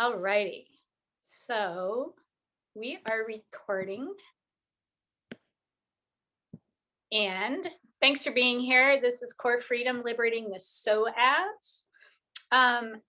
Alrighty. So we are recording, and thanks for being here. This is Core Freedom, Liberating the Psoas. Um,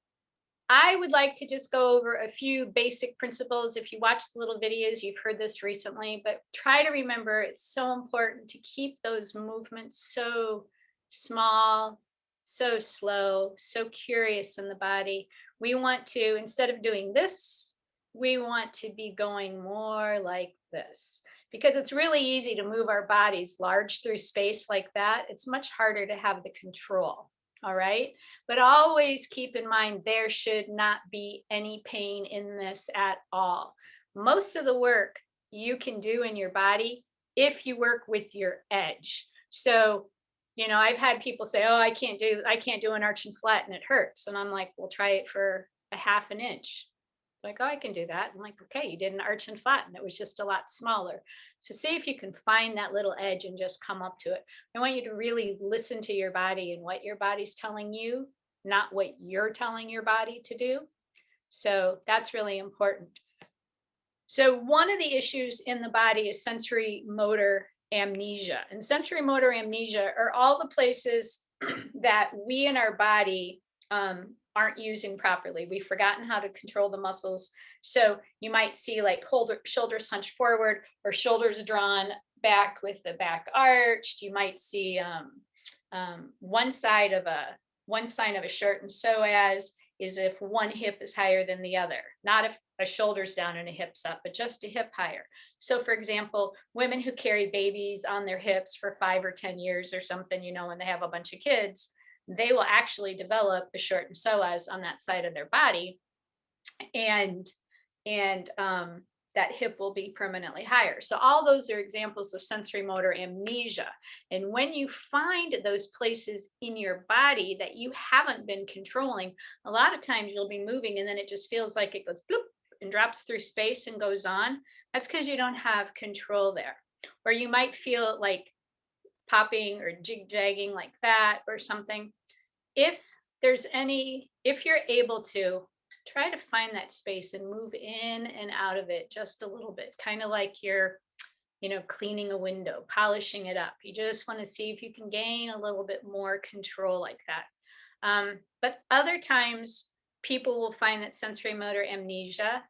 I would like to just go over a few basic principles. If you watch the little videos, you've heard this recently, but try to remember it's so important to keep those movements so small, so slow, so curious in the body. We want to, instead of doing this, we want to be going more like this because it's really easy to move our bodies large through space like that. It's much harder to have the control. All right. But always keep in mind there should not be any pain in this at all. Most of the work you can do in your body if you work with your edge. So, I've had people say, "Oh, I can't do an arch and flat and it hurts." And I'm like, "Well, try it for a half an inch." Like, "Oh, I can do that." I'm like, "Okay, you did an arch and flat and it was just a lot smaller." So see if you can find that little edge and just come up to it. I want you to really listen to your body and what your body's telling you, not what you're telling your body to do. So that's really important. So one of the issues in the body is sensory motor amnesia. And sensory motor amnesia are all the places that we in our body aren't using properly. We've forgotten how to control the muscles. So you might see like shoulders hunched forward or shoulders drawn back with the back arched. You might see one side of a shirt and psoas is if one hip is higher than the other, not if a shoulder's down and a hip's up, but just a hip higher. So, for example, women who carry babies on their hips for 5 or 10 years or something, when they have a bunch of kids, they will actually develop a shortened psoas on that side of their body, and that hip will be permanently higher. So all those are examples of sensory motor amnesia. And when you find those places in your body that you haven't been controlling, a lot of times you'll be moving and then it just feels like it goes bloop and drops through space and goes on. That's because you don't have control there. Or you might feel it like popping or jig-jagging like that or something. If you're able to, try to find that space and move in and out of it just a little bit, kind of like you're cleaning a window, polishing it up. You just want to see if you can gain a little bit more control like that. But other times people will find that sensory motor amnesia,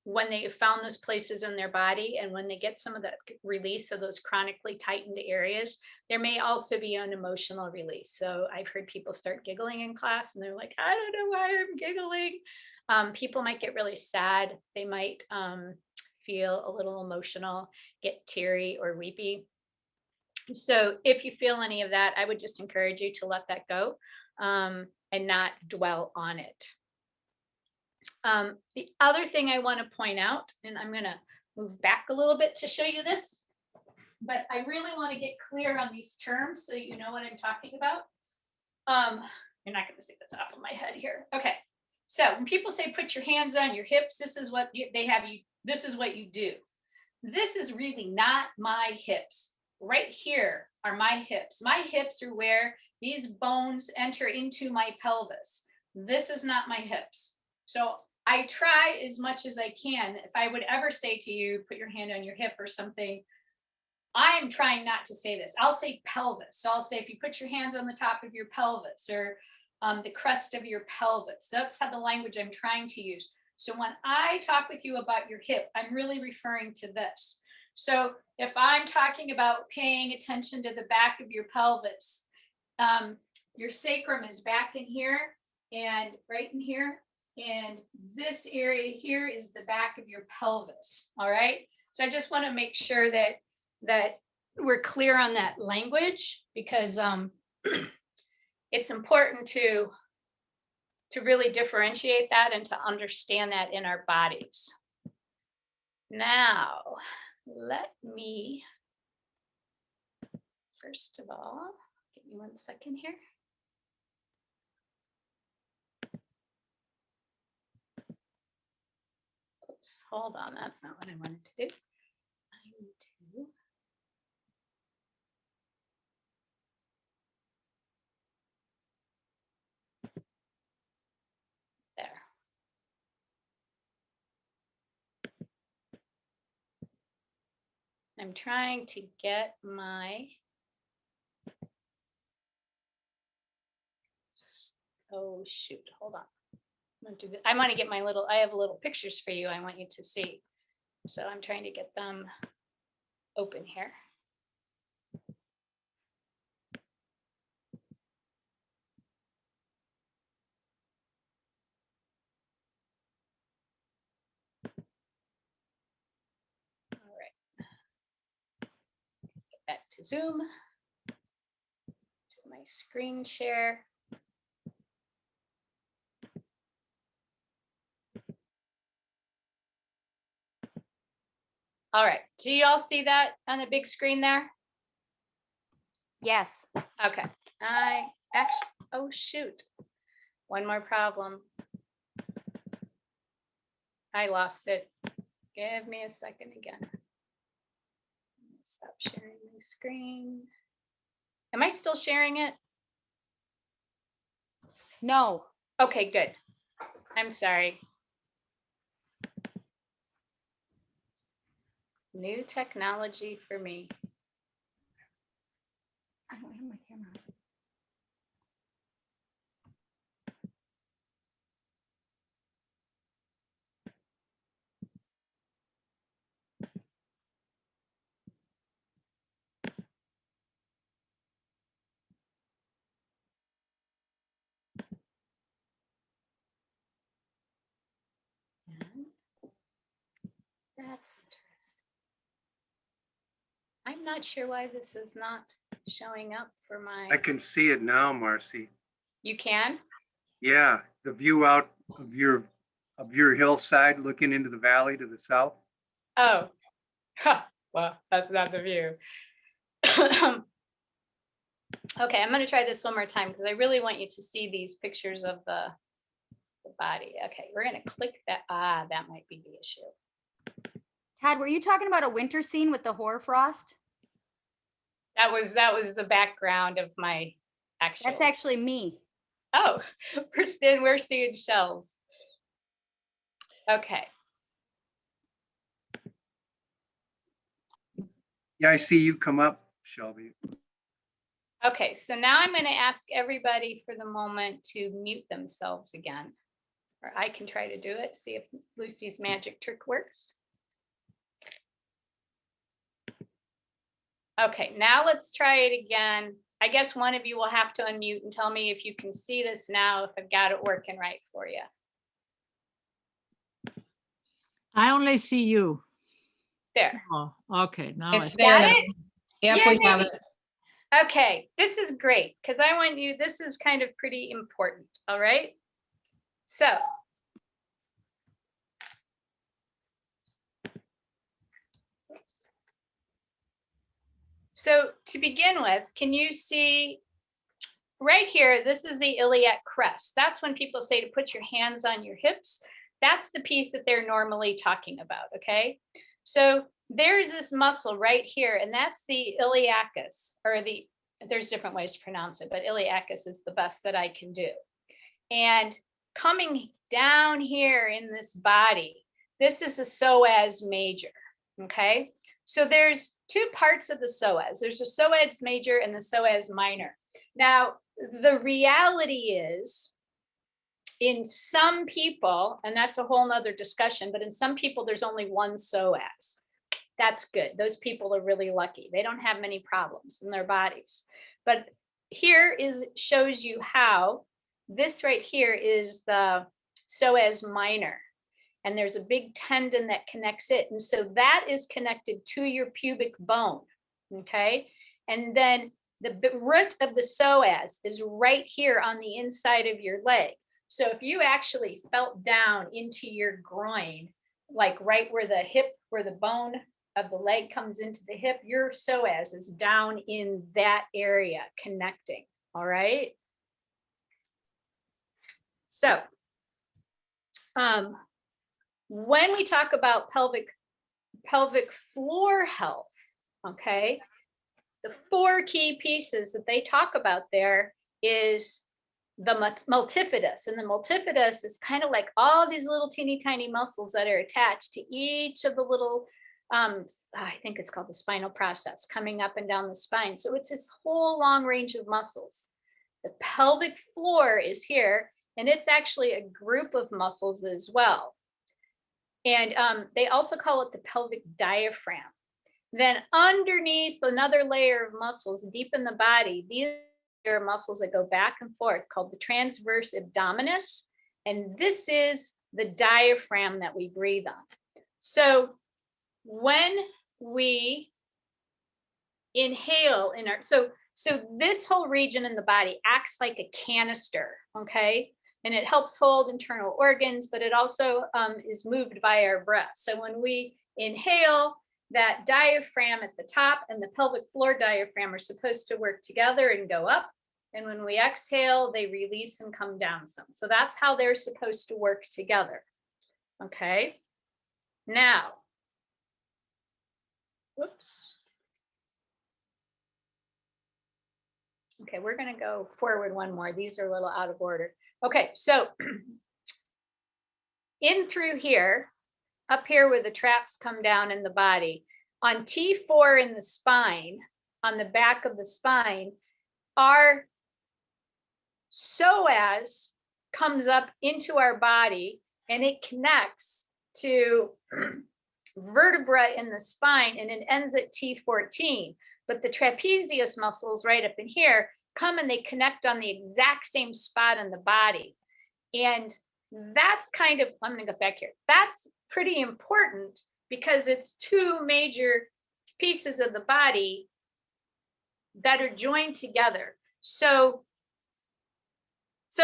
when they have found those places in their body and when they get some of that release of those chronically tightened areas, there may also be an emotional release. So I've heard people start giggling in class and they're like, "I don't know why I'm giggling." People might get really sad. They might feel a little emotional, get teary or weepy. So if you feel any of that, I would just encourage you to let that go, and not dwell on it. The other thing I want to point out, and I'm going to move back a little bit to show you this, but I really want to get clear on these terms so you know what I'm talking about. You're not going to see the top of my head here. Okay. So when people say put your hands on your hips, this is what they have you. This is what you do. This is really not my hips. Right here are my hips. My hips are where these bones enter into my pelvis. This is not my hips. So I try as much as I can. If I would ever say to you, put your hand on your hip or something, I'm trying not to say this. I'll say pelvis. So I'll say if you put your hands on the top of your pelvis or the crest of your pelvis. That's how the language I'm trying to use. So when I talk with you about your hip, I'm really referring to this. So if I'm talking about paying attention to the back of your pelvis, your sacrum is back in here and right in here. And this area here is the back of your pelvis. All right. So I just want to make sure that we're clear on that language because it's important to really differentiate that and to understand that in our bodies. Now, let me first of all, give me 1 second here. Oops, hold on, that's not what I wanted to do. I need to there. I'm trying to get my, oh shoot, hold on. I want to get my little, I have little pictures for you I want you to see. So I'm trying to get them open here. All right. Get back to Zoom, to my screen share. All right, do you all see that on the big screen there? Yes. Okay, I actually, oh shoot, one more problem. I lost it. Give me a second again. Stop sharing my screen. Am I still sharing it? No. Okay, good. I'm sorry. New technology for me. I don't have my camera. That's interesting. I'm not sure why this is not showing up for my. I can see it now, Marcy. You can? Yeah, the view out of your hillside looking into the valley to the south. Oh, huh. Well, that's not the view. Okay, I'm going to try this one more time because I really want you to see these pictures of the body. Okay, we're going to click that. Ah, that might be the issue. Todd, were you talking about a winter scene with the hoarfrost? That was the background of my actual. That's actually me. Oh, we're seeing shells. Okay. Yeah, I see you come up, Shelby. Okay, so now I'm going to ask everybody for the moment to mute themselves again. Or I can try to do it, see if Lucy's magic trick works. Okay, now let's try it again. I guess one of you will have to unmute and tell me if you can see this now, if I've got it working right for you. I only see you. There. Oh, okay. Now It's I there Got now. it? Yep, Yay! we have it. Okay, this is great because I want you, this is kind of pretty important. All right. So to begin with, can you see right here? This is the iliac crest. That's when people say to put your hands on your hips. That's the piece that they're normally talking about. Okay. So there's this muscle right here, and that's the iliacus, or there's different ways to pronounce it, but iliacus is the best that I can do. And coming down here in this body, this is a psoas major. Okay. So there's two parts of the psoas. There's the psoas major and the psoas minor. Now, the reality is, in some people, and that's a whole nother discussion, but in some people, there's only one psoas. That's good. Those people are really lucky. They don't have many problems in their bodies. But here shows you how this right here is the psoas minor. And there's a big tendon that connects it. And so that is connected to your pubic bone. Okay. And then the root of the psoas is right here on the inside of your leg. So if you actually felt down into your groin, like right where the hip, where the bone of the leg comes into the hip, your psoas is down in that area connecting. All right. So when we talk about pelvic floor health, okay, the four key pieces that they talk about there is the multifidus. And the multifidus is kind of like all these little teeny tiny muscles that are attached to each of the little I think it's called the spinal process, coming up and down the spine. So it's this whole long range of muscles. The pelvic floor is here, and it's actually a group of muscles as well. And they also call it the pelvic diaphragm. Then underneath another layer of muscles deep in the body, these are muscles that go back and forth called the transverse abdominis. And this is the diaphragm that we breathe on. So when we inhale in our, so this whole region in the body acts like a canister, okay? And it helps hold internal organs, but it also is moved by our breath. So when we inhale, that diaphragm at the top and the pelvic floor diaphragm are supposed to work together and go up. And when we exhale, they release and come down some. So that's how they're supposed to work together. Okay. Now, whoops. Okay, we're going to go forward one more. These are a little out of order. Okay, so in through here, up here where the traps come down in the body, on T4 in the spine, on the back of the spine, our psoas comes up into our body and it connects to vertebra in the spine and it ends at T14. But the trapezius muscles right up in here come and they connect on the exact same spot in the body. And that's kind of, I'm going to go back here. That's pretty important because it's two major pieces of the body that are joined together. So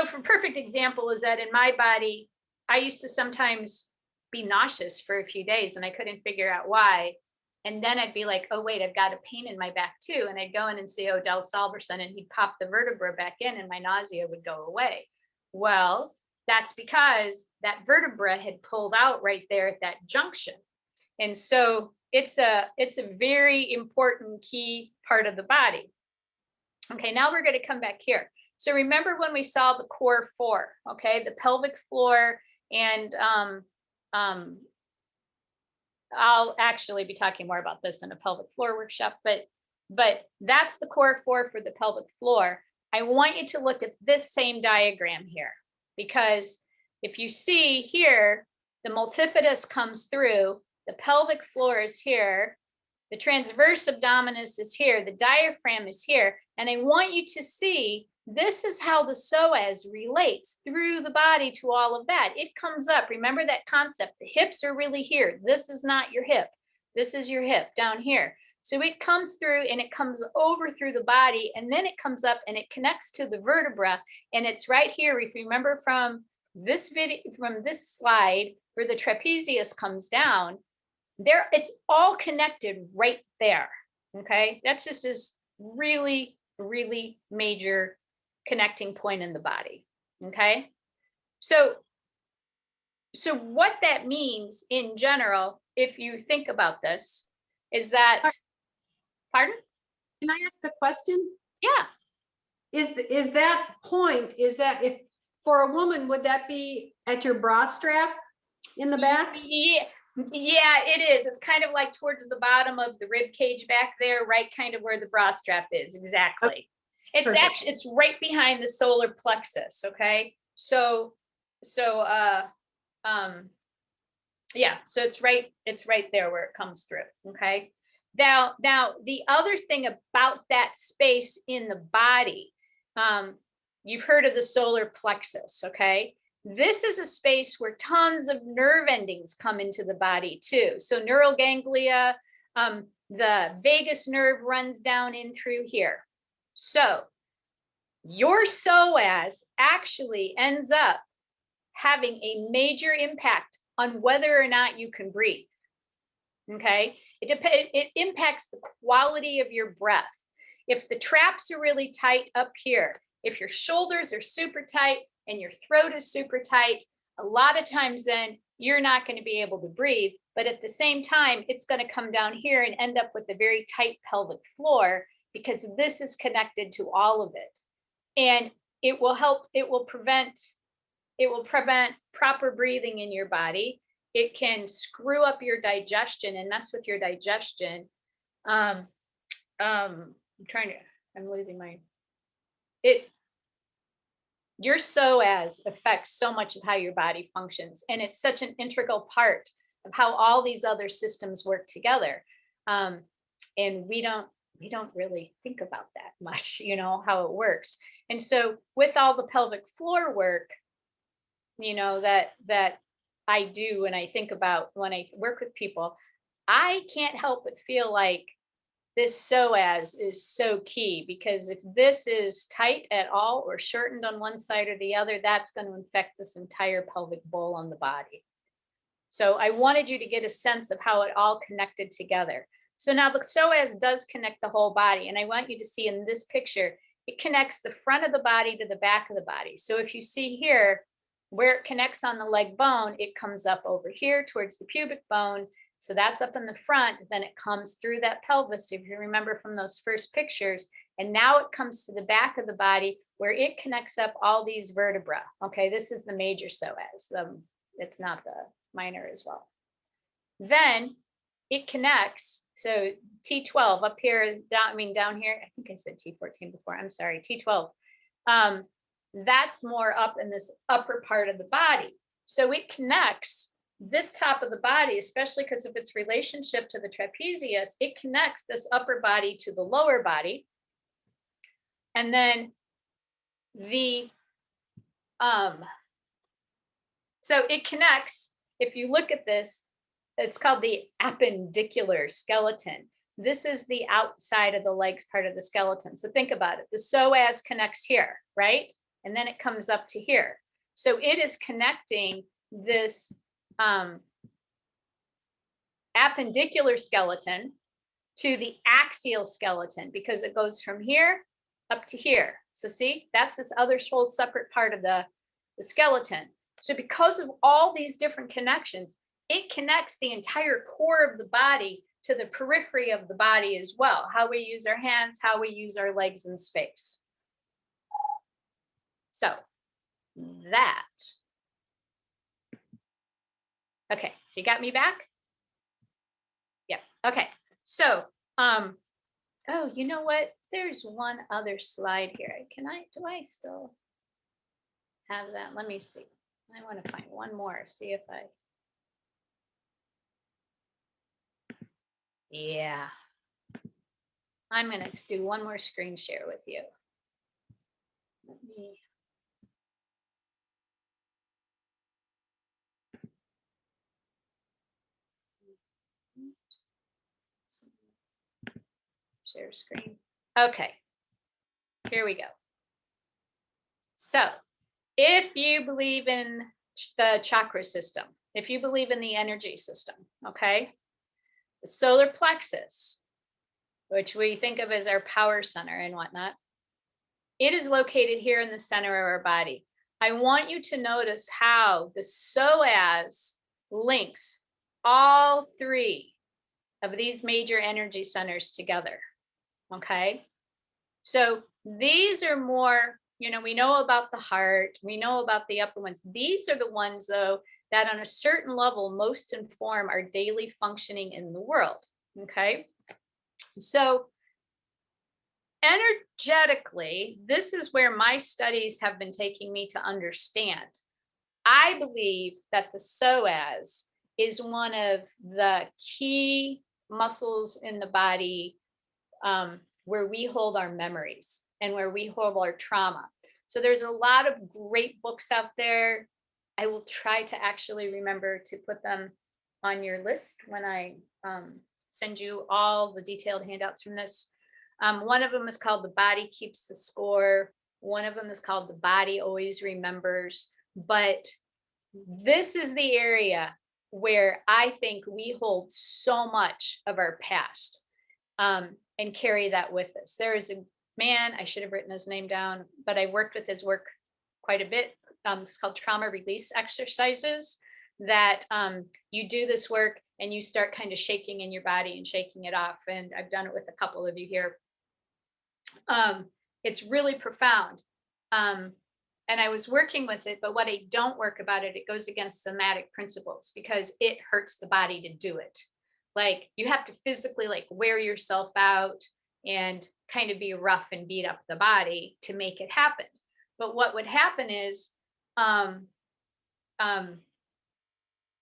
for perfect example is that in my body, I used to sometimes be nauseous for a few days and I couldn't figure out why. And then I'd be like, oh, wait, I've got a pain in my back too. And I'd go in and see Odell Salverson and he'd pop the vertebra back in and my nausea would go away. Well, that's because that vertebra had pulled out right there at that junction. And so it's a very important key part of the body. Okay, now we're going to come back here. So remember when we saw the core four, okay, the pelvic floor, and I'll actually be talking more about this in a pelvic floor workshop, but that's the core four for the pelvic floor. I want you to look at this same diagram here, because if you see here, the multifidus comes through, the pelvic floor is here, the transverse abdominis is here, the diaphragm is here, and I want you to see this is how the psoas relates through the body to all of that. It comes up. Remember that concept. The hips are really here. This is not your hip. This is your hip down here. So it comes through and it comes over through the body, and then it comes up and it connects to the vertebra. And it's right here. If you remember from this video, from this slide where the trapezius comes down, there it's all connected right there. Okay, that's just this really, really major connecting point in the body. Okay, so what that means in general, if you think about this, is that, pardon? Can I ask a question? Yeah. Is that point, is that if for a woman, would that be at your bra strap in the back? Yeah, it is. It's kind of like towards the bottom of the rib cage back there, right? Kind of where the bra strap is. Exactly. It's Perfect. actually, it's right behind the solar plexus. Okay. So yeah, so it's right there where it comes through. Okay. Now the other thing about that space in the body, you've heard of the solar plexus. Okay. This is a space where tons of nerve endings come into the body too. So neural ganglia, the vagus nerve runs down in through here. So your psoas actually ends up having a major impact on whether or not you can breathe. Okay, it impacts the quality of your breath. If the traps are really tight up here, if your shoulders are super tight and your throat is super tight, a lot of times then you're not going to be able to breathe. But at the same time, it's going to come down here and end up with a very tight pelvic floor because this is connected to all of it. And it will help, it will prevent proper breathing in your body. it can screw up your digestion and mess with your digestion. I'm losing my, it, your psoas affects so much of how your body functions. And it's such an integral part of how all these other systems work together. And we don't really think about that much, how it works. And so with all the pelvic floor work, that I do and I think about when I work with people, I can't help but feel like this psoas is so key, because if this is tight at all or shortened on one side or the other, that's going to infect this entire pelvic bowl on the body. So I wanted you to get a sense of how it all connected together. So now the psoas does connect the whole body. And I want you to see in this picture, it connects the front of the body to the back of the body. So if you see here, where it connects on the leg bone, it comes up over here towards the pubic bone. So that's up in the front, then it comes through that pelvis, if you remember from those first pictures, and now it comes to the back of the body where it connects up all these vertebrae. Okay, this is the major psoas. It's not the minor as well. Then it connects, so T12 up here, down here, I think I said T14 before, I'm sorry, T12. That's more up in this upper part of the body. So it connects this top of the body, especially because of its relationship to the trapezius, it connects this upper body to the lower body. And then so it connects, if you look at this, it's called the appendicular skeleton. This is the outside of the legs part of the skeleton. So think about it. The psoas connects here, right? And then it comes up to here. So it is connecting this appendicular skeleton to the axial skeleton, because it goes from here up to here. So see, that's this other whole separate part of the skeleton. So because of all these different connections, it connects the entire core of the body to the periphery of the body as well. How we use our hands, how we use our legs in space. So that. Okay, so you got me back? Yeah, okay. So, oh, you know what? There's one other slide here. Do I still have that? Let me see. I want to find one more, see if yeah. I'm going to do one more screen share with you. Let me. Share screen. Okay, here we go. So if you believe in the chakra system, if you believe in the energy system, okay, the solar plexus, which we think of as our power center and whatnot, it is located here in the center of our body. I want you to notice how the psoas links all three of these major energy centers together. Okay, so these are more, we know about the heart, we know about the upper ones. These are the ones, though, that on a certain level most inform our daily functioning in the world. Okay, so energetically, this is where my studies have been taking me to understand. I believe that the psoas is one of the key muscles in the body where we hold our memories and where we hold our trauma. So there's a lot of great books out there. I will try to actually remember to put them on your list when I send you all the detailed handouts from this. One of them is called The Body Keeps the Score. One of them is called The Body Always Remembers. But this is the area where I think we hold so much of our past and carry that with us. There is a man, I should have written his name down, but I worked with his work quite a bit. It's called trauma release exercises, that you do this work and you start kind of shaking in your body and shaking it off. And I've done it with a couple of you here. It's really profound. and I was working with it, but what I don't work about it, it goes against somatic principles because it hurts the body to do it. Like you have to physically like wear yourself out and kind of be rough and beat up the body to make it happen. But what would happen is um, um,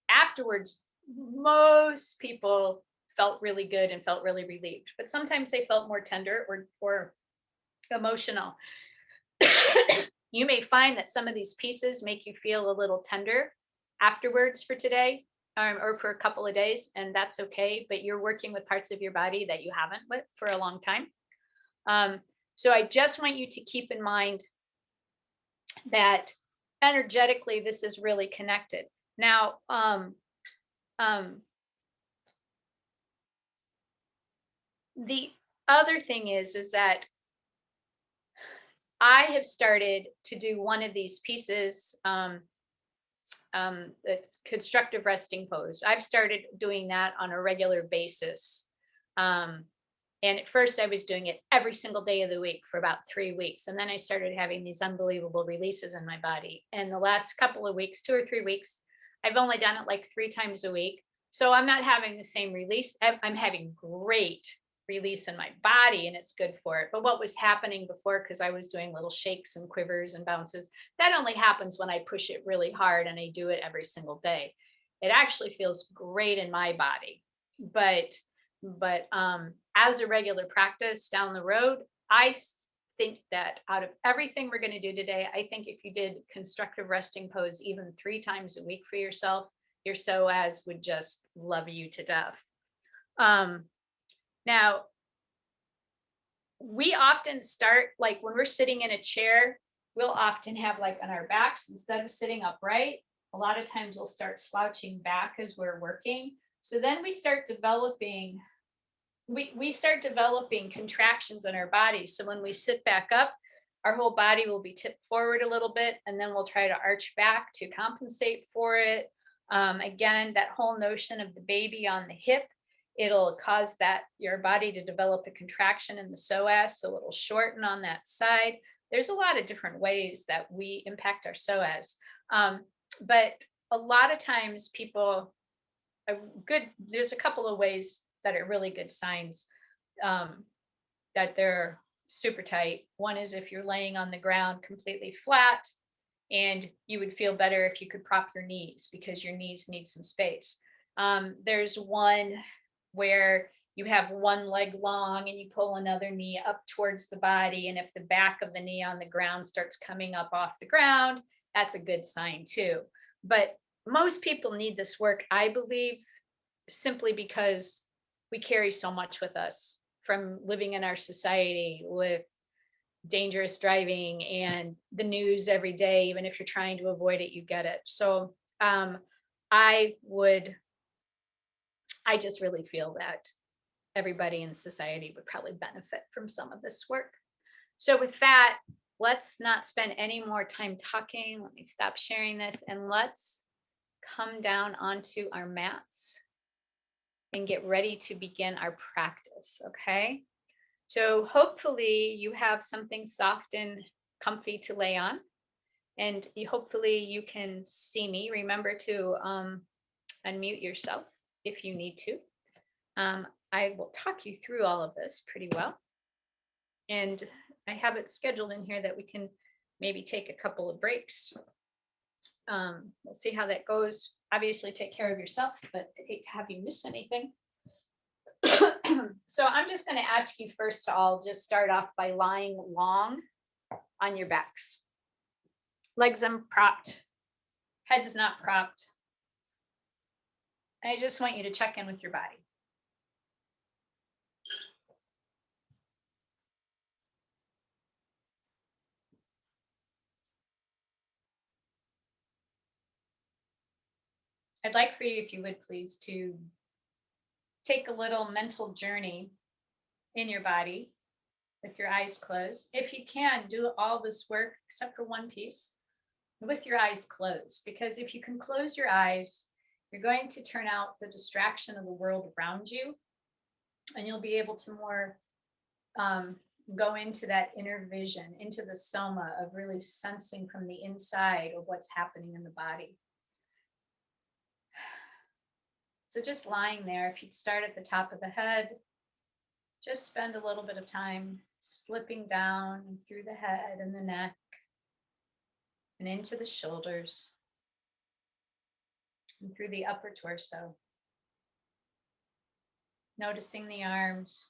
afterwards, most people felt really good and felt really relieved, but sometimes they felt more tender or emotional. You may find that some of these pieces make you feel a little tender afterwards for today, or for a couple of days, and that's okay. But you're working with parts of your body that you haven't with for a long time. So I just want you to keep in mind that energetically, this is really connected. Now, the other thing is that I have started to do one of these pieces. It's constructive resting pose. I've started doing that on a regular basis. And at first, I was doing it every single day of the week for about 3 weeks. And then I started having these unbelievable releases in my body. And the last couple of weeks, 2 or 3 weeks, I've only done it like 3 times a week. So I'm not having the same release. I'm having great release in my body and it's good for it. But what was happening before, because I was doing little shakes and quivers and bounces, that only happens when I push it really hard and I do it every single day. It actually feels great in my body. But as a regular practice down the road, I think that out of everything we're going to do today, I think if you did constructive resting pose even 3 times a week for yourself, your psoas would just love you to death. Now, we often start like when we're sitting in a chair, we'll often have like on our backs, instead of sitting upright, a lot of times we'll start slouching back as we're working. So then we start developing contractions in our bodies. So when we sit back up, our whole body will be tipped forward a little bit, and then we'll try to arch back to compensate for it. Again, that whole notion of the baby on the hip, it'll cause that your body to develop a contraction in the psoas, so it'll shorten on that side. There's a lot of different ways that we impact our psoas. But a lot of times people there's a couple of ways that are really good signs that they're super tight. One is if you're laying on the ground completely flat, and you would feel better if you could prop your knees because your knees need some space. There's one where you have one leg long and you pull another knee up towards the body. And if the back of the knee on the ground starts coming up off the ground, that's a good sign too. But most people need this work, I believe, simply because we carry so much with us from living in our society with dangerous driving and the news every day. Even if you're trying to avoid it, you get it. So I just really feel that everybody in society would probably benefit from some of this work. So with that, let's not spend any more time talking. Let me stop sharing this and let's come down onto our mats and get ready to begin our practice, okay? So hopefully you have something soft and comfy to lay on, and hopefully you can see me. Remember to unmute yourself if you need to. I will talk you through all of this pretty well. And I have it scheduled in here that we can maybe take a couple of breaks. We'll see how that goes. Obviously take care of yourself, but I hate to have you miss anything. So I'm just going to ask you first to all just start off by lying long on your backs. Legs unpropped, head's not propped. I just want you to check in with your body. I'd like for you, if you would please, to take a little mental journey in your body with your eyes closed. If you can, do all this work except for one piece with your eyes closed, because if you can close your eyes, you're going to turn out the distraction of the world around you, and you'll be able to more go into that inner vision, into the soma of really sensing from the inside of what's happening in the body. So just lying there, if you'd start at the top of the head, just spend a little bit of time slipping down through the head and the neck and into the shoulders and through the upper torso. Noticing the arms.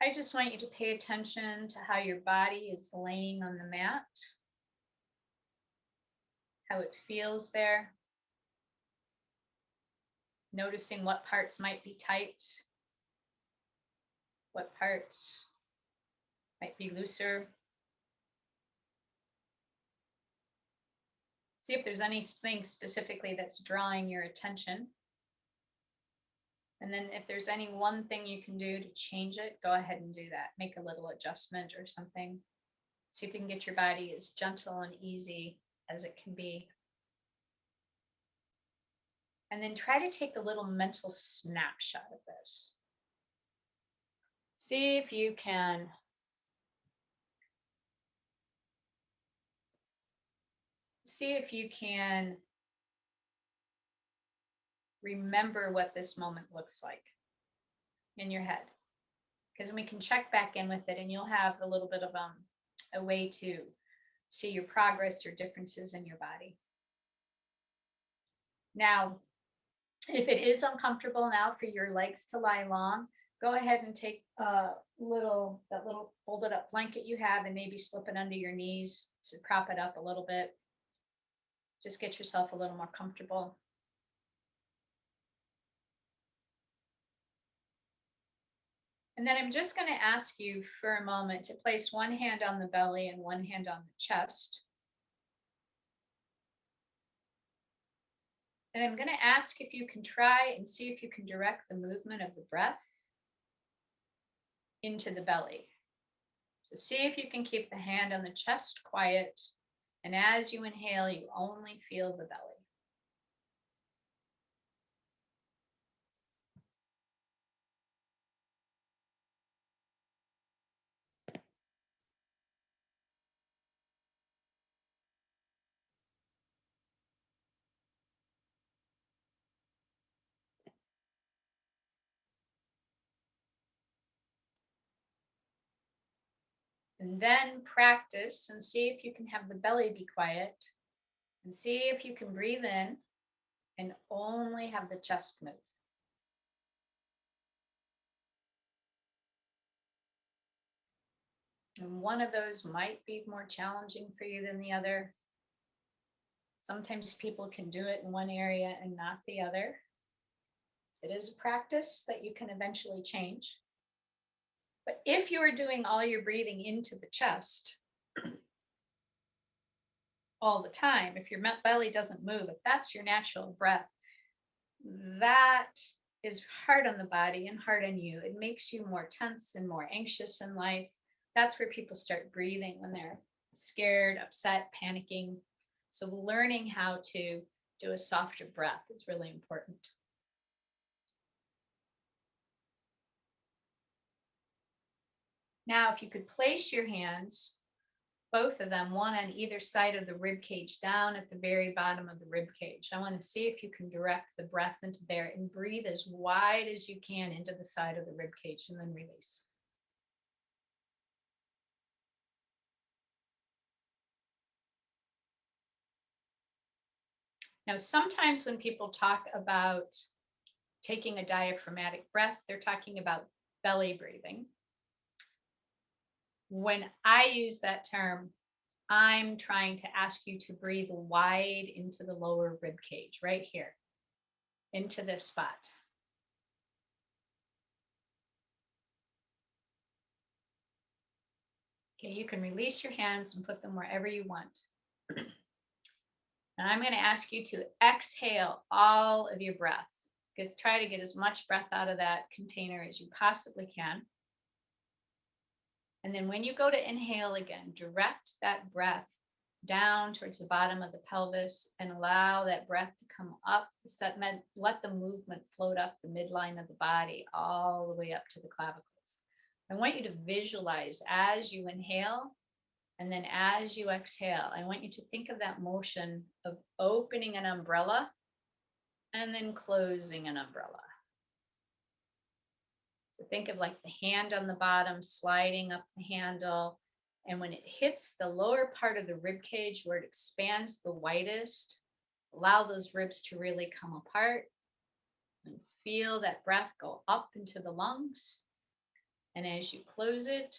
I just want you to pay attention to how your body is laying on the mat, how it feels there. Noticing what parts might be tight, what parts might be looser. See if there's anything specifically that's drawing your attention. And then if there's any one thing you can do to change it, go ahead and do that. Make a little adjustment or something. See if you can get your body as gentle and easy as it can be. And then try to take a little mental snapshot of this. See if you can remember what this moment looks like in your head. Because we can check back in with it and you'll have a little bit of a way to see your progress or differences in your body. Now, if it is uncomfortable now for your legs to lie long, go ahead and take that little folded up blanket you have and maybe slip it under your knees to prop it up a little bit. Just get yourself a little more comfortable. And then I'm just going to ask you for a moment to place one hand on the belly and one hand on the chest. And I'm going to ask if you can try and see if you can direct the movement of the breath into the belly. So see if you can keep the hand on the chest quiet. And as you inhale, you only feel the belly. And then practice and see if you can have the belly be quiet and see if you can breathe in and only have the chest move. And one of those might be more challenging for you than the other. Sometimes people can do it in one area and not the other. It is a practice that you can eventually change. But if you are doing all your breathing into the chest all the time, if your belly doesn't move, if that's your natural breath, that is hard on the body and hard on you. It makes you more tense and more anxious in life. That's where people start breathing when they're scared, upset, panicking. So learning how to do a softer breath is really important. Now, if you could place your hands, both of them, one on either side of the rib cage, down at the very bottom of the rib cage. I want to see if you can direct the breath into there and breathe as wide as you can into the side of the rib cage and then release. Now, sometimes when people talk about taking a diaphragmatic breath, they're talking about belly breathing. When I use that term, I'm trying to ask you to breathe wide into the lower rib cage, right here, into this spot. Okay, you can release your hands and put them wherever you want. And I'm going to ask you to exhale all of your breath. Try to get as much breath out of that container as you possibly can. And then when you go to inhale again, direct that breath down towards the bottom of the pelvis and allow that breath to come up. Let the movement float up the midline of the body all the way up to the clavicles. I want you to visualize as you inhale and then as you exhale. I want you to think of that motion of opening an umbrella and then closing an umbrella. So think of like the hand on the bottom sliding up the handle. And when it hits the lower part of the rib cage where it expands the widest, allow those ribs to really come apart and feel that breath go up into the lungs. And as you close it,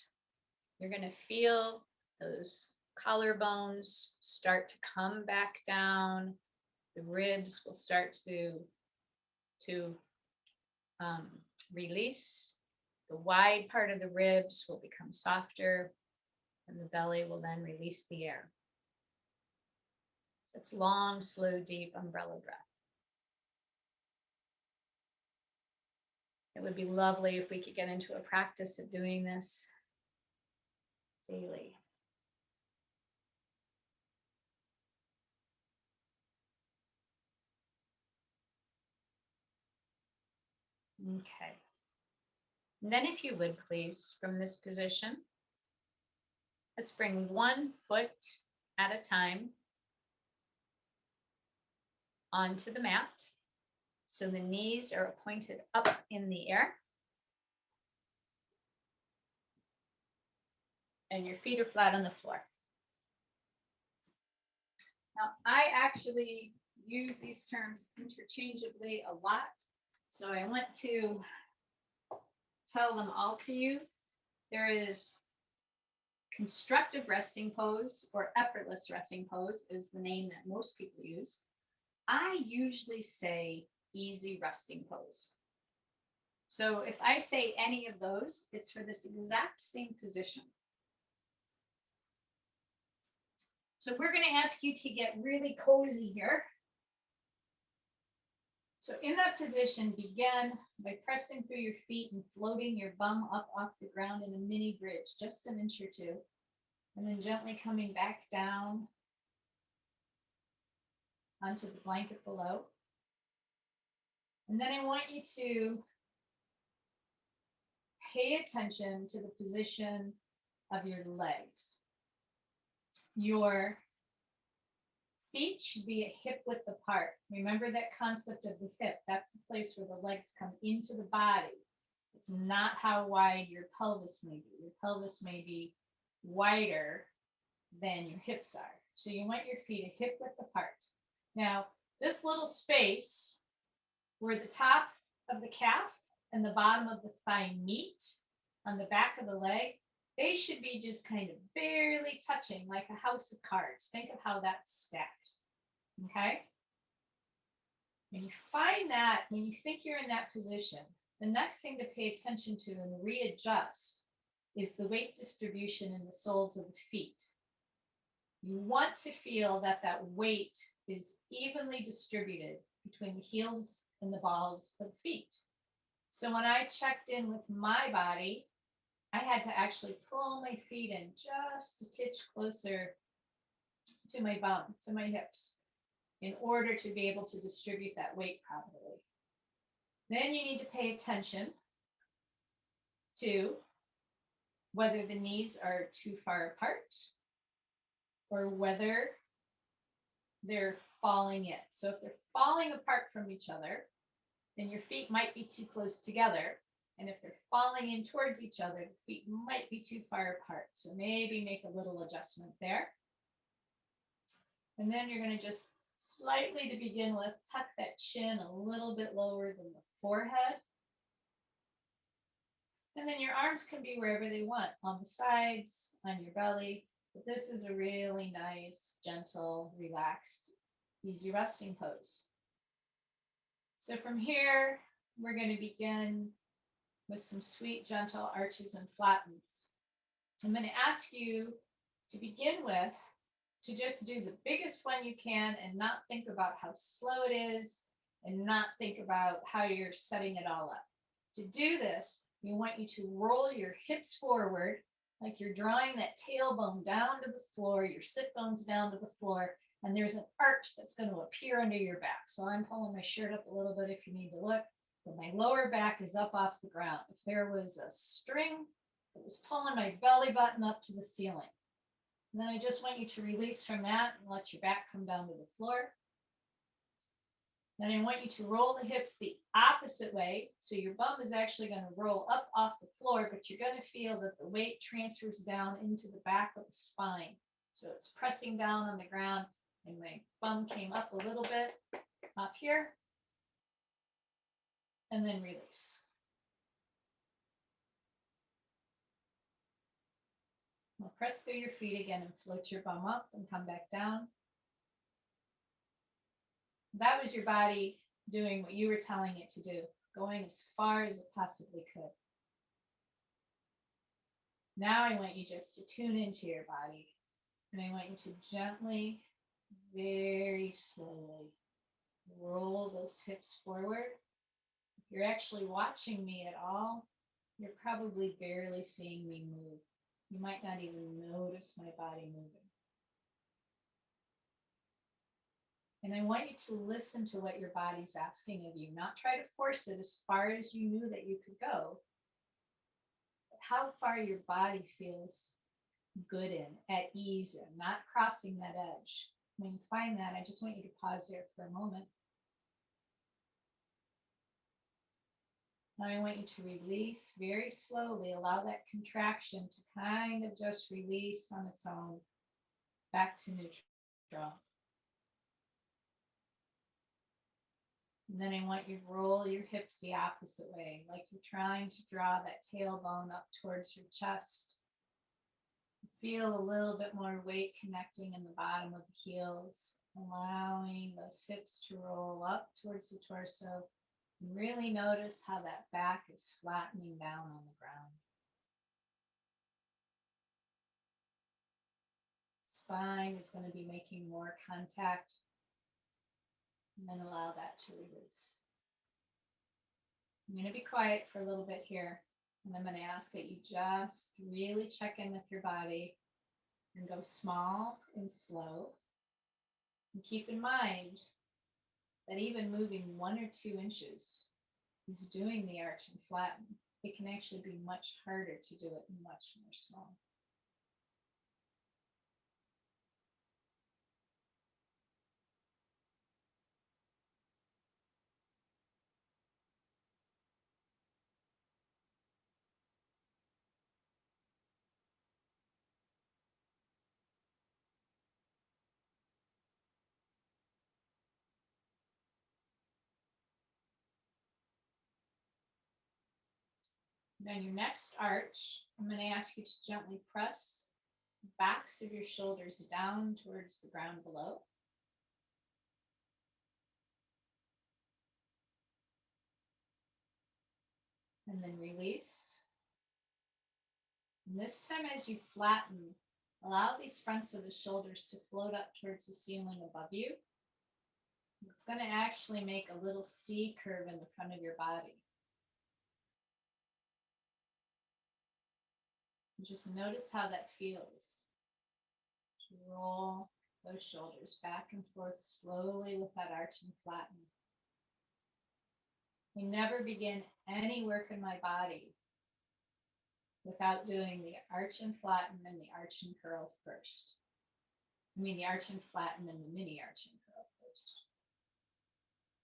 you're going to feel those collarbones start to come back down. The ribs will start to release. The wide part of the ribs will become softer, and the belly will then release the air. So it's long, slow, deep umbrella breath. It would be lovely if we could get into a practice of doing this daily. Okay. And then if you would please, from this position, let's bring 1 foot at a time onto the mat. So the knees are pointed up in the air. And your feet are flat on the floor. Now, I actually use these terms interchangeably a lot. So I want to tell them all to you. There is constructive resting pose, or effortless resting pose is the name that most people use. I usually say easy resting pose. So if I say any of those, it's for this exact same position. So we're going to ask you to get really cozy here. So in that position, begin by pressing through your feet and floating your bum up off the ground in a mini bridge, just an inch or two, and then gently coming back down onto the blanket below. And then I want you to pay attention to the position of your legs. Your feet should be a hip width apart. Remember that concept of the hip. That's the place where the legs come into the body. It's not how wide your pelvis may be. Your pelvis may be wider than your hips are. So you want your feet a hip width apart. Now, this little space where the top of the calf and the bottom of the thigh meet on the back of the leg, they should be just kind of barely touching, like a house of cards. Think of how that's stacked. Okay? When you find that, when you think you're in that position, the next thing to pay attention to and readjust is the weight distribution in the soles of the feet. You want to feel that that weight is evenly distributed between the heels and the balls of the feet. So when I checked in with my body, I had to actually pull my feet in just a titch closer to my bum, to my hips, in order to be able to distribute that weight properly. Then you need to pay attention to whether the knees are too far apart or whether they're falling in. So if they're falling apart from each other, then your feet might be too close together. And if they're falling in towards each other, the feet might be too far apart. So maybe make a little adjustment there. And then you're going to just slightly, to begin with, tuck that chin a little bit lower than the forehead. And then your arms can be wherever they want, on the sides, on your belly. But this is a really nice, gentle, relaxed, easy resting pose. So from here, we're going to begin with some sweet, gentle arches and flattens. I'm going to ask you to begin with to just do the biggest one you can and not think about how slow it is and not think about how you're setting it all up. To do this, we want you to roll your hips forward like you're drawing that tailbone down to the floor, your sit bones down to the floor, and there's an arch that's going to appear under your back. So I'm pulling my shirt up a little bit if you need to look, but my lower back is up off the ground. If there was a string It was pulling my belly button up to the ceiling. And then I just want you to release from that and let your back come down to the floor. Then I want you to roll the hips the opposite way. So your bum is actually going to roll up off the floor, but you're going to feel that the weight transfers down into the back of the spine. So it's pressing down on the ground, and my bum came up a little bit off here. And then release. Now press through your feet again and float your bum up and come back down. That was your body doing what you were telling it to do, going as far as it possibly could. Now I want you just to tune into your body, and I want you to gently, very slowly roll those hips forward. If you're actually watching me at all, you're probably barely seeing me move. You might not even notice my body moving. And I want you to listen to what your body's asking of you, not try to force it as far as you knew that you could go, but how far your body feels good in, at ease in, not crossing that edge. When you find that, I just want you to pause there for a moment. Now I want you to release very slowly, allow that contraction to kind of just release on its own, back to neutral. And then I want you to roll your hips the opposite way, like you're trying to draw that tailbone up towards your chest. Feel a little bit more weight connecting in the bottom of the heels, allowing those hips to roll up towards the torso. And really notice how that back is flattening down on the ground. Spine is going to be making more contact. And then allow that to release. I'm going to be quiet for a little bit here. And I'm going to ask that you just really check in with your body and go small and slow. And keep in mind that even moving 1 or 2 inches is doing the arch and flatten. It can actually be much harder to do it much more small. Then your next arch, I'm going to ask you to gently press the backs of your shoulders down towards the ground below. And then release. And this time as you flatten, allow these fronts of the shoulders to float up towards the ceiling above you. It's going to actually make a little C curve in the front of your body. Just notice how that feels. Roll those shoulders back and forth slowly with that arch and flatten. I never begin any work in my body without doing the arch and flatten and the arch and curl first. I mean the arch and flatten and the mini arch and curl first.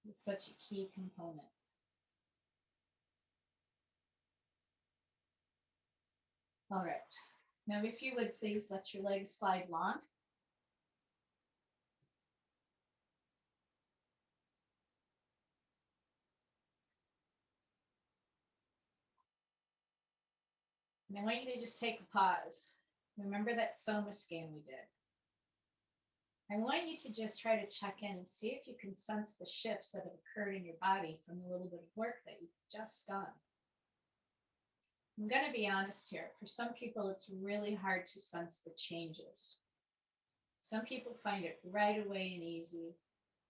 It's such a key component. All right. Now, if you would please let your legs slide long. And I want you to just take a pause. Remember that soma scan we did. I want you to just try to check in and see if you can sense the shifts that have occurred in your body from the little bit of work that you've just done. I'm going to be honest here. For some people, it's really hard to sense the changes. Some people find it right away and easy.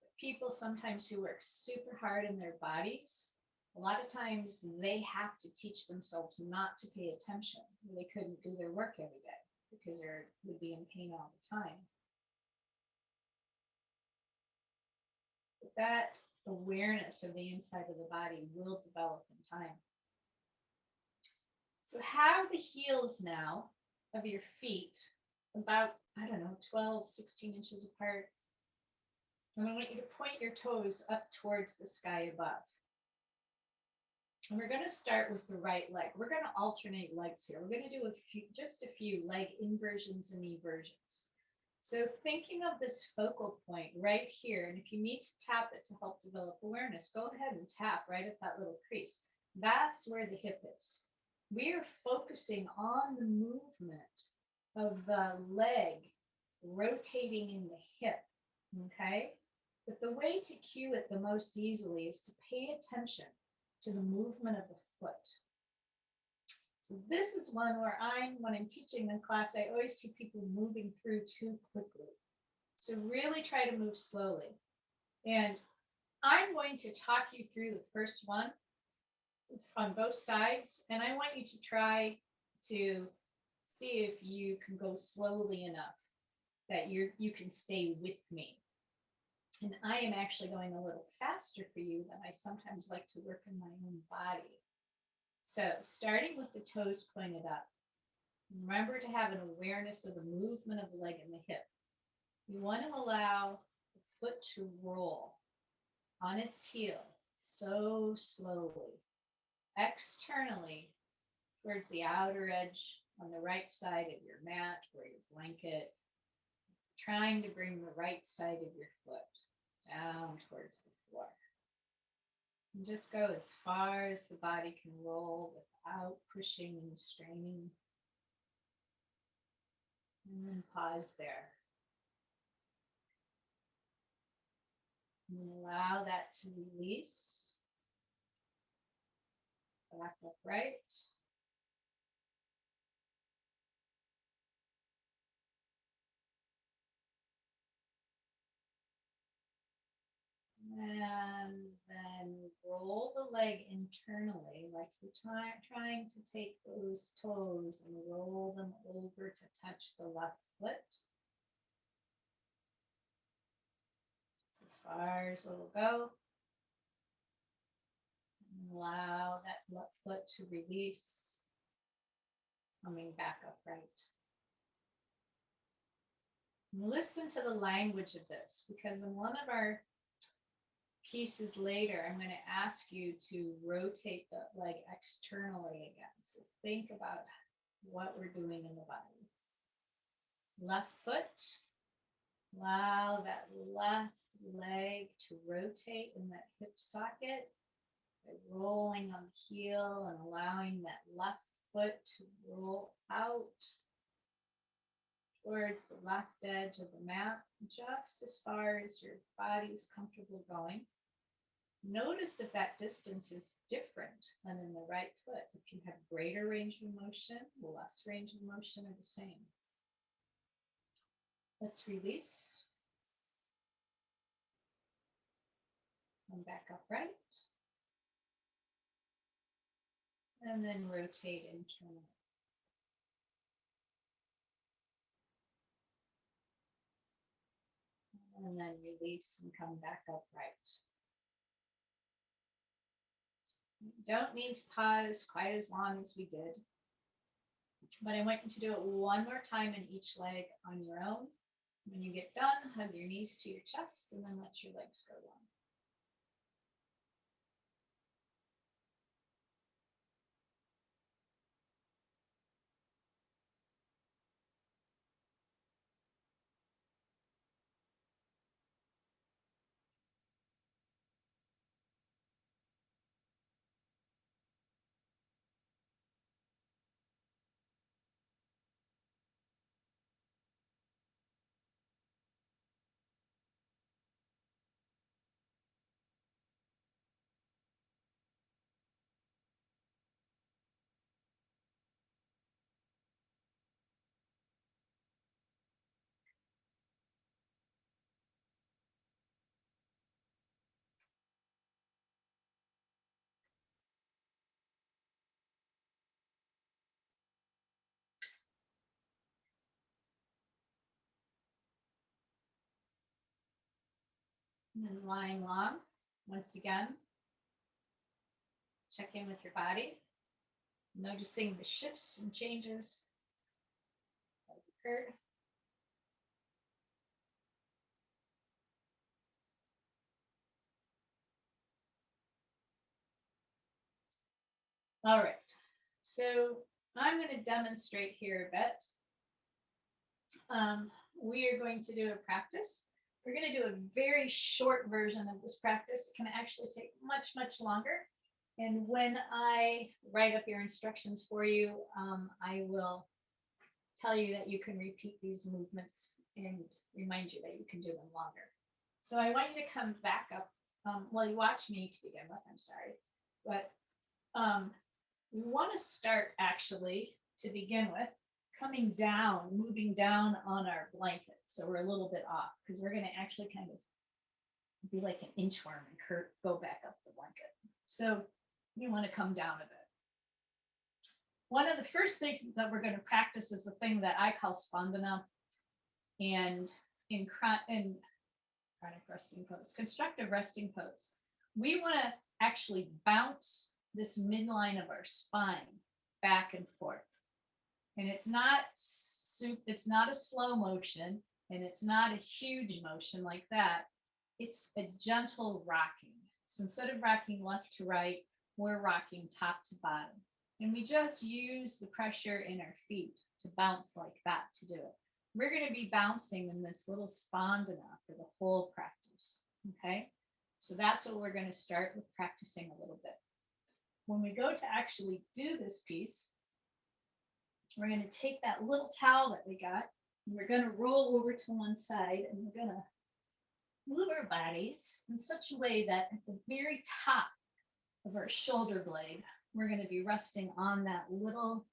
But people sometimes who work super hard in their bodies, a lot of times they have to teach themselves not to pay attention. They couldn't do their work every day because they would be in pain all the time. But that awareness of the inside of the body will develop in time. So have the heels now of your feet about, I don't know, 12, 16 inches apart. And I want you to point your toes up towards the sky above. And we're going to start with the right leg. We're going to alternate legs here. We're going to do just a few leg inversions and eversions. So thinking of this focal point right here, and if you need to tap it to help develop awareness, go ahead and tap right at that little crease. That's where the hip is. We are focusing on the movement of the leg rotating in the hip, okay? But the way to cue it the most easily is to pay attention to the movement of the foot. So this is one where when I'm teaching in class, I always see people moving through too quickly. So really try to move slowly. And I'm going to talk you through the first one on both sides. And I want you to try to see if you can go slowly enough that you can stay with me. And I am actually going a little faster for you than I sometimes like to work in my own body. So starting with the toes pointed up, remember to have an awareness of the movement of the leg and the hip. You want to allow the foot to roll on its heel so slowly, externally towards the outer edge on the right side of your mat or your blanket, trying to bring the right side of your foot down towards the floor. And just go as far as the body can roll without pushing and straining. And then pause there. And allow that to release. Back upright. And then roll the leg internally, like you're trying to take those toes and roll them over to touch the left foot. Just as far as it'll go. And allow that left foot to release, coming back upright. And listen to the language of this, because in one of our pieces later, I'm going to ask you to rotate the leg externally again. So think about what we're doing in the body. Left foot, allow that left leg to rotate in that hip socket by rolling on the heel and allowing that left foot to roll out towards the left edge of the mat, just as far as your body is comfortable going. Notice if that distance is different than in the right foot. If you have greater range of motion, less range of motion, or the same. Let's release. Come back upright. And then rotate internally. And then release and come back upright. You don't need to pause quite as long as we did, but I want you to do it one more time in each leg on your own. When you get done, hug your knees to your chest and then let your legs go long. And then lying long, once again, check in with your body. noticing the shifts and changes that have occurred. All right, so I'm going to demonstrate here a bit. We are going to do a practice. We're going to do a very short version of this practice. It can actually take much, much longer. And when I write up your instructions for you, I will tell you that you can repeat these movements and remind you that you can do them longer. So I want you to come back up. Well, you watch me to begin with, I'm sorry. But we want to start actually to begin with coming down, moving down on our blanket. So we're a little bit off because we're going to actually kind of be like an inchworm and go back up the blanket. So you want to come down a bit. One of the first things that we're going to practice is a thing that I call spandana, and in chronic resting pose, constructive resting pose, we want to actually bounce this midline of our spine back and forth. And it's not a slow motion, and it's not a huge motion like that. It's a gentle rocking. So instead of rocking left to right, we're rocking top to bottom. And we just use the pressure in our feet to bounce like that to do it. We're going to be bouncing in this little spandana for the whole practice. Okay, so that's what we're going to start with, practicing a little bit. When we go to actually do this piece, we're going to take that little towel that we got, and we're going to roll over to one side, and we're going to move our bodies in such a way that at the very top of our shoulder blade, we're going to be resting on that little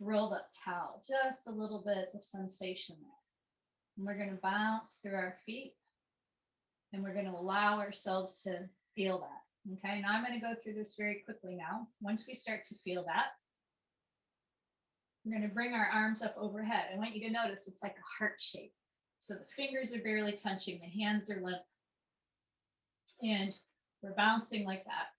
rolled up towel, just a little bit of sensation there. And we're going to bounce through our feet, and we're going to allow ourselves to feel that. Okay, now I'm going to go through this very quickly now. Once we start to feel that, we're going to bring our arms up overhead. I want you to notice it's like a heart shape. So the fingers are barely touching, the hands are limp, and we're bouncing like that.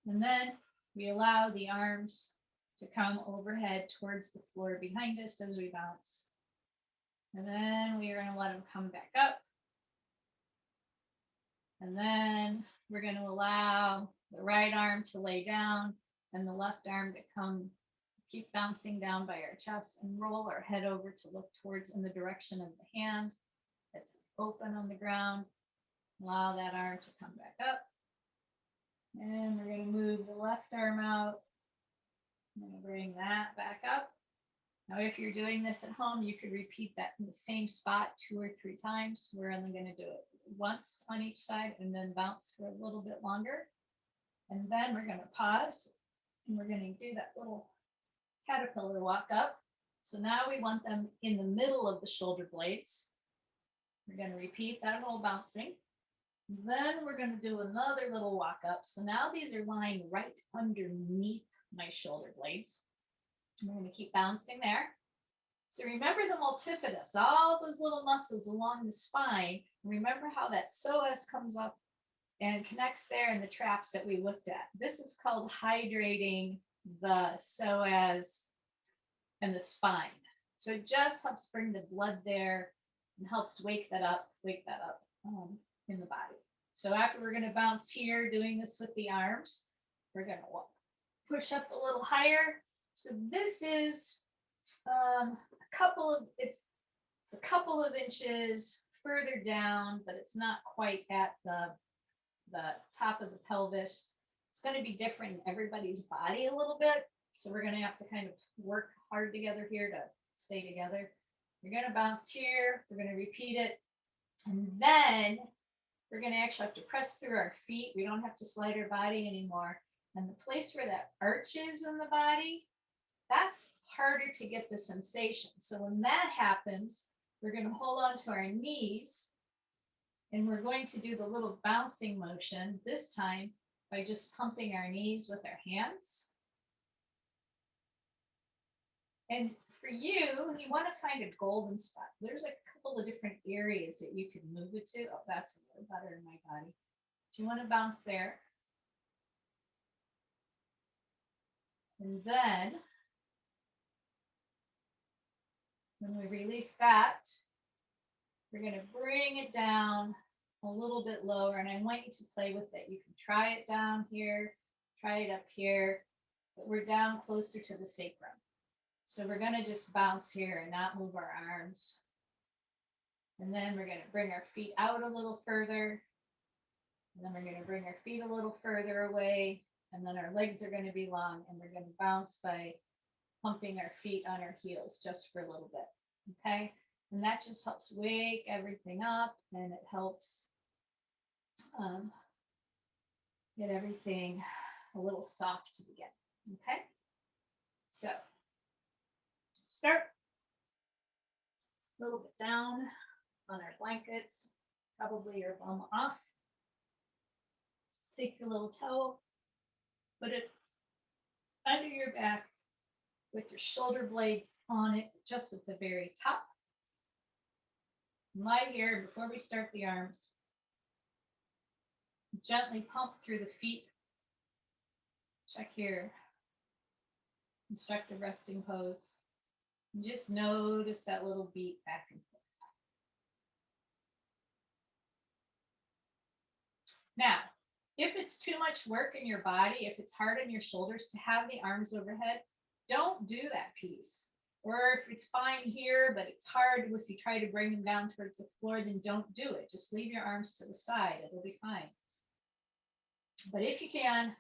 And then we allow the arms to come overhead towards the floor behind us as we bounce. And then we are going to let them come back up. And then we're going to allow the right arm to lay down and the left arm to come, keep bouncing down by our chest, and roll our head over to look towards in the direction of the hand that's open on the ground. Allow that arm to come back up. And we're going to move the left arm out. I'm going to bring that back up. Now, if you're doing this at home, you could repeat that in the same spot 2 or 3 times. We're only going to do it once on each side and then bounce for a little bit longer. And then we're going to pause, and we're going to do that little caterpillar walk up. So now we want them in the middle of the shoulder blades. We're going to repeat that whole bouncing. Then we're going to do another little walk up. So now these are lying right underneath my shoulder blades. We're going to keep bouncing there. So remember the multifidus, all those little muscles along the spine. Remember how that psoas comes up and connects there in the traps that we looked at. This is called hydrating the psoas and the spine. So it just helps bring the blood there and helps wake that up in the body. So after we're going to bounce here, doing this with the arms, we're going to push up a little higher. So this is a couple of inches further down, but it's not quite at the top of the pelvis. It's going to be different in everybody's body a little bit. So we're going to have to kind of work hard together here to stay together. We're going to bounce here. We're going to repeat it. And then we're going to actually have to press through our feet. We don't have to slide our body anymore. And the place where that arch is in the body, that's harder to get the sensation. So when that happens, we're going to hold on to our knees, and we're going to do the little bouncing motion this time by just pumping our knees with our hands. And for you want to find a golden spot. There's a couple of different areas that you can move it to. Oh, that's a little better in my body. So you want to bounce there. And then when we release that, we're going to bring it down a little bit lower. And I want you to play with it. You can try it down here, try it up here, but we're down closer to the sacrum. So we're going to just bounce here and not move our arms. And then we're going to bring our feet out a little further. And then we're going to bring our feet a little further away. And then our legs are going to be long, and we're going to bounce by pumping our feet on our heels just for a little bit. Okay. And that just helps wake everything up, and it helps get everything a little soft to begin. Okay. So start a little bit down on our blankets, probably your bum off. Take your little towel, put it under your back with your shoulder blades on it, just at the very top. Lie here before we start the arms. Gently pump through the feet. Check your instructive resting pose. And just notice that little beat back and forth. Now, if it's too much work in your body, if it's hard on your shoulders to have the arms overhead, don't do that piece. Or if it's fine here, but it's hard if you try to bring them down towards the floor, then don't do it. Just leave your arms to the side. It'll be fine. But if you can,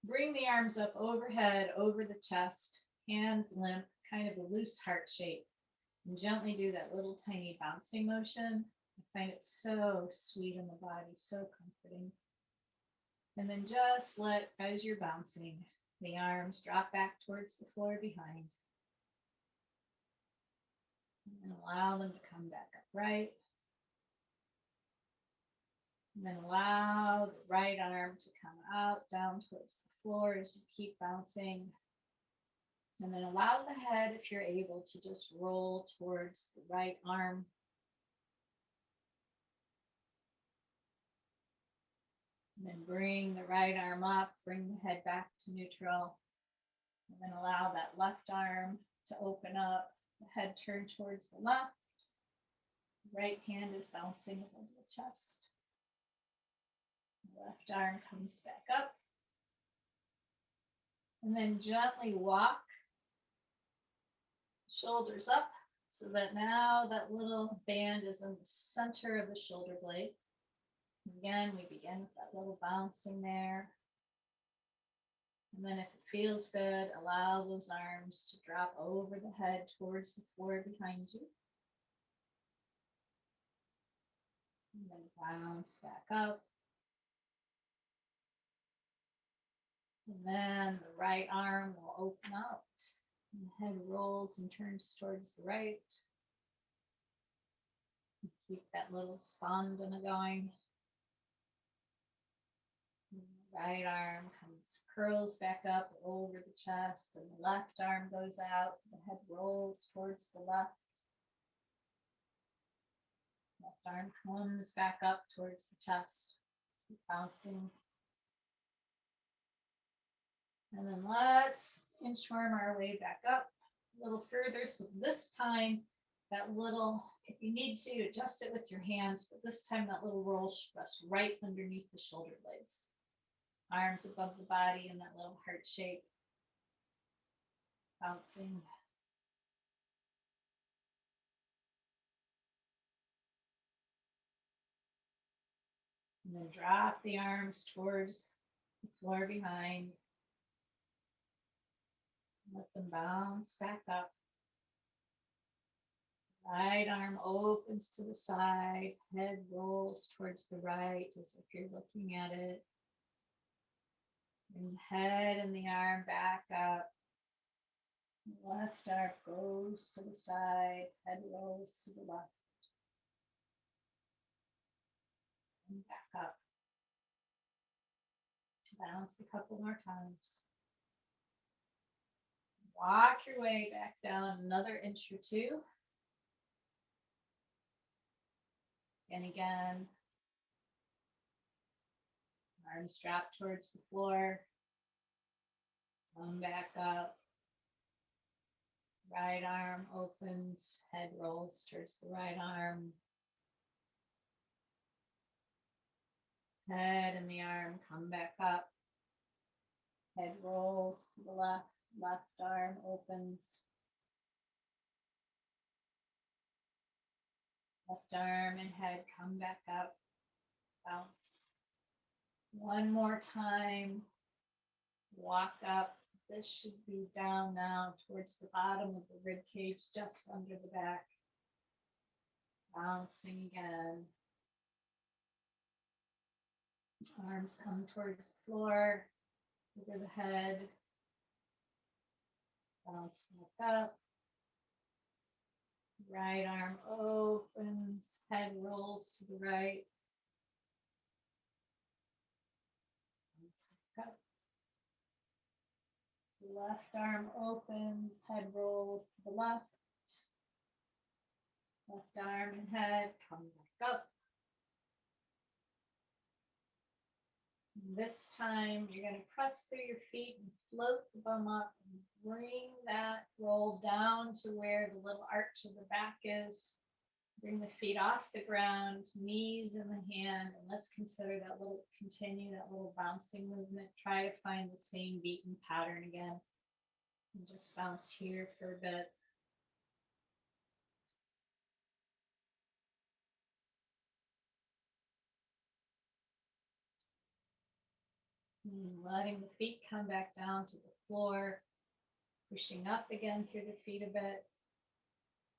bring the arms up overhead, over the chest, hands limp, kind of a loose heart shape, and gently do that little tiny bouncing motion. I find it so sweet in the body, so comforting. And then just let, as you're bouncing, the arms drop back towards the floor behind. And allow them to come back upright. And then allow the right arm to come out, down towards the floor as you keep bouncing. And then allow the head, if you're able, to just roll towards the right arm. And then bring the right arm up, bring the head back to neutral. And then allow that left arm to open up, the head turn towards the left. The right hand is bouncing above the chest. The left arm comes back up. And then gently walk shoulders up so that now that little band is in the center of the shoulder blade. Again, we begin with that little bouncing there. And then if it feels good, allow those arms to drop over the head towards the floor behind you. And then bounce back up. And then the right arm will open out. And the head rolls and turns towards the right. Keep that little spondana going. And the right arm curls back up over the chest, and the left arm goes out. The head rolls towards the left. Left arm comes back up towards the chest. Keep bouncing. And then let's inchworm our way back up a little further. So this time, that little, if you need to, adjust it with your hands, but this time that little roll should rest right underneath the shoulder blades. Arms above the body in that little heart shape. Bouncing. And then drop the arms towards the floor behind. Let them bounce back up. Right arm opens to the side, head rolls towards the right as if you're looking at it. Bring the head and the arm back up. Left arm goes to the side, head rolls to the left. And back up. Bounce a couple more times. Walk your way back down another inch or two. And again, arms drop towards the floor. Come back up. Right arm opens, head rolls towards the right arm. Head and the arm come back up. Head rolls to the left, left arm opens. Left arm and head come back up. Bounce. One more time. Walk up. This should be down now towards the bottom of the rib cage, just under the back. Bouncing again. Arms come towards the floor, over the head. Bounce back up. Right arm opens, head rolls to the right. Bounce back up. The left arm opens, head rolls to the left. Left arm and head come back up. This time you're going to press through your feet and float the bum up and bring that roll down to where the little arch of the back is. Bring the feet off the ground, knees in the hand, and let's consider continue that little bouncing movement. Try to find the same beaten pattern again. And just bounce here for a bit. Letting the feet come back down to the floor, pushing up again through the feet a bit.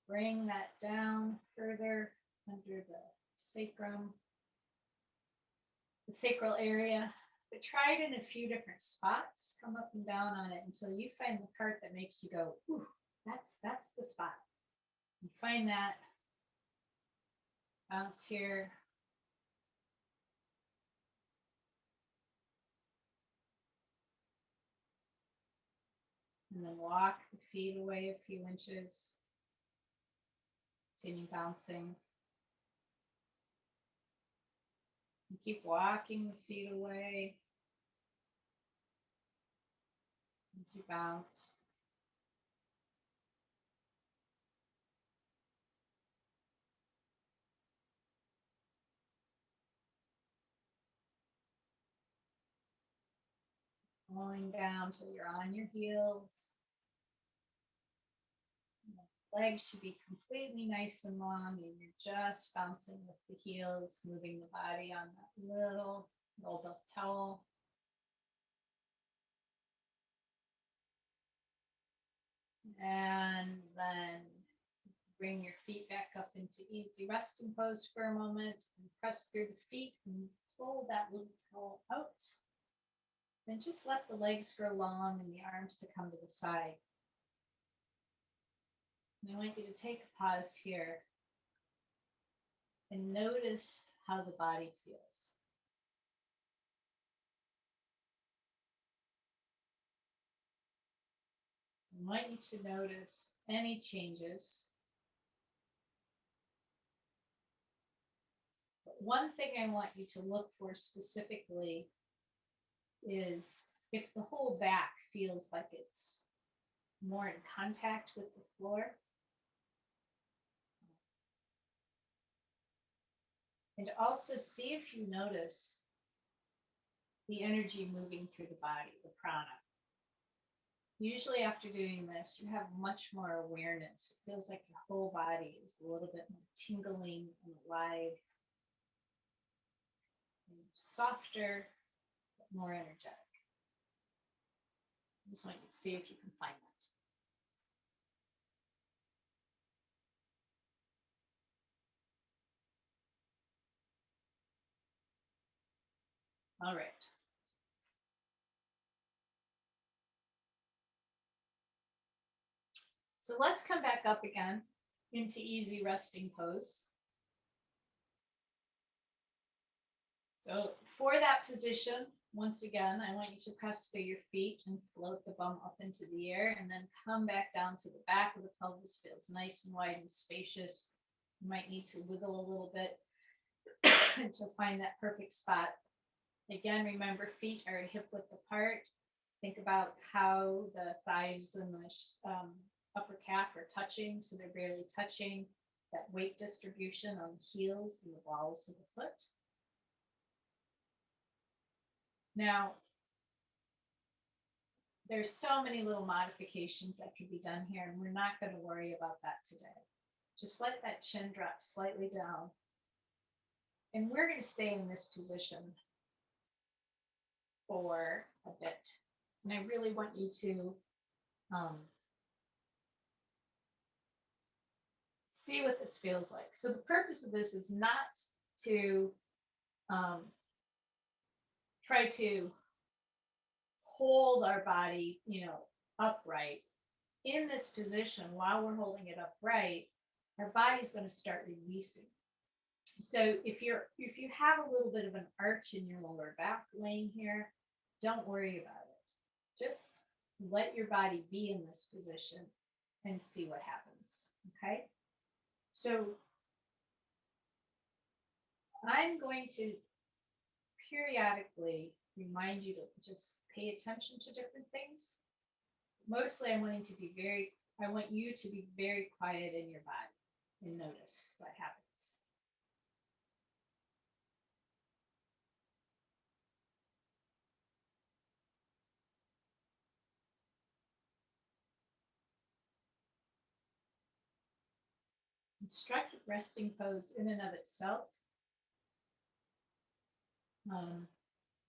Bring that down further under the sacral area. But try it in a few different spots. Come up and down on it until you find the part that makes you go, ooh, that's the spot. You find that. Bounce here. And then walk the feet away a few inches. Continue bouncing. And keep walking the feet away as you bounce. Going down till you're on your heels. Legs should be completely nice and long, and you're just bouncing with the heels, moving the body on that little rolled up towel. And then bring your feet back up into easy resting pose for a moment and press through the feet and pull that little towel out. Then just let the legs grow long and the arms to come to the side. And I want you to take a pause here and notice how the body feels. I want you to notice any changes. But one thing I want you to look for specifically is if the whole back feels like it's more in contact with the floor. And also see if you notice the energy moving through the body, the prana. Usually after doing this, you have much more awareness. It feels like your whole body is a little bit more tingling and alive, and softer, but more energetic. I just want you to see if you can find that. All right. So let's come back up again into easy resting pose. So for that position, once again, I want you to press through your feet and float the bum up into the air and then come back down to the back of the pelvis. Feels nice and wide and spacious. You might need to wiggle a little bit to find that perfect spot. Again, remember feet are hip width apart. Think about how the thighs and the upper calf are touching, so they're barely touching. That weight distribution on the heels and the balls of the foot. Now, there's so many little modifications that could be done here, and we're not going to worry about that today. Just let that chin drop slightly down. And we're going to stay in this position for a bit. And I really want you to see what this feels like. So the purpose of this is not to try to hold our body, upright. In this position, while we're holding it upright, our body's going to start releasing. So if you have a little bit of an arch in your lower back laying here, don't worry about it. Just let your body be in this position and see what happens. Okay. So I'm going to periodically remind you to just pay attention to different things. Mostly I want you to be very quiet in your body and notice what happens. Constructive resting pose in and of itself.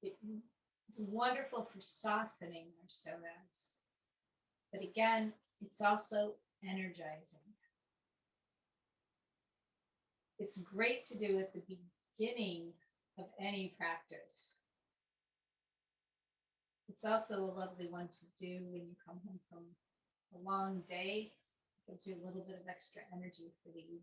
It's wonderful for softening our psoas. But again, it's also energizing. It's great to do at the beginning of any practice. It's also a lovely one to do when you come home from a long day. It gives you a little bit of extra energy for the evening.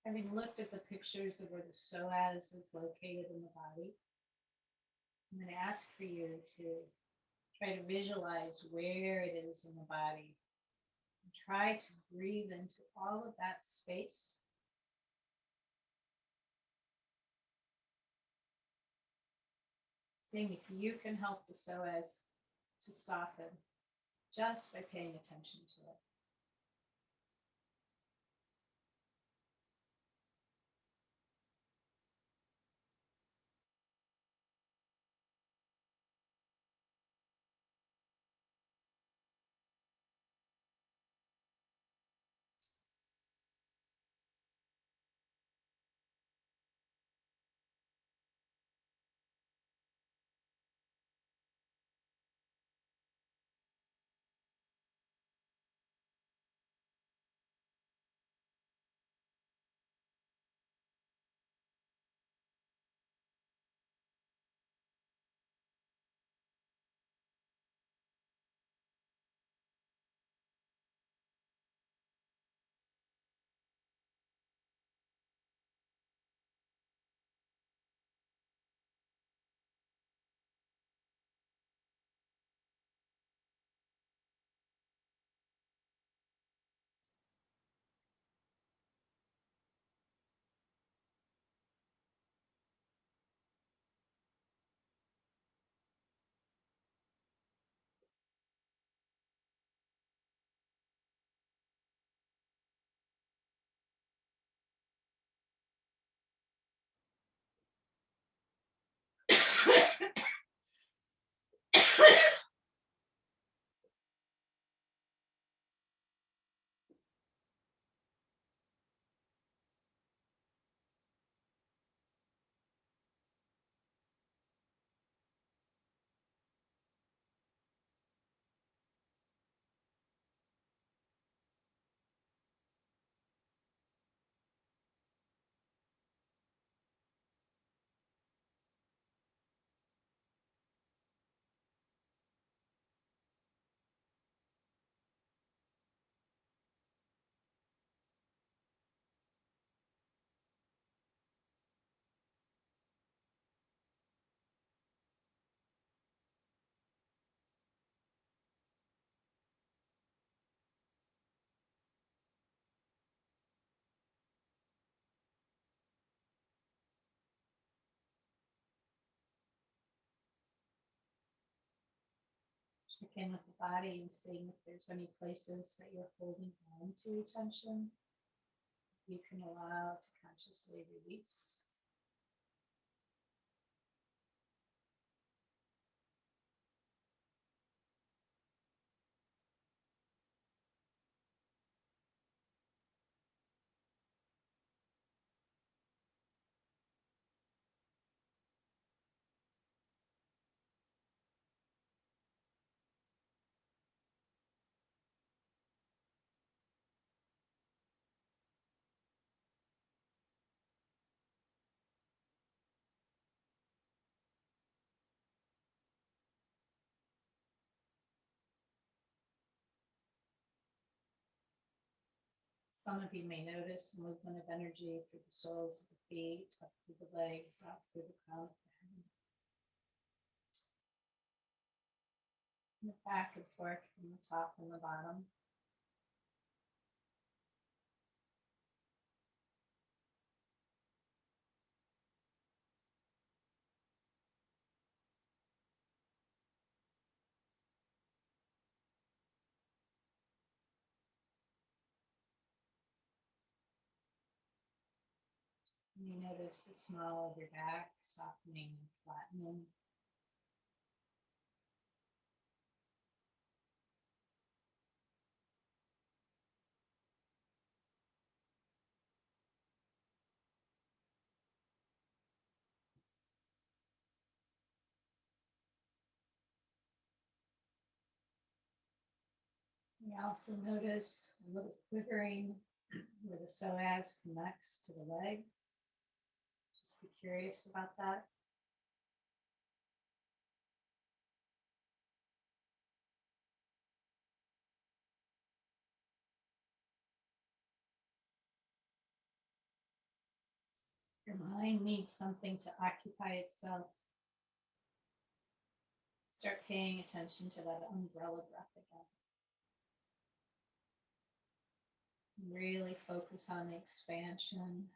Having looked at the pictures of where the psoas is located in the body, I'm going to ask for you to try to visualize where it is in the body. And try to breathe into all of that space. Seeing if you can help the psoas to soften just by paying attention to it. Check in with the body and seeing if there's any places that you're holding on to tension. You can allow to consciously release. Some of you may notice movement of energy through the soles of the feet, up through the legs, out through the crown of the head. And back and forth from the top and the bottom. And you notice the small of your back softening and flattening. You also notice a little quivering where the psoas connects to the leg. Just be curious about that. Your mind needs something to occupy itself. Start paying attention to that umbrella breath again. Really focus on the expansion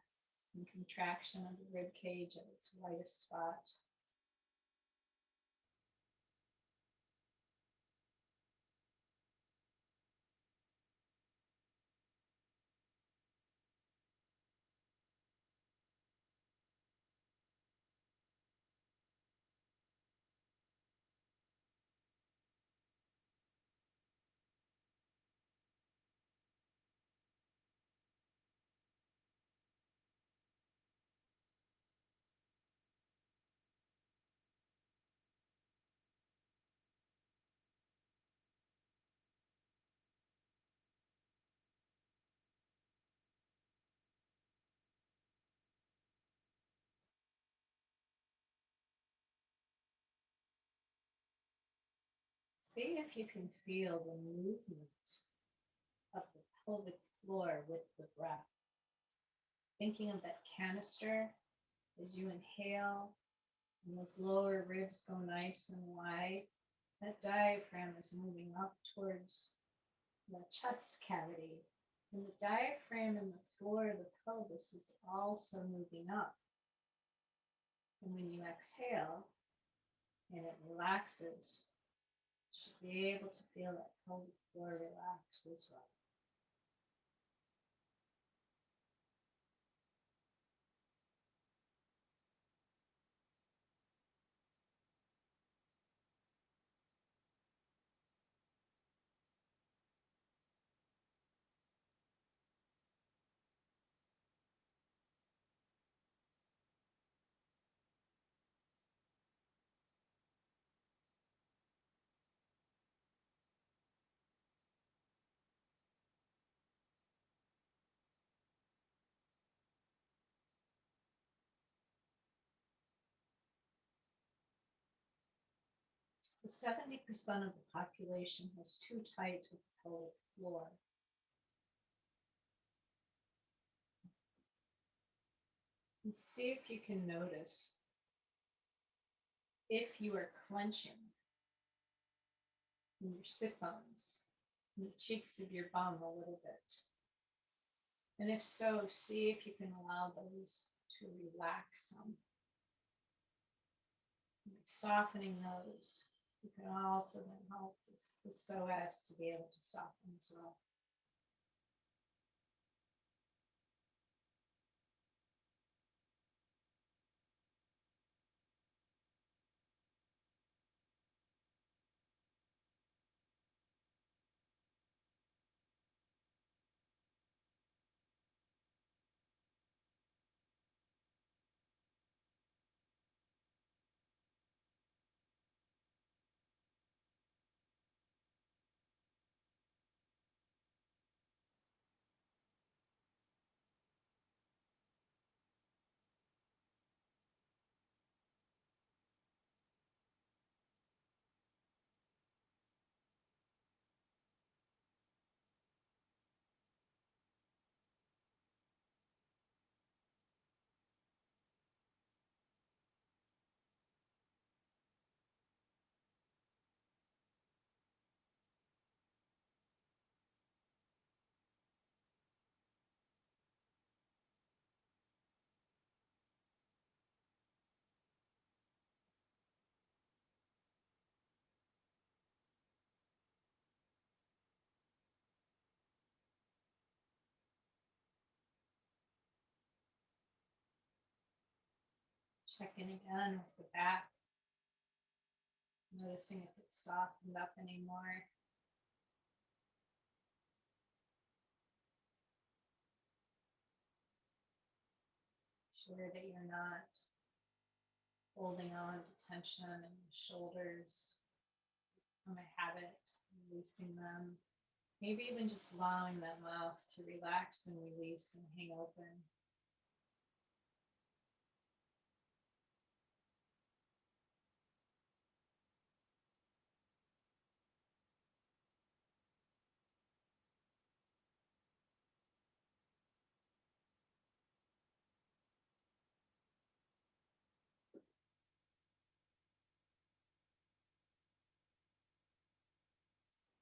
and contraction of the rib cage at its widest spot. See if you can feel the movement of the pelvic floor with the breath. Thinking of that canister as you inhale and those lower ribs go nice and wide. That diaphragm is moving up towards the chest cavity. And the diaphragm and the floor of the pelvis is also moving up. And when you exhale and it relaxes, you should be able to feel that pelvic floor relax as well. So 70% of the population has too tight of the pelvic floor. And see if you can notice if you are clenching in your sit bones, in the cheeks of your bum a little bit. And if so, see if you can allow those to relax some. Softening those You can also then help the psoas to be able to soften as well. Check in again with the back. Noticing if it's softened up anymore. Sure that you're not holding on to tension in the shoulders from a habit, releasing them. Maybe even just allowing that mouth to relax and release and hang open.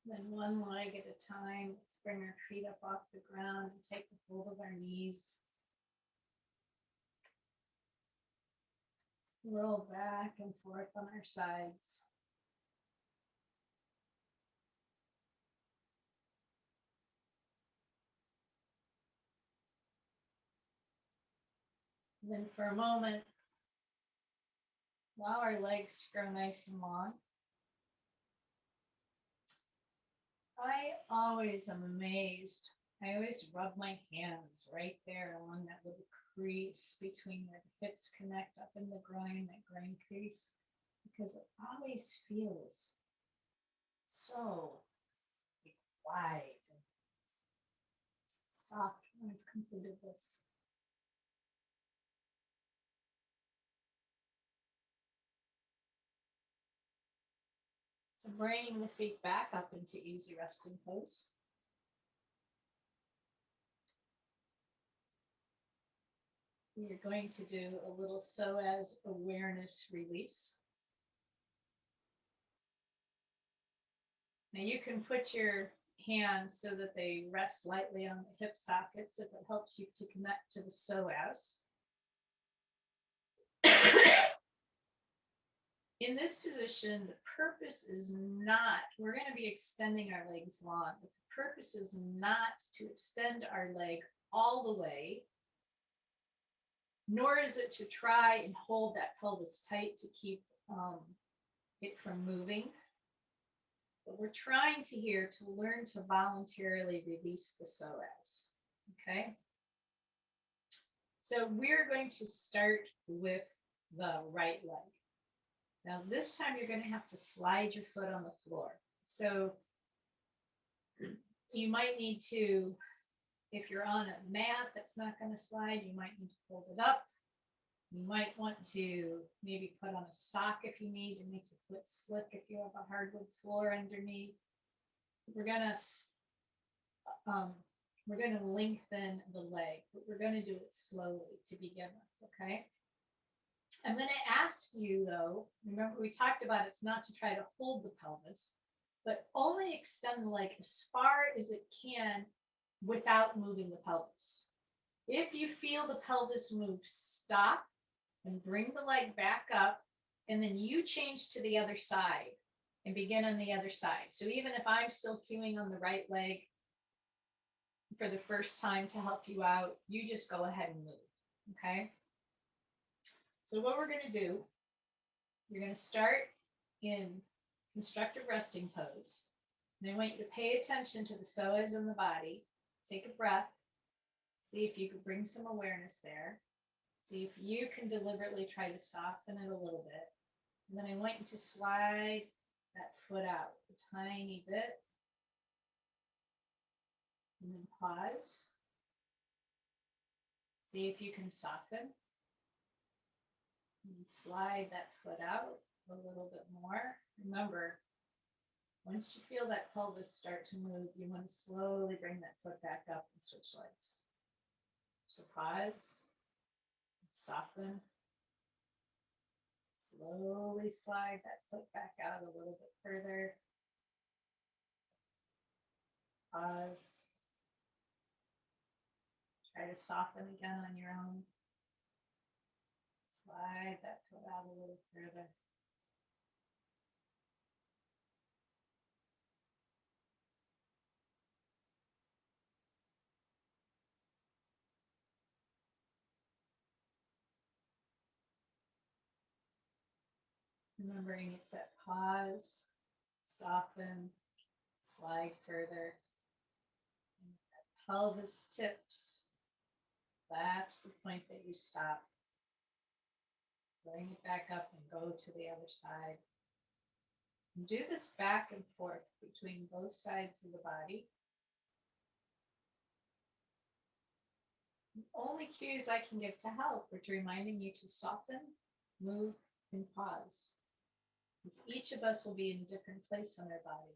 Then one leg at a time, let's bring our feet up off the ground and take a hold of our knees. Roll back and forth on our sides. And then for a moment, allow our legs to grow nice and long. I always am amazed. I always rub my hands right there along that little crease between where the hips connect up in the groin, that groin crease, because it always feels so wide and soft when I've completed this. So bringing the feet back up into easy resting pose. We are going to do a little psoas awareness release. Now you can put your hands so that they rest lightly on the hip sockets if it helps you to connect to the psoas. In this position, the purpose is not, we're going to be extending our legs long, but the purpose is not to extend our leg all the way, nor is it to try and hold that pelvis tight to keep it from moving. But we're trying to here to learn to voluntarily release the psoas, okay? So we're going to start with the right leg. Now this time you're going to have to slide your foot on the floor. So you might need to, if you're on a mat that's not going to slide, you might need to hold it up. You might want to maybe put on a sock if you need to make your foot slick if you have a hardwood floor underneath. We're going to lengthen the leg, but we're going to do it slowly to begin with, okay? I'm going to ask you though, remember we talked about it's not to try to hold the pelvis, but only extend the leg as far as it can without moving the pelvis. If you feel the pelvis move, stop and bring the leg back up, and then you change to the other side and begin on the other side. So even if I'm still cueing on the right leg for the first time to help you out, you just go ahead and move, okay? So what we're gonna do, you're gonna start in constructive resting pose. And I want you to pay attention to the psoas in the body. Take a breath. See if you can bring some awareness there. See if you can deliberately try to soften it a little bit. And then I want you to slide that foot out a tiny bit. And then pause. See if you can soften. And slide that foot out a little bit more. Remember, once you feel that pelvis start to move, you want to slowly bring that foot back up and switch legs. So pause, soften, slowly slide that foot back out a little bit further. Pause. Try to soften again on your own. Slide that foot out a little further. Remembering it's that pause, soften, slide further. And that pelvis tips. That's the point that you stop. Bring it back up and go to the other side. And do this back and forth between both sides of the body. The only cues I can give to help are reminding you to soften, move, and pause. Because each of us will be in a different place on our body.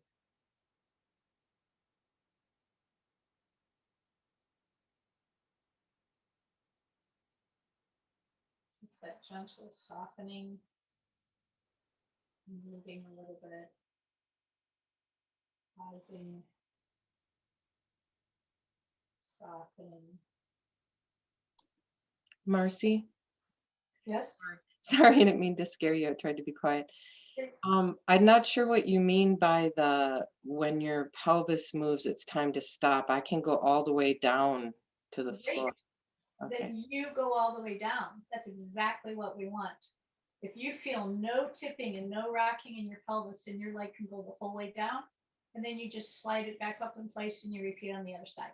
It's that gentle softening, moving a little bit, pausing, softening. Marcy, Yes? sorry, I didn't mean to scare you. I tried to be quiet. I'm not sure what you mean by when your pelvis moves, it's time to stop. I can go all the way down to the Great. floor. That Okay. you go all the way down. That's exactly what we want. If you feel no tipping and no rocking in your pelvis, and your leg can go the whole way down, and then you just slide it back up in place and you repeat on the other side.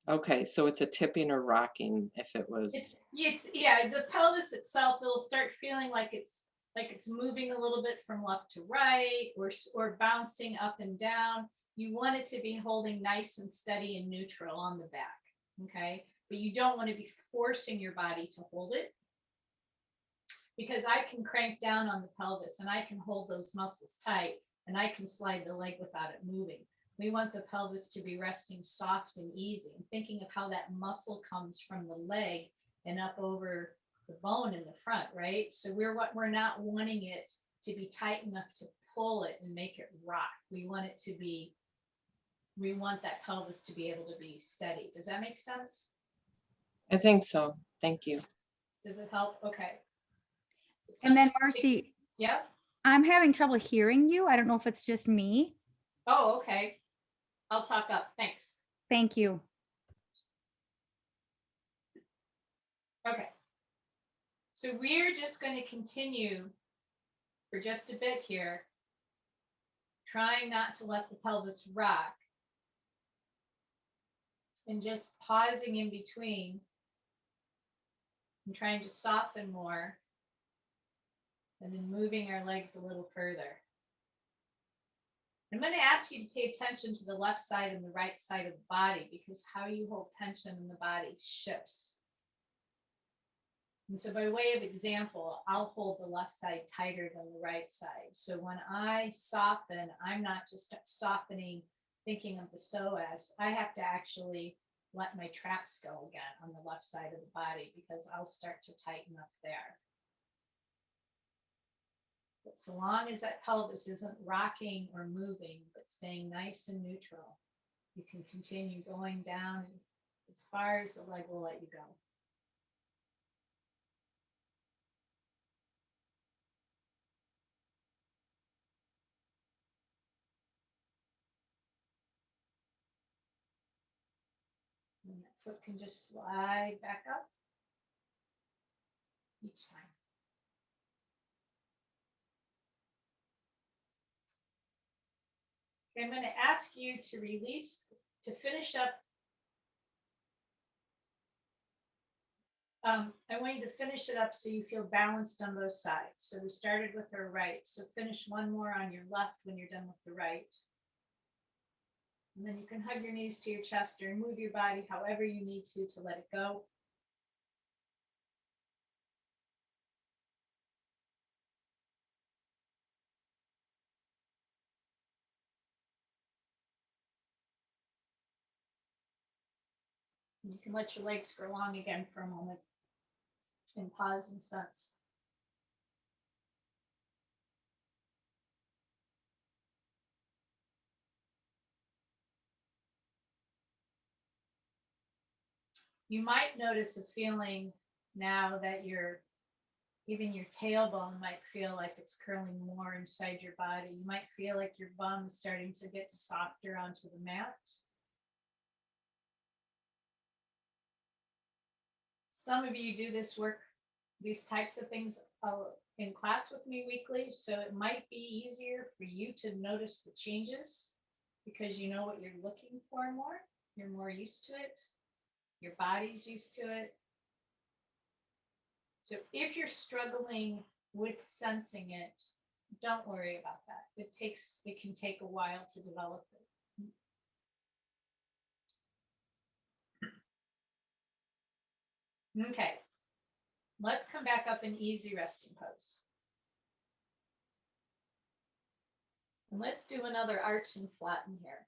Okay, so it's a tipping or rocking if it was. It's yeah, the pelvis itself, it'll start feeling like it's moving a little bit from left to right, or bouncing up and down. You want it to be holding nice and steady and neutral on the back, okay? But you don't want to be forcing your body to hold it, because I can crank down on the pelvis and I can hold those muscles tight and I can slide the leg without it moving. We want the pelvis to be resting soft and easy, and thinking of how that muscle comes from the leg and up over the bone in the front, right? So we're not wanting it to be tight enough to pull it and make it rock. We want that pelvis to be able to be steady. Does that make sense? I think so. Thank you. Does it help? Okay. And then Marcy, Yeah. I'm having trouble hearing you. I don't know if it's just me. Oh, okay. I'll talk up. Thanks. Thank you. Okay. So we're just going to continue for just a bit here, trying not to let the pelvis rock, and just pausing in between and trying to soften more, and then moving our legs a little further. I'm going to ask you to pay attention to the left side and the right side of the body, because how you hold tension in the body shifts. And so by way of example, I'll hold the left side tighter than the right side. So when I soften, I'm not just softening, thinking of the psoas. I have to actually let my traps go again on the left side of the body, because I'll start to tighten up there. But so long as that pelvis isn't rocking or moving, but staying nice and neutral, you can continue going down as far as the leg will let you go. And that foot can just slide back up each time. Okay, I'm going to ask you to release, to finish up. I want you to finish it up so you feel balanced on both sides. So we started with our right. So finish one more on your left when you're done with the right. And then you can hug your knees to your chest or move your body however you need to let it go. And you can let your legs grow long again for a moment and pause and sense. You might notice a feeling now that even your tailbone might feel like it's curling more inside your body. You might feel like your bum is starting to get softer onto the mat. Some of you do this work, these types of things in class with me weekly, so it might be easier for you to notice the changes because you know what you're looking for more. You're more used to it. Your body's used to it. So if you're struggling with sensing it, don't worry about that. It can take a while to develop it. Okay, let's come back up in easy resting pose. And let's do another arch and flatten here.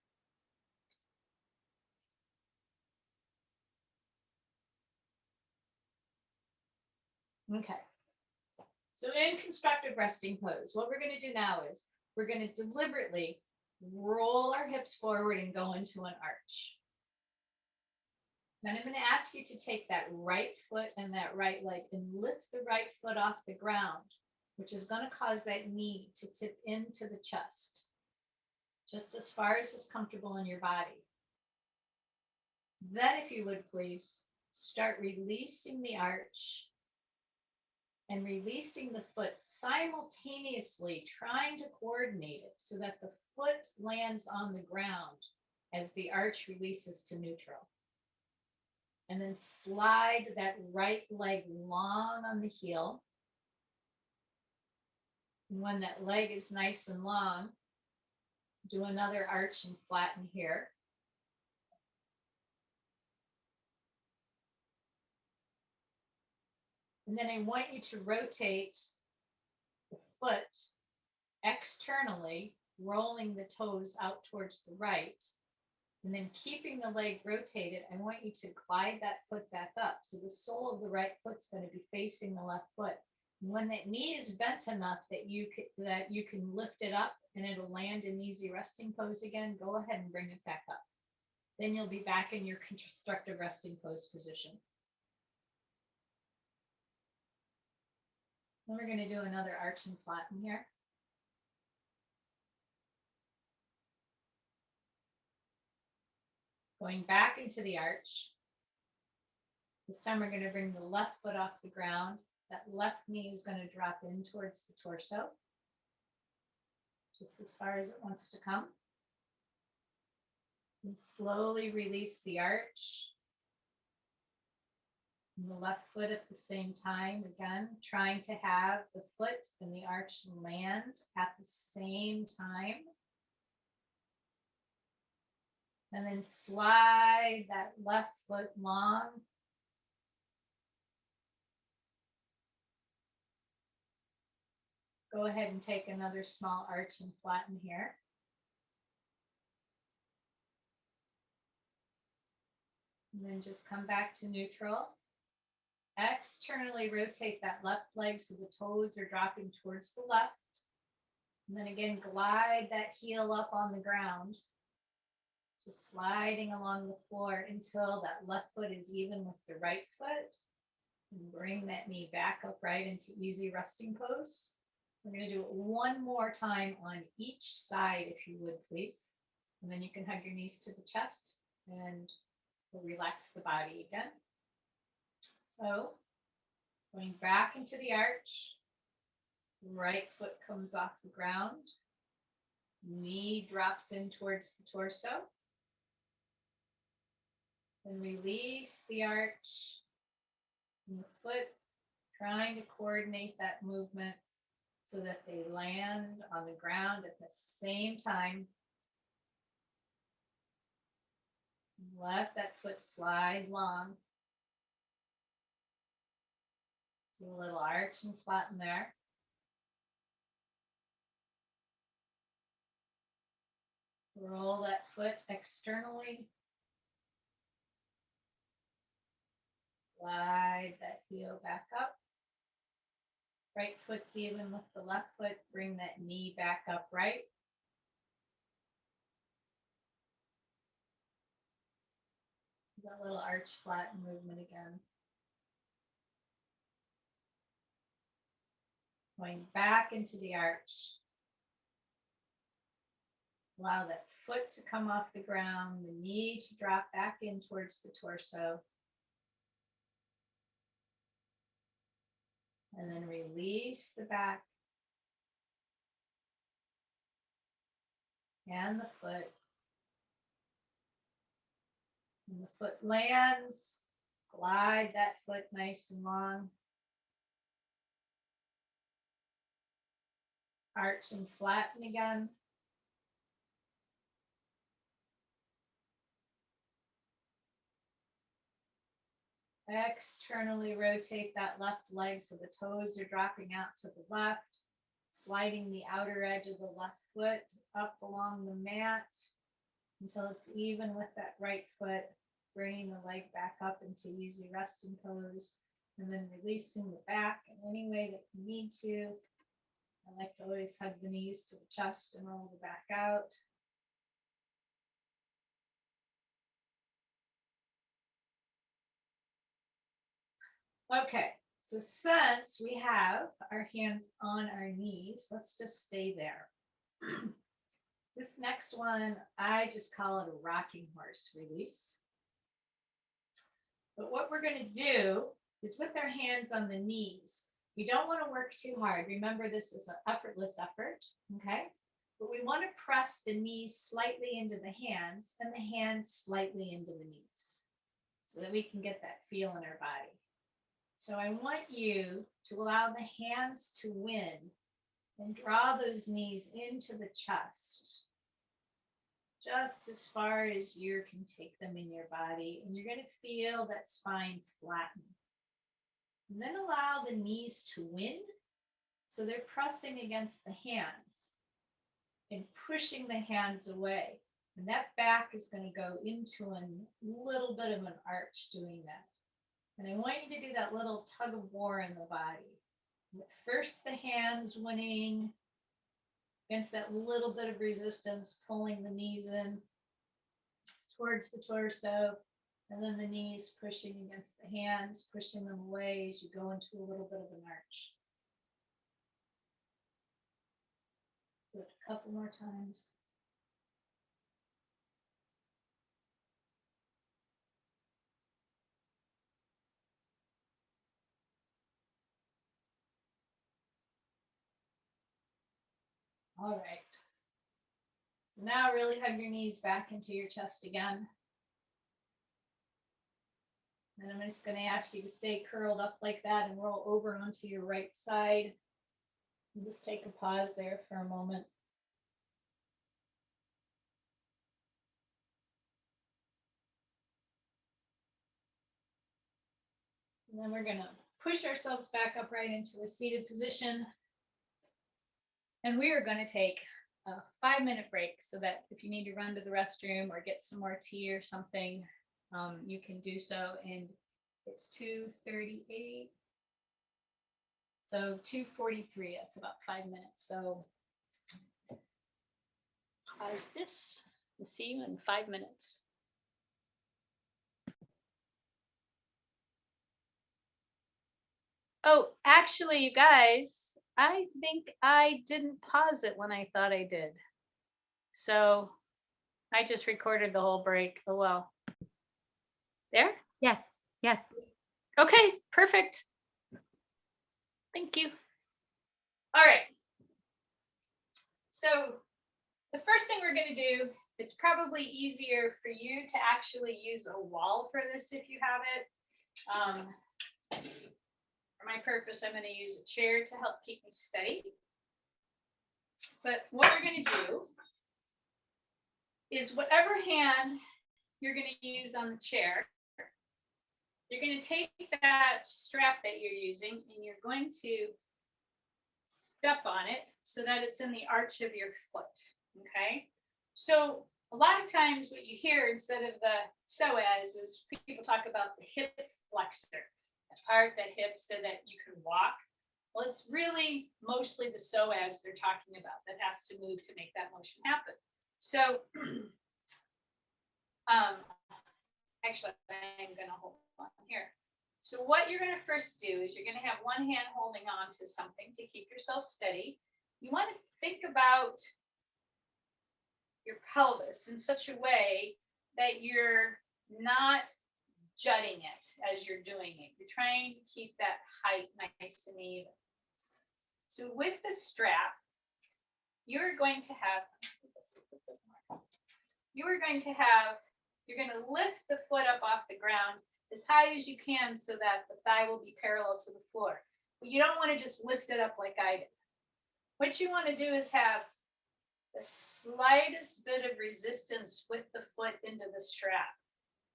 Okay. So in constructive resting pose, what we're going to do now is we're going to deliberately roll our hips forward and go into an arch. Then I'm going to ask you to take that right foot and that right leg and lift the right foot off the ground, which is going to cause that knee to tip into the chest, just as far as is comfortable in your body. Then, if you would please, start releasing the arch and releasing the foot simultaneously, trying to coordinate it so that the foot lands on the ground as the arch releases to neutral. And then slide that right leg long on the heel. And when that leg is nice and long, do another arch and flatten here. And then I want you to rotate the foot externally, rolling the toes out towards the right. And then keeping the leg rotated, I want you to glide that foot back up. So the sole of the right foot's going to be facing the left foot. And when that knee is bent enough that you can lift it up and it'll land in easy resting pose again, go ahead and bring it back up. Then you'll be back in your constructive resting pose position. Then we're going to do another arch and flatten here. Going back into the arch. This time we're going to bring the left foot off the ground. That left knee is going to drop in towards the torso, just as far as it wants to come. And slowly release the arch. And the left foot at the same time, again, trying to have the foot and the arch land at the same time. And then slide that left foot long. Go ahead and take another small arch and flatten here. And then just come back to neutral. Externally rotate that left leg so the toes are dropping towards the left. And then again, glide that heel up on the ground. Just sliding along the floor until that left foot is even with the right foot. And bring that knee back upright into easy resting pose. We're going to do it one more time on each side, if you would, please. And then you can hug your knees to the chest and We'll relax the body again. So going back into the arch, right foot comes off the ground, knee drops in towards the torso. Then release the arch and the foot, trying to coordinate that movement so that they land on the ground at the same time. Let that foot slide long. Do a little arch and flatten there. Roll that foot externally. Slide that heel back up. Right foot's even with the left foot. Bring that knee back upright. That little arch flatten movement again. Going back into the arch. Allow that foot to come off the ground, the knee to drop back in towards the torso. And then release the back and the foot. When the foot lands, glide that foot nice and long. Arch and flatten again. Externally rotate that left leg so the toes are dropping out to the left, sliding the outer edge of the left foot up along the mat until it's even with that right foot, bringing the leg back up into easy resting pose, and then releasing the back in any way that you need to. I like to always hug the knees to the chest and roll the back out. Okay, so since we have our hands on our knees, let's just stay there. This next one, I just call it a rocking horse release. But what we're going to do is with our hands on the knees, we don't want to work too hard. Remember, this is an effortless effort, okay? But we want to press the knees slightly into the hands and the hands slightly into the knees so that we can get that feel in our body. So I want you to allow the hands to win and draw those knees into the chest, just as far as you can take them in your body. And you're going to feel that spine flatten. And then allow the knees to win. So they're pressing against the hands and pushing the hands away. And that back is going to go into a little bit of an arch doing that. And I want you to do that little tug of war in the body. With first the hands winning against that little bit of resistance, pulling the knees in towards the torso, and then the knees pushing against the hands, pushing them away as you go into a little bit of an arch. Do it a couple more times. All right. So now really hug your knees back into your chest again. And I'm just going to ask you to stay curled up like that and roll over onto your right side. And just take a pause there for a moment. And then we're going to push ourselves back upright into a seated position. And we are going to take a 5-minute break so that if you need to run to the restroom or get some more tea or something, you can do so. And it's 2:38. So 2:43, that's about 5 minutes. So pause this. We'll see you in 5 minutes. Oh, actually, you guys, I think I didn't pause it when I thought I did. So I just recorded the whole break. Oh, well. There? Yes, yes. Okay, perfect. Thank you. All right. So the first thing we're going to do, it's probably easier for you to actually use a wall for this if you have it. For my purpose, I'm going to use a chair to help keep me steady. But what we're going to do is whatever hand you're going to use on the chair, you're going to take that strap that you're using and you're going to step on it so that it's in the arch of your foot, okay? So a lot of times what you hear instead of the psoas is people talk about the hip flexor, the part that hip so that you can walk. Well, it's really mostly the psoas they're talking about that has to move to make that motion happen. So actually, I'm going to hold on here. So what you're going to first do is you're going to have one hand holding on to something to keep yourself steady. You want to think about your pelvis in such a way that you're not jutting it as you're doing it. You're trying to keep that height nice and even. So with the strap, you're going to lift the foot up off the ground as high as you can so that the thigh will be parallel to the floor. But you don't want to just lift it up like I did. What you want to do is have the slightest bit of resistance with the foot into the strap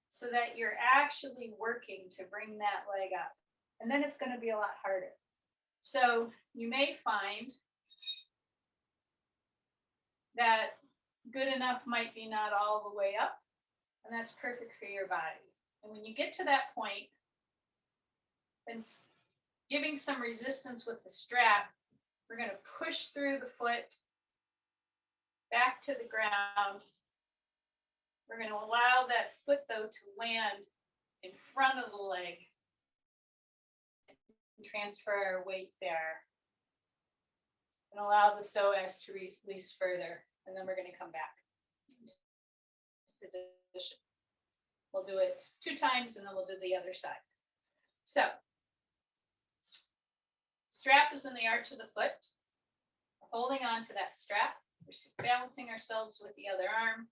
so that you're actually working to bring that leg up. And then it's going to be a lot harder. So you may find that good enough might be not all the way up, and that's perfect for your body. And when you get to that point, then giving some resistance with the strap, we're going to push through the foot back to the ground. We're going to allow that foot, though, to land in front of the leg and transfer our weight there. And allow the psoas to release further. And then we're going to come back to position. We'll do it 2 times and then we'll do the other side. So, strap is in the arch of the foot. We're holding on to that strap. We're balancing ourselves with the other arm,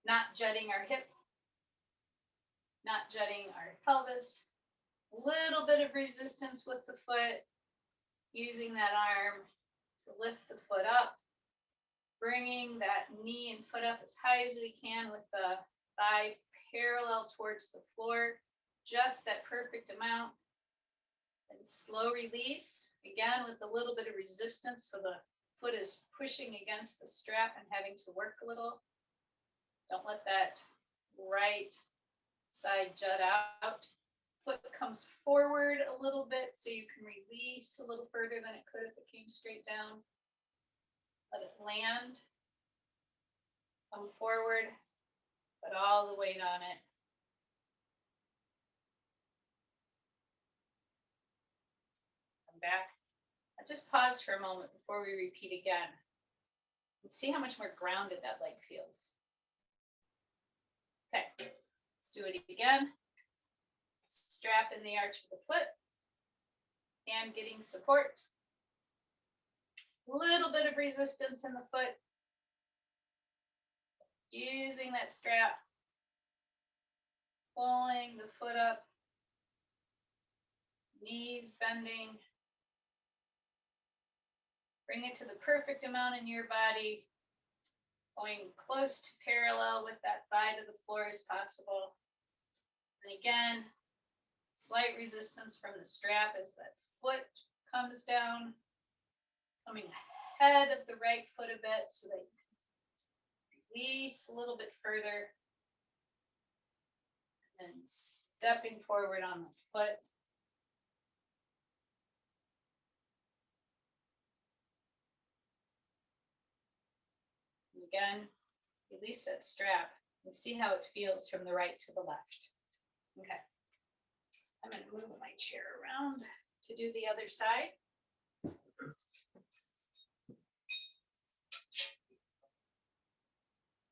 not jutting our hip, not jutting our pelvis. A little bit of resistance with the foot, using that arm to lift the foot up, bringing that knee and foot up as high as we can with the thigh parallel towards the floor, just that perfect amount. And slow release, again with a little bit of resistance so the foot is pushing against the strap and having to work a little. Don't let that right side jut out. Foot comes forward a little bit so you can release a little further than it could if it came straight down. Let it land, come forward, put all the weight on it. Come back. I'll just pause for a moment before we repeat again. And see how much more grounded that leg feels. Okay, let's do it again. Strap in the arch of the foot and getting support. A little bit of resistance in the foot. Using that strap. Pulling the foot up. Knees bending. Bring it to the perfect amount in your body. Going close to parallel with that thigh to the floor as possible. And again, slight resistance from the strap as that foot comes down, coming ahead of the right foot a bit so that you can release a little bit further. And stepping forward on the foot. And again, release that strap and see how it feels from the right to the left. Okay. I'm going to move my chair around to do the other side.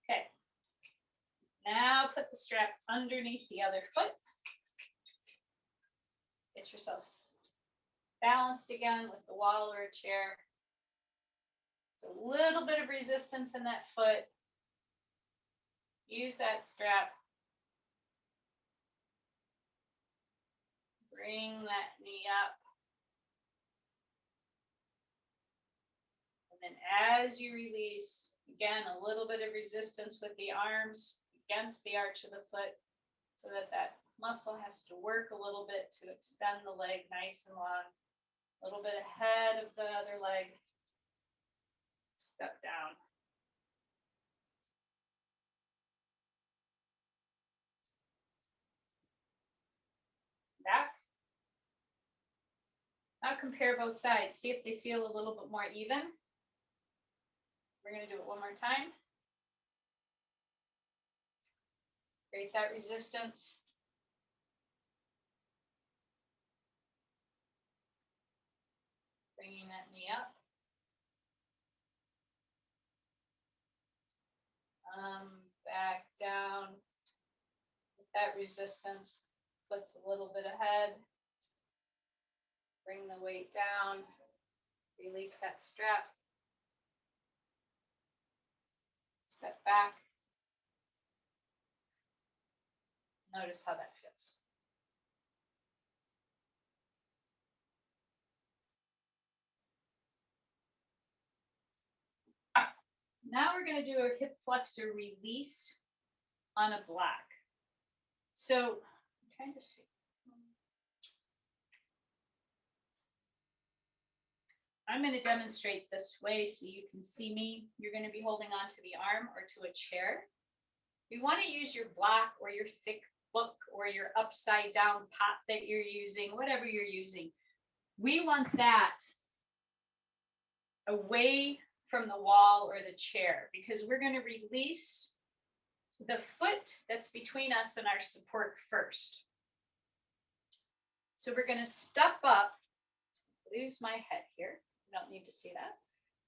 Okay. Now put the strap underneath the other foot. Get yourself balanced again with the wall or a chair. So a little bit of resistance in that foot. Use that strap. Bring that knee up. And then as you release, again, a little bit of resistance with the arms against the arch of the foot so that that muscle has to work a little bit to extend the leg nice and long. A little bit ahead of the other leg. Step down. Back. Now compare both sides. See if they feel a little bit more even. We're going to do it one more time. Create that resistance. Bringing that knee up. Back down. With that resistance, foot's a little bit ahead. Bring the weight down. Release that strap. Step back. Notice how that feels. Now we're going to do a hip flexor release on a block. So I'm trying to see. I'm going to demonstrate this way so you can see me. You're going to be holding on to the arm or to a chair. You want to use your block or your thick book or your upside down pot that you're using, whatever you're using. We want that away from the wall or the chair because we're going to release the foot that's between us and our support first. So we're going to step up, lose my head here. You don't need to see that.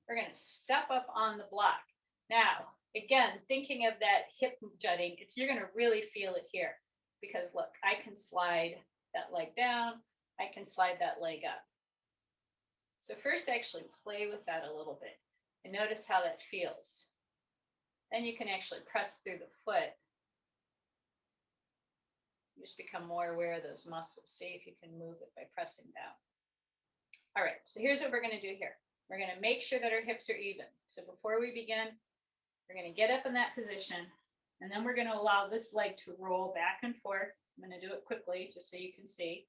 We're going to step up on the block. Now, again, thinking of that hip jutting, you're going to really feel it here because look, I can slide that leg down. I can slide that leg up. So first actually play with that a little bit and notice how that feels. Then you can actually press through the foot. Just become more aware of those muscles. See if you can move it by pressing down. All right, so here's what we're going to do here. We're going to make sure that our hips are even. So before we begin, we're going to get up in that position, and then we're going to allow this leg to roll back and forth. I'm going to do it quickly just so you can see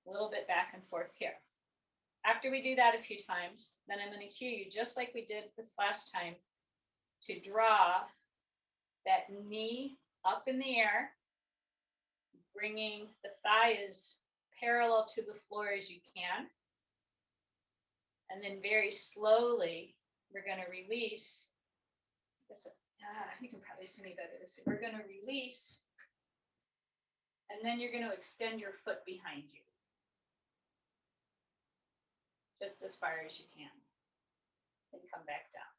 a little bit back and forth here. After we do that a few times, then I'm going to cue you, just like we did this last time, to draw that knee up in the air, bringing the thigh as parallel to the floor as you can. And then very slowly, we're going to release. You can probably see me better. So we're going to release. And then you're going to extend your foot behind you. Just as far as you can. Then come back down.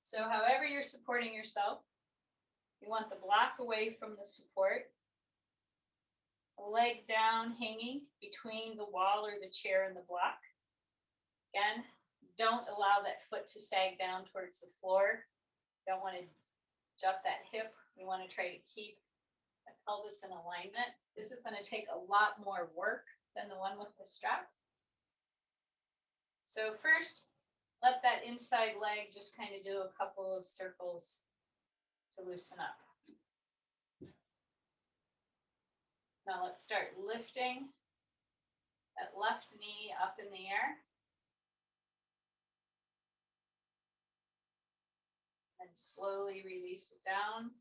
So however you're supporting yourself, you want the block away from the support. A leg down hanging between the wall or the chair and the block. Again, don't allow that foot to sag down towards the floor. Don't want to jut that hip. We want to try to keep the pelvis in alignment. This is going to take a lot more work than the one with the strap. So first, let that inside leg just kind of do a couple of circles to loosen up. Now let's start lifting that left knee up in the air. And slowly release it down.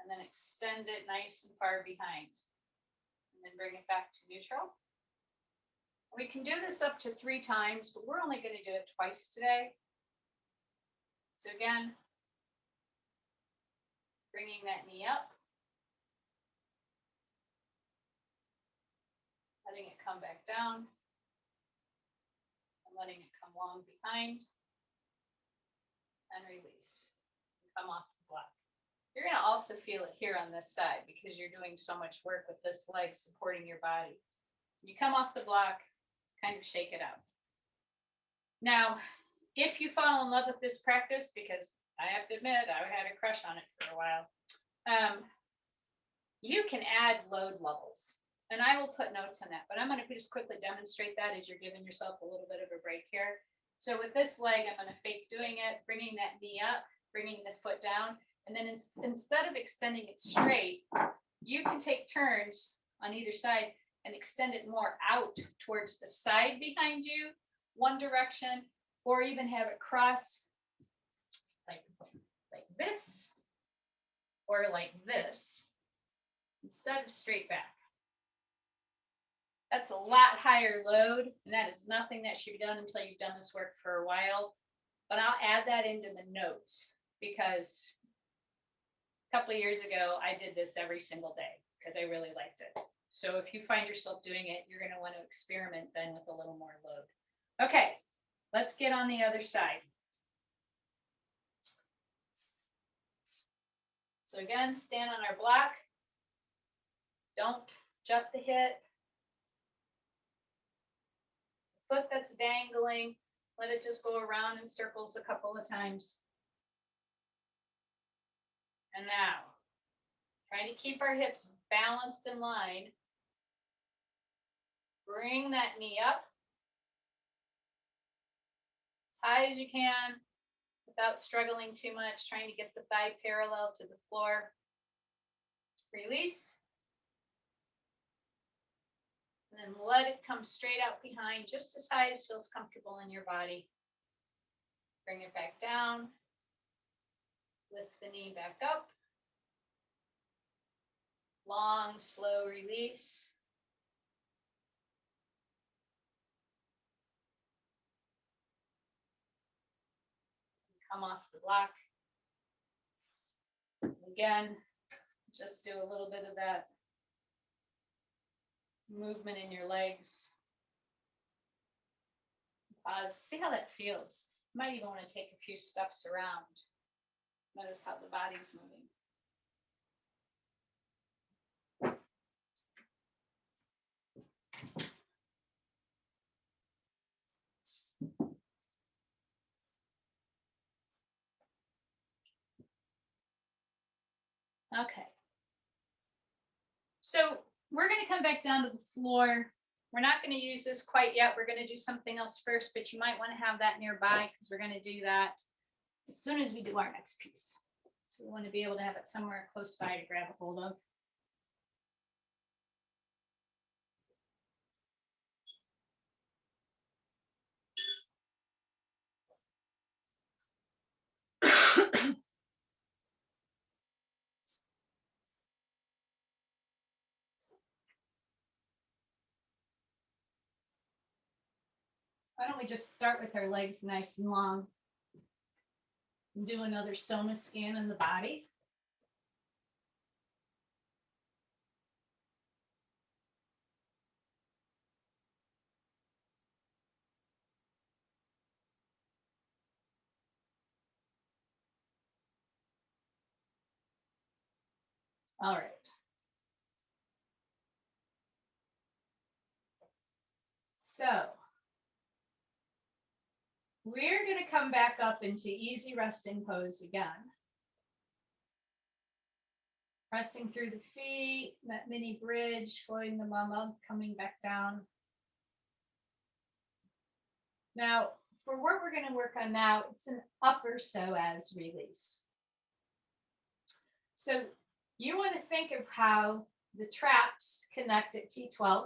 And then extend it nice and far behind. And then bring it back to neutral. We can do this up to 3 times, but we're only going to do it twice today. So again, bringing that knee up. Letting it come back down. And letting it come long behind. and release. Come off the block. You're going to also feel it here on this side because you're doing so much work with this leg supporting your body. You come off the block, kind of shake it out. Now, if you fall in love with this practice, because I have to admit, I had a crush on it for a while, you can add load levels. And I will put notes on that, but I'm going to just quickly demonstrate that as you're giving yourself a little bit of a break here. So with this leg, I'm going to fake doing it, bringing that knee up, bringing the foot down. And then instead of extending it straight, you can take turns on either side and extend it more out towards the side behind you, one direction, or even have it cross like this or like this instead of straight back. That's a lot higher load, and that is nothing that should be done until you've done this work for a while. But I'll add that into the notes because a couple of years ago, I did this every single day because I really liked it. So if you find yourself doing it, you're going to want to experiment then with a little more load. Okay, let's get on the other side. So again, stand on our block. Don't jut the hip. Foot that's dangling, let it just go around in circles a couple of times. And now, trying to keep our hips balanced in line. Bring that knee up as high as you can without struggling too much, trying to get the thigh parallel to the floor. Release. And then let it come straight out behind, just as high as feels comfortable in your body. Bring it back down. Lift the knee back up. Long, slow release. Come off the block. Again, just do a little bit of that movement in your legs. Pause. See how that feels. You might even want to take a few steps around. Notice how the body's moving. Okay. So we're going to come back down to the floor. We're not going to use this quite yet. We're going to do something else first, but you might want to have that nearby because we're going to do that as soon as we do our next piece. So we want to be able to have it somewhere close by to grab a hold of. Why don't we just start with our legs nice and long and do another soma scan in the body. All right. So we're going to come back up into easy resting pose again. Pressing through the feet, that mini bridge, floating the bum up, coming back down. Now, for what we're going to work on now, it's an upper psoas release. So you want to think of how the traps connect at T12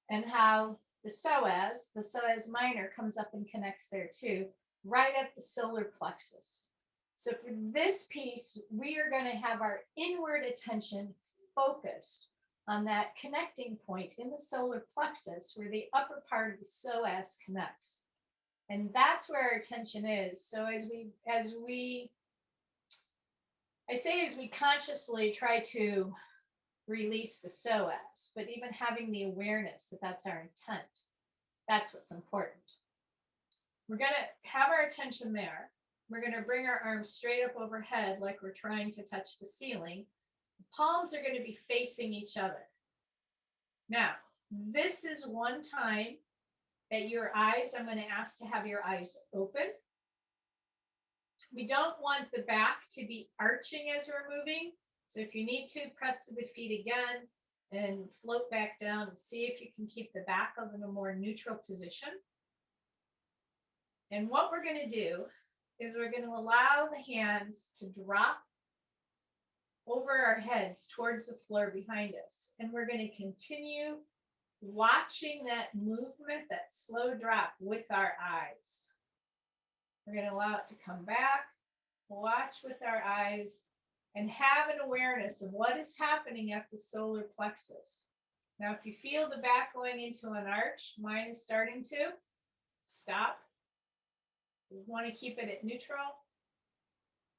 and how the psoas minor comes up and connects there too, right at the solar plexus. So for this piece, we are going to have our inward attention focused on that connecting point in the solar plexus where the upper part of the psoas connects. And that's where our attention is. So as we consciously try to release the psoas, but even having the awareness that that's our intent, that's what's important. We're going to have our attention there. we're going to bring our arms straight up overhead like we're trying to touch the ceiling. The palms are going to be facing each other. Now, this is one time that your eyes, I'm going to ask to have your eyes open. We don't want the back to be arching as we're moving. So if you need to, press to the feet again and float back down and see if you can keep the back in a more neutral position. And what we're going to do is we're going to allow the hands to drop over our heads towards the floor behind us. And we're going to continue watching that movement, that slow drop with our eyes. We're going to allow it to come back, watch with our eyes, and have an awareness of what is happening at the solar plexus. Now, if you feel the back going into an arch, mine is starting to, stop. We want to keep it at neutral.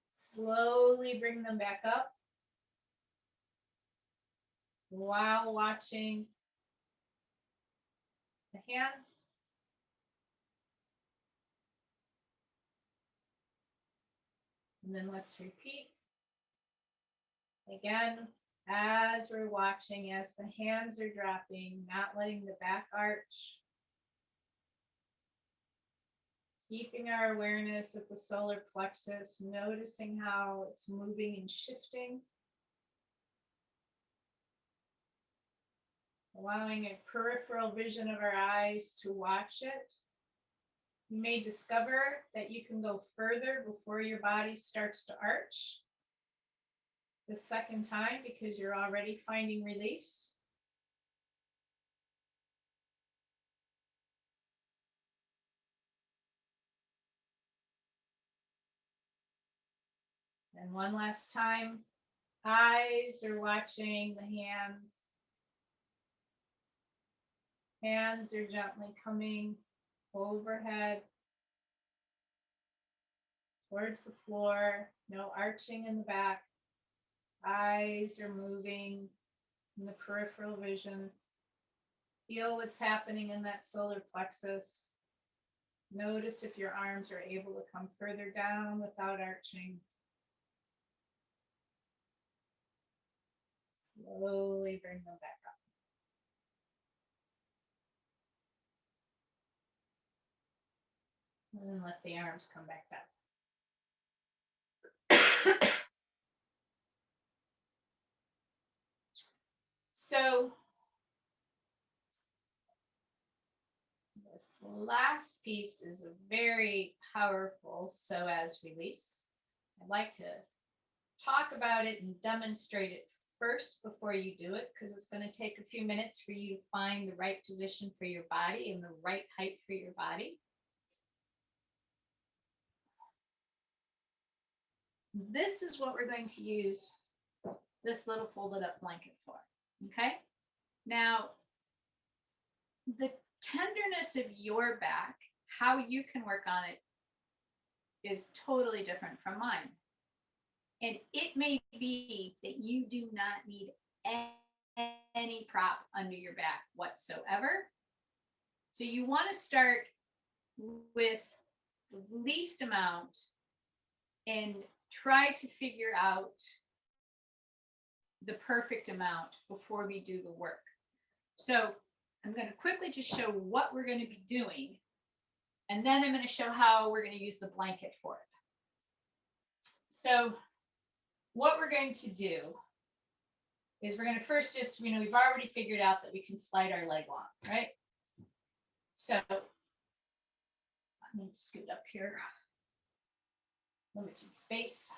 Slowly bring them back up while watching the hands. And then let's repeat. Again, as we're watching, as the hands are dropping, not letting the back arch. Keeping our awareness at the solar plexus, noticing how it's moving and shifting. Allowing a peripheral vision of our eyes to watch it. You may discover that you can go further before your body starts to arch the second time because you're already finding release. And one last time, eyes are watching the hands. Hands are gently coming overhead towards the floor, no arching in the back. Eyes are moving in the peripheral vision. Feel what's happening in that solar plexus. Notice if your arms are able to come further down without arching. Slowly bring them back up. And then let the arms come back down. So this last piece is a very powerful psoas release. I'd like to talk about it and demonstrate it first before you do it, because it's going to take a few minutes for you to find the right position for your body and the right height for your body. This is what we're going to use this little folded up blanket for. Okay. Now, the tenderness of your back, how you can work on it, is totally different from mine. And it may be that you do not need any prop under your back whatsoever. So you want to start with the least amount and try to figure out the perfect amount before we do the work. So I'm going to quickly just show what we're going to be doing, and then I'm going to show how we're going to use the blanket for it. So what we're going to do is we're going to first just, we've already figured out that we can slide our leg long, right? So I'm going to scoot up here. Limited space.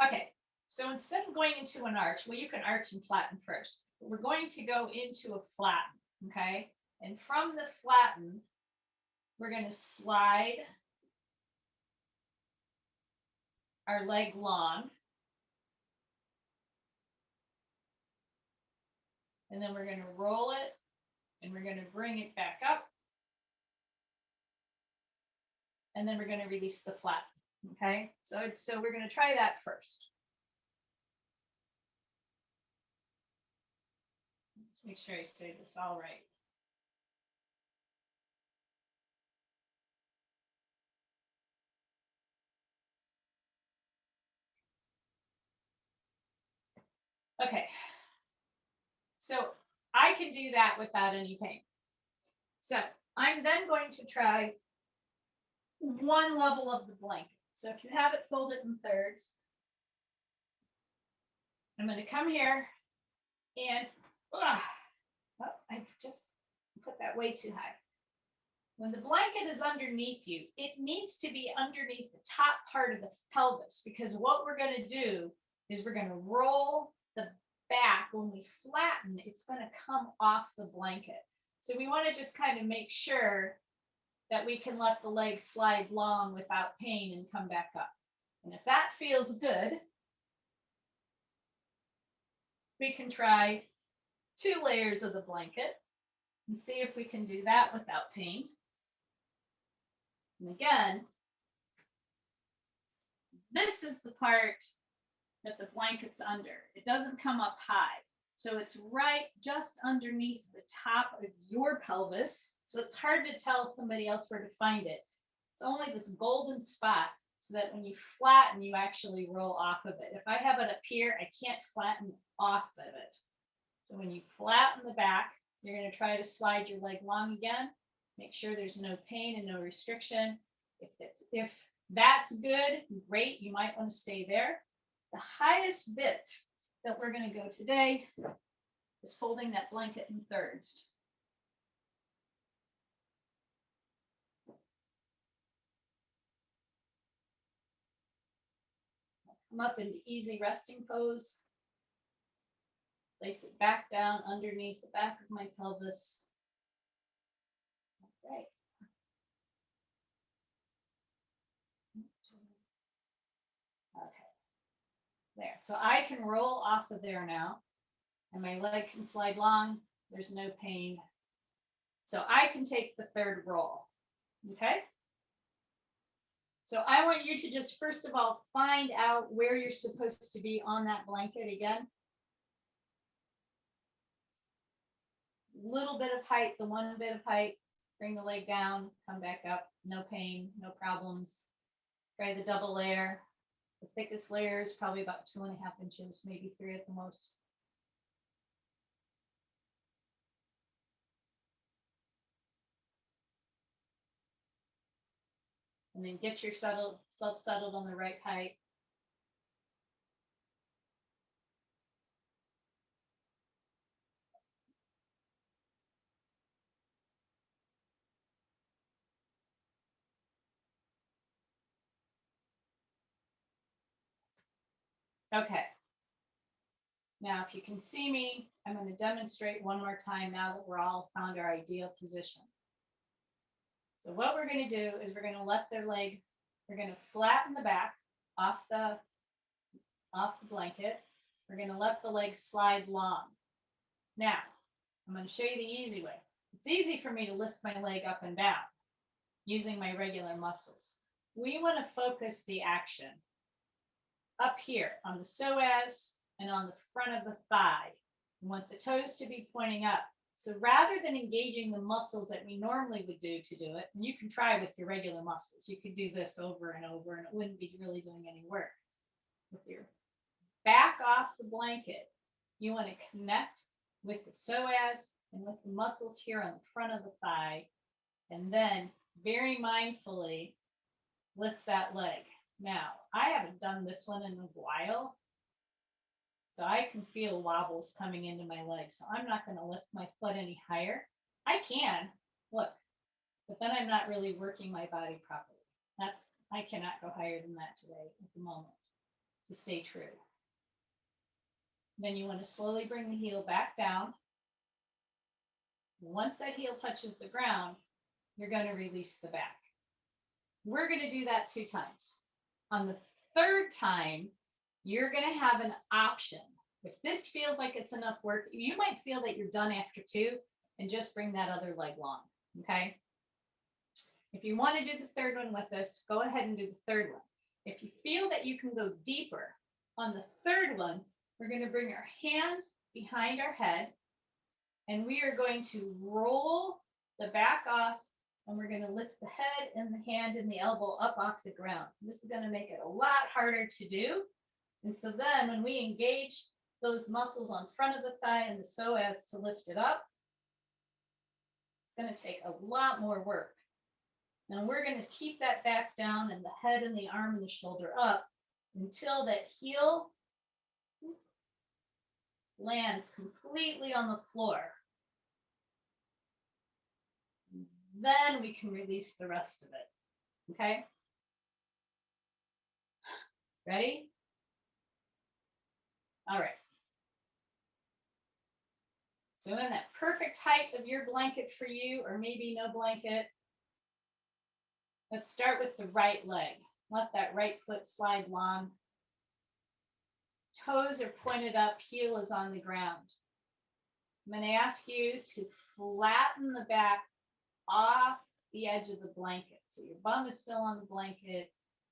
Okay, so instead of going into an arch, well, you can arch and flatten first. But we're going to go into a flatten, okay? And from the flatten, we're going to slide our leg long. And then we're going to roll it, and we're going to bring it back up. And then we're going to release the flatten. Okay, so we're going to try that first. Let's make sure I say this all right. Okay. So I can do that without any pain. So I'm then going to try one level of the blanket. So if you have it folded in thirds, I'm going to come here and oh, I've just put that way too high. When the blanket is underneath you, it needs to be underneath the top part of the pelvis, because what we're going to do is we're going to roll the back. When we flatten, it's going to come off the blanket. So we want to just kind of make sure that we can let the legs slide long without pain and come back up. And if that feels good, we can try 2 layers of the blanket and see if we can do that without pain. And again, this is the part that the blanket's under. It doesn't come up high. So it's right just underneath the top of your pelvis. So it's hard to tell somebody else where to find it. It's only this golden spot, so that when you flatten, you actually roll off of it. If I have it up here, I can't flatten off of it. So when you flatten the back, you're going to try to slide your leg long again. Make sure there's no pain and no restriction. If that's good, great. You might want to stay there. The highest bit that we're going to go today is folding that blanket in thirds. Come up into easy resting pose. Place it back down underneath the back of my pelvis. Okay. Okay. There. So I can roll off of there now, and my leg can slide long. There's no pain. So I can take the third roll. Okay. So I want you to just first of all find out where you're supposed to be on that blanket again. Little bit of height, the one bit of height, bring the leg down, come back up, no pain, no problems. Try the double layer. The thickest layer is probably about 2.5 inches, maybe 3 at the most. And then get yourself settled on the right height. Okay. Now, if you can see me, I'm going to demonstrate one more time now that we're all found our ideal position. So what we're going to do is we're going to let their leg, we're going to flatten the back off the blanket. We're going to let the leg slide long. Now, I'm going to show you the easy way. It's easy for me to lift my leg up and down using my regular muscles. We want to focus the action up here on the psoas and on the front of the thigh. We want the toes to be pointing up. So rather than engaging the muscles that we normally would do to do it, and you can try with your regular muscles, you could do this over and over and it wouldn't be really doing any work. With your back off the blanket, you want to connect with the psoas and with the muscles here on the front of the thigh, and then very mindfully lift that leg. Now, I haven't done this one in a while, so I can feel wobbles coming into my legs. So I'm not going to lift my foot any higher. I can, look, but then I'm not really working my body properly. I cannot go higher than that today at the moment to stay true. Then you want to slowly bring the heel back down. Once that heel touches the ground, you're going to release the back. We're going to do that 2 times. On the 3rd time, you're going to have an option. If this feels like it's enough work, you might feel that you're done after 2 and just bring that other leg long, okay? If you want to do the 3rd one with us, go ahead and do the 3rd one. If you feel that you can go deeper on the 3rd one, we're going to bring our hand behind our head, and we are going to roll the back off, and we're going to lift the head and the hand and the elbow up off the ground. This is going to make it a lot harder to do. And so then when we engage those muscles on front of the thigh and the psoas to lift it up. It's going to take a lot more work. Now we're going to keep that back down and the head and the arm and the shoulder up until that heel lands completely on the floor. Then we can release the rest of it. Okay? Ready? All right. So in that perfect height of your blanket for you, or maybe no blanket, let's start with the right leg. Let that right foot slide long. Toes are pointed up, heel is on the ground. I'm going to ask you to flatten the back off the edge of the blanket. So your bum is still on the blanket,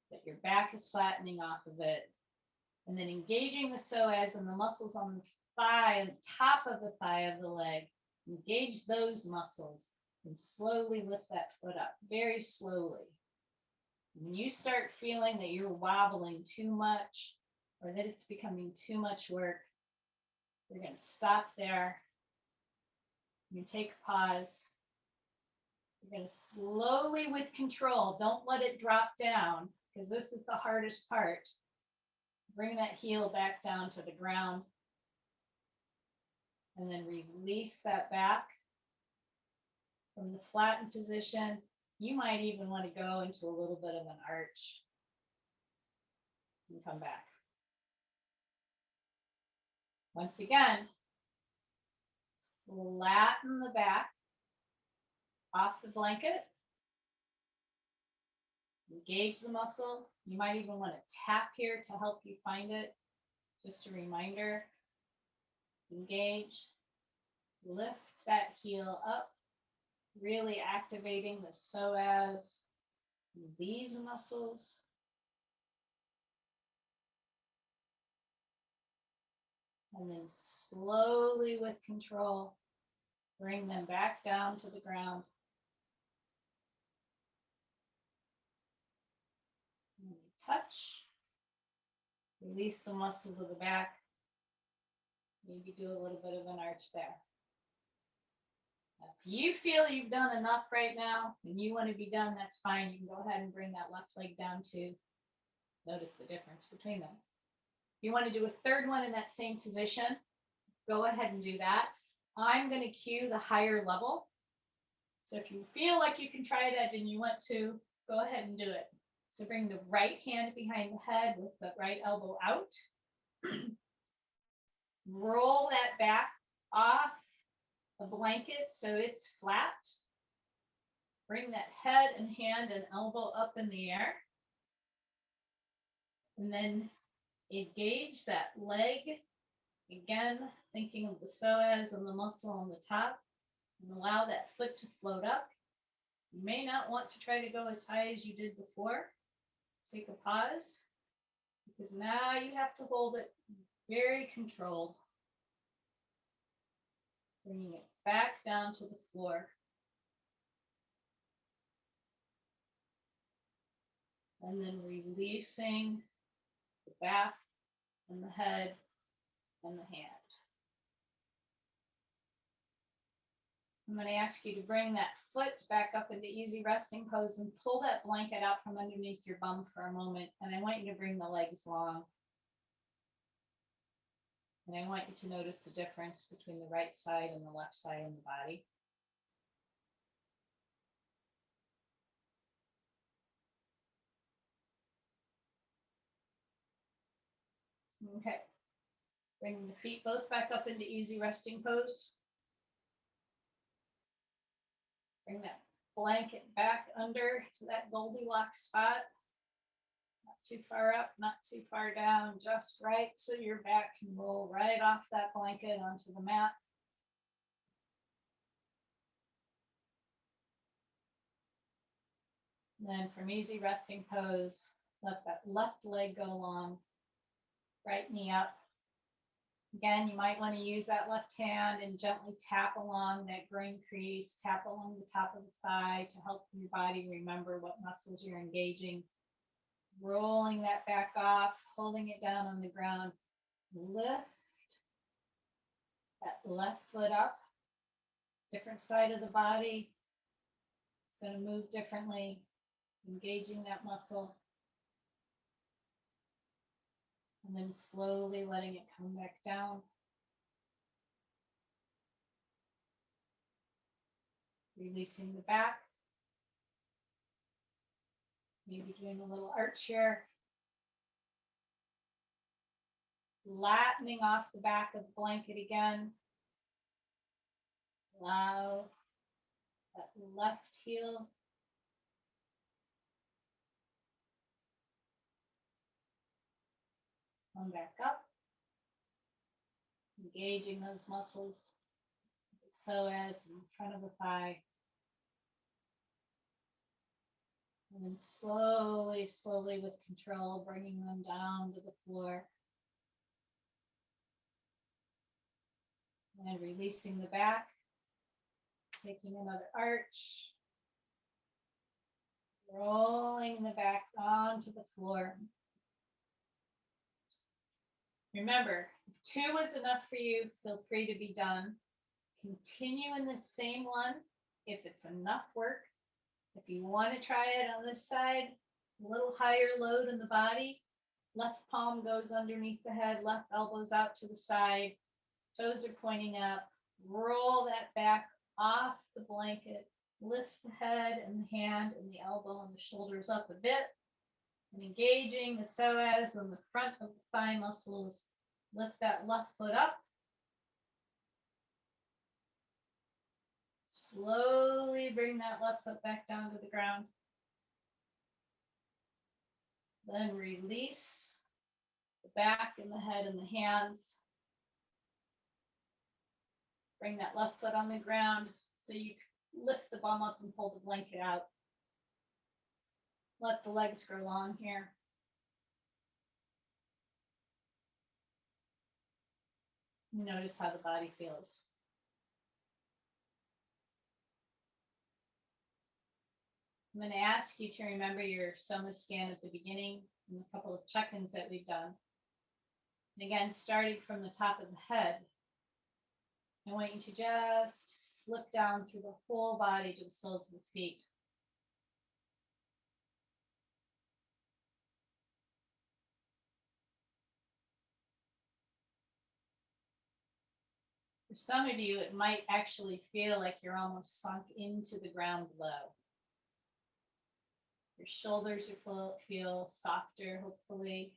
but your back is flattening off of it. And then engaging the psoas and the muscles on the thigh and top of the thigh of the leg. Engage those muscles and slowly lift that foot up, very slowly. When you start feeling that you're wobbling too much or that it's becoming too much work, you're going to stop there. You take a pause. You're going to slowly, with control, don't let it drop down, because this is the hardest part. Bring that heel back down to the ground. And then release that back from the flattened position. You might even want to go into a little bit of an arch and come back. Once again, flatten the back off the blanket. Engage the muscle. You might even want to tap here to help you find it. Just a reminder. Engage. Lift that heel up. Really activating the psoas, these muscles. And then slowly, with control, bring them back down to the ground. And touch. Release the muscles of the back. Maybe do a little bit of an arch there. Now, if you feel you've done enough right now and you want to be done, that's fine. You can go ahead and bring that left leg down too. Notice the difference between them. If you want to do a third one in that same position, go ahead and do that. I'm going to cue the higher level. So if you feel like you can try that and you want to, go ahead and do it. So bring the right hand behind the head with the right elbow out. Roll that back off the blanket so it's flat. Bring that head and hand and elbow up in the air. And then engage that leg. Again, thinking of the psoas and the muscle on the top. And allow that foot to float up. You may not want to try to go as high as you did before. Take a pause, because now you have to hold it very controlled. Bringing it back down to the floor. And then releasing the back and the head and the hand. I'm going to ask you to bring that foot back up into easy resting pose and pull that blanket out from underneath your bum for a moment. And I want you to bring the legs long. And I want you to notice the difference between the right side and the left side of the body. Okay. Bring the feet both back up into easy resting pose. Bring that blanket back under to that Goldilocks spot. Not too far up, not too far down, just right so your back can roll right off that blanket onto the mat. And then from easy resting pose, let that left leg go long, right knee up. Again, you might want to use that left hand and gently tap along that groin crease, tap along the top of the thigh to help your body remember what muscles you're engaging. Rolling that back off, holding it down on the ground. Lift that left foot up, different side of the body. It's going to move differently, engaging that muscle. And then slowly letting it come back down. Releasing the back. Maybe doing a little arch here. Flattening off the back of the blanket again. Allow that left heel come back up. Engaging those muscles, the psoas in front of the thigh. And then slowly, slowly with control, bringing them down to the floor. And releasing the back. Taking another arch. Rolling the back onto the floor. Remember, if 2 was enough for you, feel free to be done. Continue in the same one if it's enough work. If you want to try it on this side, a little higher load in the body. Left palm goes underneath the head, left elbows out to the side. Toes are pointing up. Roll that back off the blanket. Lift the head and the hand and the elbow and the shoulders up a bit. And engaging the psoas on the front of the thigh muscles. Lift that left foot up. Slowly bring that left foot back down to the ground. Then release the back and the head and the hands. Bring that left foot on the ground so you lift the bum up and pull the blanket out. Let the legs grow long here. Notice how the body feels. I'm going to ask you to remember your Soma scan at the beginning and a couple of check-ins that we've done. And again, starting from the top of the head, I want you to just slip down through the whole body to the soles of the feet. For some of you, it might actually feel like you're almost sunk into the ground below. Your shoulders feel softer, hopefully,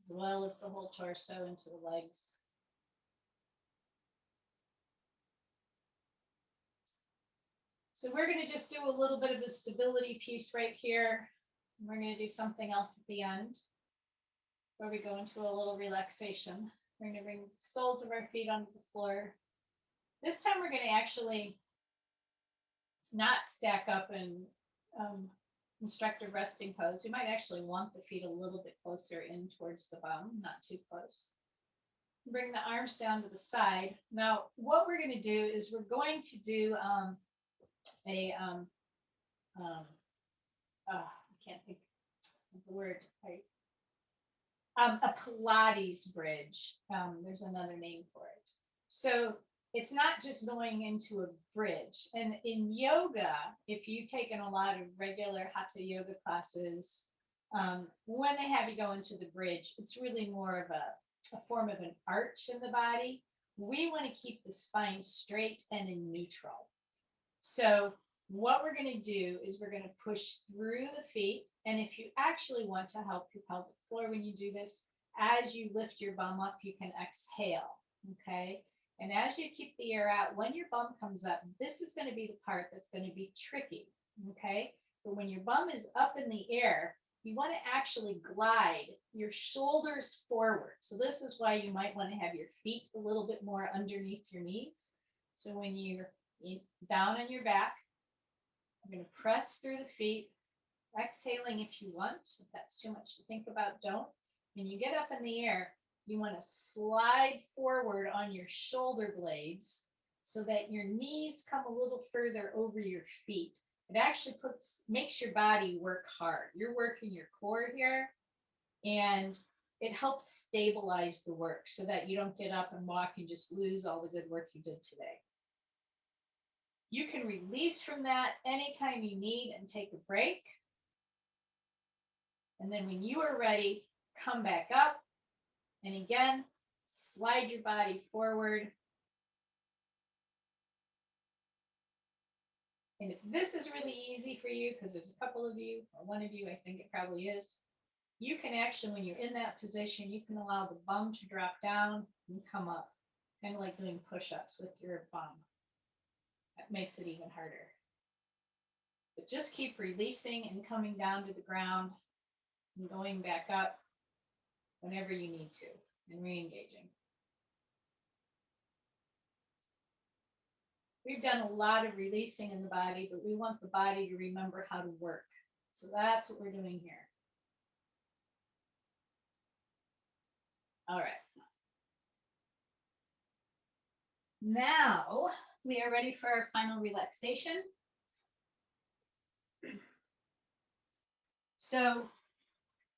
as well as the whole torso into the legs. So we're going to just do a little bit of a stability piece right here. We're going to do something else at the end, where we go into a little relaxation. We're going to bring soles of our feet onto the floor. This time we're going to actually not stack up in instructor resting pose. We might actually want the feet a little bit closer in towards the bum, not too close. Bring the arms down to the side. Now, what we're going to do is we're going to do I can't think of the word. A Pilates bridge. There's another name for it. So it's not just going into a bridge. And in yoga, if you've taken a lot of regular hatha yoga classes, when they have you go into the bridge, it's really more of a form of an arch in the body. We want to keep the spine straight and in neutral. So what we're going to do is we're going to push through the feet. And if you actually want to help your pelvic floor when you do this, as you lift your bum up, you can exhale, okay? And as you keep the air out, when your bum comes up, this is going to be the part that's going to be tricky, okay? But when your bum is up in the air, you want to actually glide your shoulders forward. So this is why you might want to have your feet a little bit more underneath your knees. So when you're down on your back, I'm going to press through the feet, exhaling if you want. If that's too much to think about, don't. When you get up in the air, you want to slide forward on your shoulder blades so that your knees come a little further over your feet. It actually makes your body work hard. You're working your core here, and it helps stabilize the work so that you don't get up and walk and just lose all the good work you did today. You can release from that anytime you need and take a break. And then when you are ready, come back up. And again, slide your body forward. And if this is really easy for you, because there's a couple of you, or one of you, I think it probably is, you can actually, when you're in that position, you can allow the bum to drop down and come up, kind of like doing push-ups with your bum. That makes it even harder. But just keep releasing and coming down to the ground and going back up whenever you need to and re-engaging. We've done a lot of releasing in the body, but we want the body to remember how to work. So that's what we're doing here. All right. Now we are ready for our final relaxation. So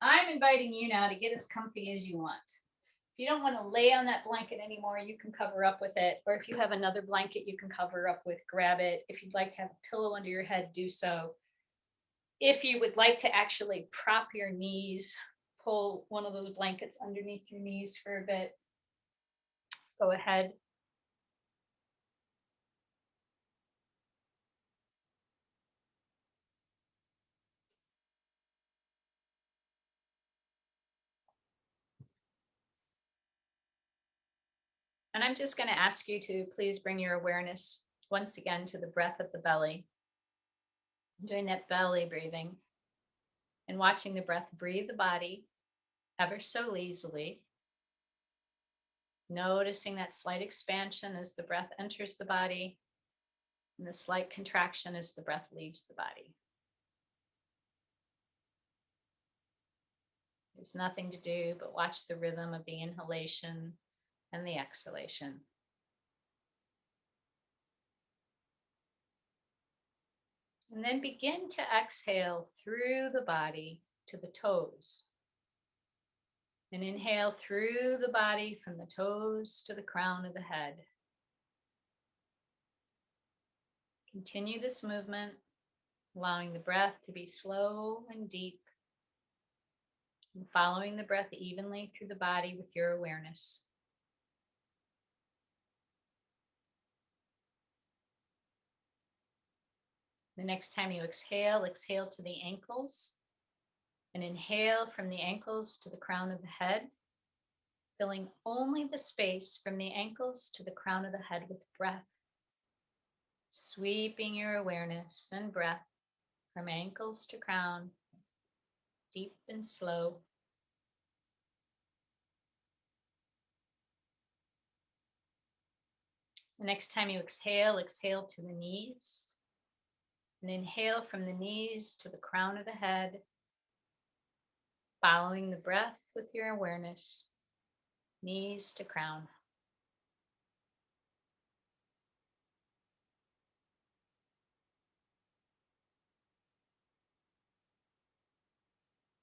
I'm inviting you now to get as comfy as you want. If you don't want to lay on that blanket anymore, you can cover up with it. Or if you have another blanket you can cover up with, grab it. If you'd like to have a pillow under your head, do so. If you would like to actually prop your knees, pull one of those blankets underneath your knees for a bit, go ahead. And I'm just going to ask you to please bring your awareness once again to the breath of the belly. Doing that belly breathing and watching the breath breathe the body ever so easily. Noticing that slight expansion as the breath enters the body and the slight contraction as the breath leaves the body. There's nothing to do but watch the rhythm of the inhalation and the exhalation. And then begin to exhale through the body to the toes. And inhale through the body from the toes to the crown of the head. Continue this movement, allowing the breath to be slow and deep, and following the breath evenly through the body with your awareness. The next time you exhale, exhale to the ankles, and inhale from the ankles to the crown of the head, filling only the space from the ankles to the crown of the head with breath, sweeping your awareness and breath from ankles to crown, deep and slow. The next time you exhale, exhale to the knees, and inhale from the knees to the crown of the head, following the breath with your awareness, knees to crown.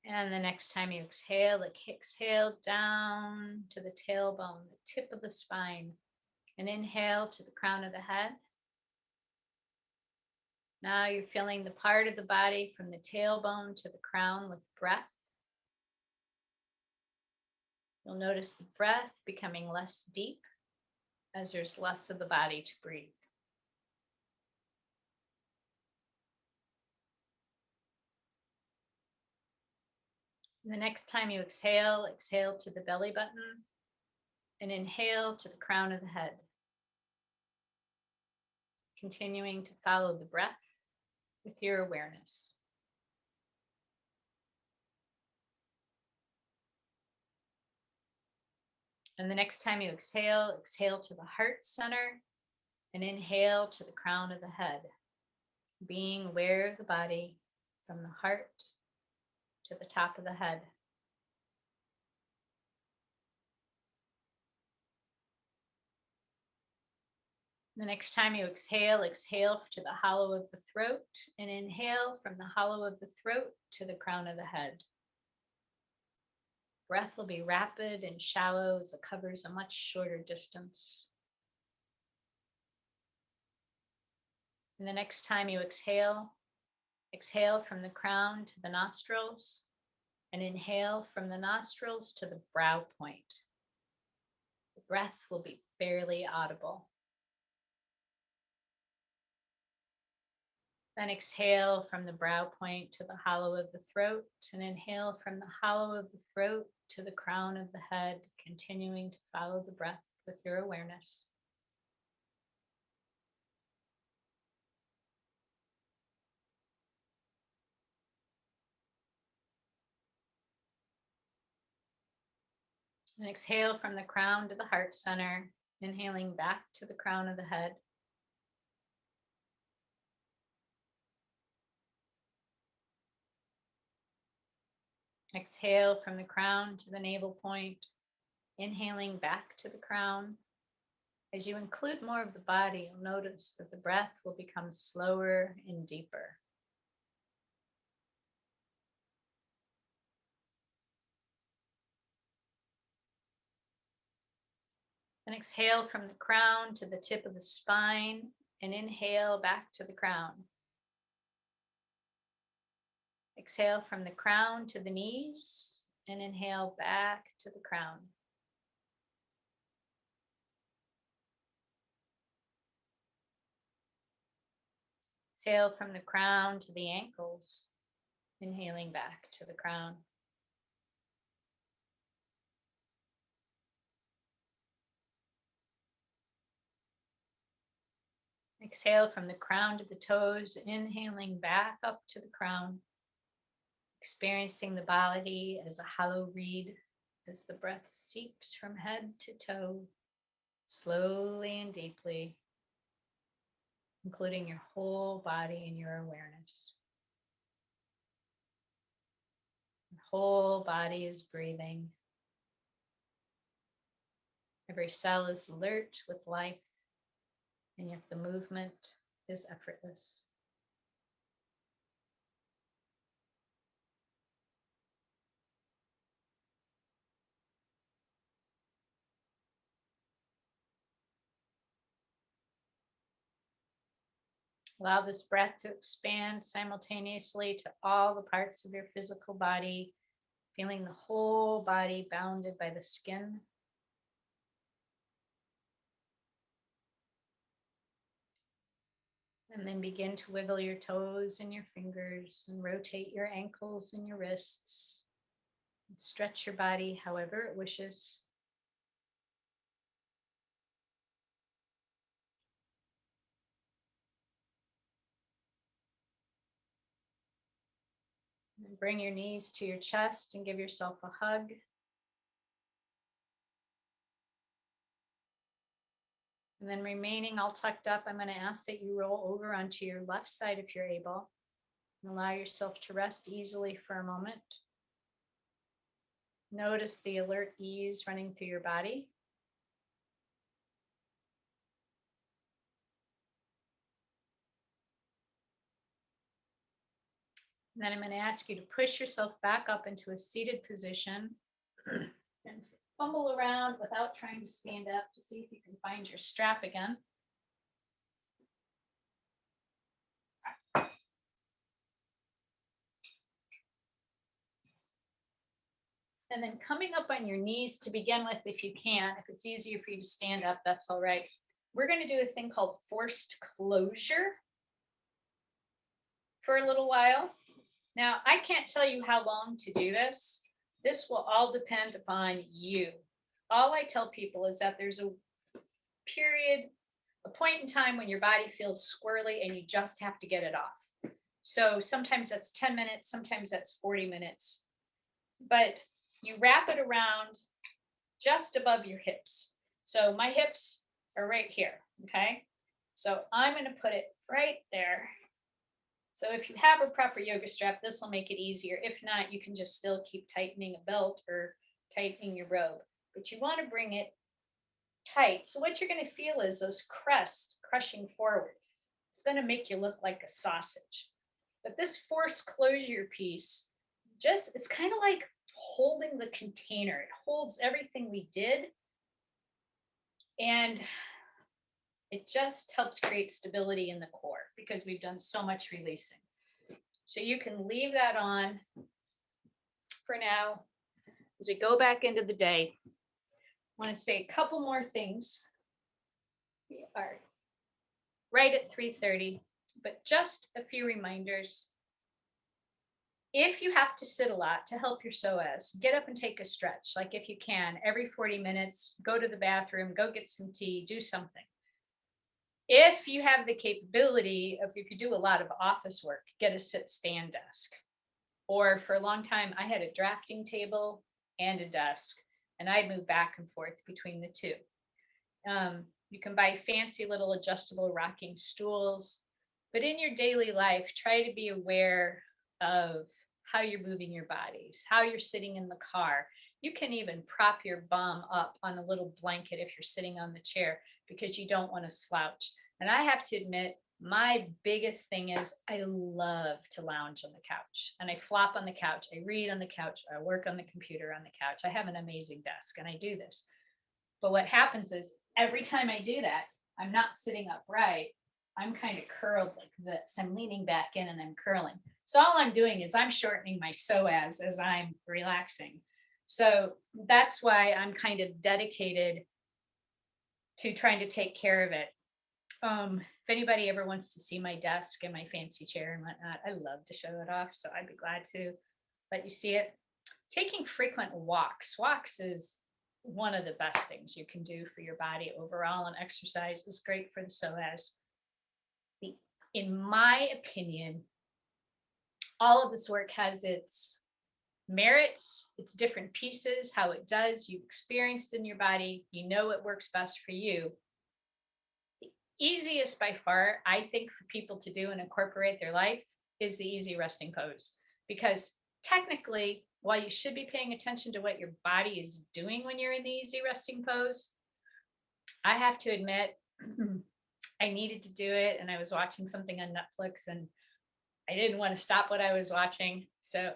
And the next time you exhale, exhale down to the tailbone, the tip of the spine, and inhale to the crown of the head. Now you're feeling the part of the body from the tailbone to the crown with breath. You'll notice the breath becoming less deep as there's less of the body to breathe. The next time you exhale, exhale to the belly button and inhale to the crown of the head. Continuing to follow the breath with your awareness. And the next time you exhale, exhale to the heart center and inhale to the crown of the head, being aware of the body from the heart to the top of the head. The next time you exhale, exhale to the hollow of the throat and inhale from the hollow of the throat to the crown of the head. Breath will be rapid and shallow as it covers a much shorter distance. And the next time you exhale, exhale from the crown to the nostrils, and inhale from the nostrils to the brow point. The breath will be barely audible. Then exhale from the brow point to the hollow of the throat, and inhale from the hollow of the throat to the crown of the head, continuing to follow the breath with your awareness. And exhale from the crown to the heart center, inhaling back to the crown of the head. Exhale from the crown to the navel point, inhaling back to the crown. As you include more of the body, you'll notice that the breath will become slower and deeper. And exhale from the crown to the tip of the spine, and inhale back to the crown. Exhale from the crown to the knees, and inhale back to the crown. Exhale from the crown to the ankles, inhaling back to the crown. Exhale from the crown to the toes, inhaling back up to the crown, experiencing the body as a hollow reed as the breath seeps from head to toe, slowly and deeply, including your whole body in your awareness. Your whole body is breathing. Every cell is alert with life, and yet the movement is effortless. Allow this breath to expand simultaneously to all the parts of your physical body, feeling the whole body bounded by the skin. And then begin to wiggle your toes and your fingers and rotate your ankles and your wrists. And stretch your body however it wishes. And bring your knees to your chest and give yourself a hug. And then remaining all tucked up, I'm going to ask that you roll over onto your left side if you're able. And allow yourself to rest easily for a moment. Notice the alert ease running through your body. And then I'm going to ask you to push yourself back up into a seated position and fumble around without trying to stand up to see if you can find your strap again. And then coming up on your knees to begin with, if you can. If it's easier for you to stand up, that's all right. We're going to do a thing called forced closure for a little while. Now, I can't tell you how long to do this. This will all depend upon you. All I tell people is that there's a period, a point in time when your body feels squirrely and you just have to get it off. So sometimes that's 10 minutes, sometimes that's 40 minutes. But you wrap it around just above your hips. So my hips are right here, okay? So I'm going to put it right there. So if you have a proper yoga strap, this will make it easier. If not, you can just still keep tightening a belt or tightening your robe. But you want to bring it tight. So what you're going to feel is those crests crushing forward. It's going to make you look like a sausage. But this forced closure piece, it's kind of like holding the container. It holds everything we did. And it just helps create stability in the core because we've done so much releasing. So you can leave that on for now as we go back into the day. I want to say a couple more things. We are right at 3:30, but just a few reminders. If you have to sit a lot to help your psoas, get up and take a stretch. Like if you can, every 40 minutes, go to the bathroom, go get some tea, do something. If you have the capability of, if you do a lot of office work, get a sit-stand desk. Or for a long time, I had a drafting table and a desk, and I'd move back and forth between the two. You can buy fancy little adjustable rocking stools, but in your daily life, try to be aware of how you're moving your bodies, how you're sitting in the car. You can even prop your bum up on a little blanket if you're sitting on the chair because you don't want to slouch. And I have to admit, my biggest thing is I love to lounge on the couch, and I flop on the couch. I read on the couch. I work on the computer on the couch. I have an amazing desk and I do this. But what happens is every time I do that, I'm not sitting upright. I'm kind of curled like this. I'm leaning back in and I'm curling. So all I'm doing is I'm shortening my psoas as I'm relaxing. So that's why I'm kind of dedicated to trying to take care of it. If anybody ever wants to see my desk and my fancy chair and whatnot, I love to show it off. So I'd be glad to let you see it. Taking frequent walks. Walks is one of the best things you can do for your body overall, and exercise is great for the psoas. In my opinion, all of this work has its merits, its different pieces, how it does. You've experienced in your body, you know what works best for you. The easiest by far, I think, for people to do and incorporate their life is the easy resting pose. Because technically, while you should be paying attention to what your body is doing when you're in the easy resting pose, I have to admit, I needed to do it, and I was watching something on Netflix and I didn't want to stop what I was watching. So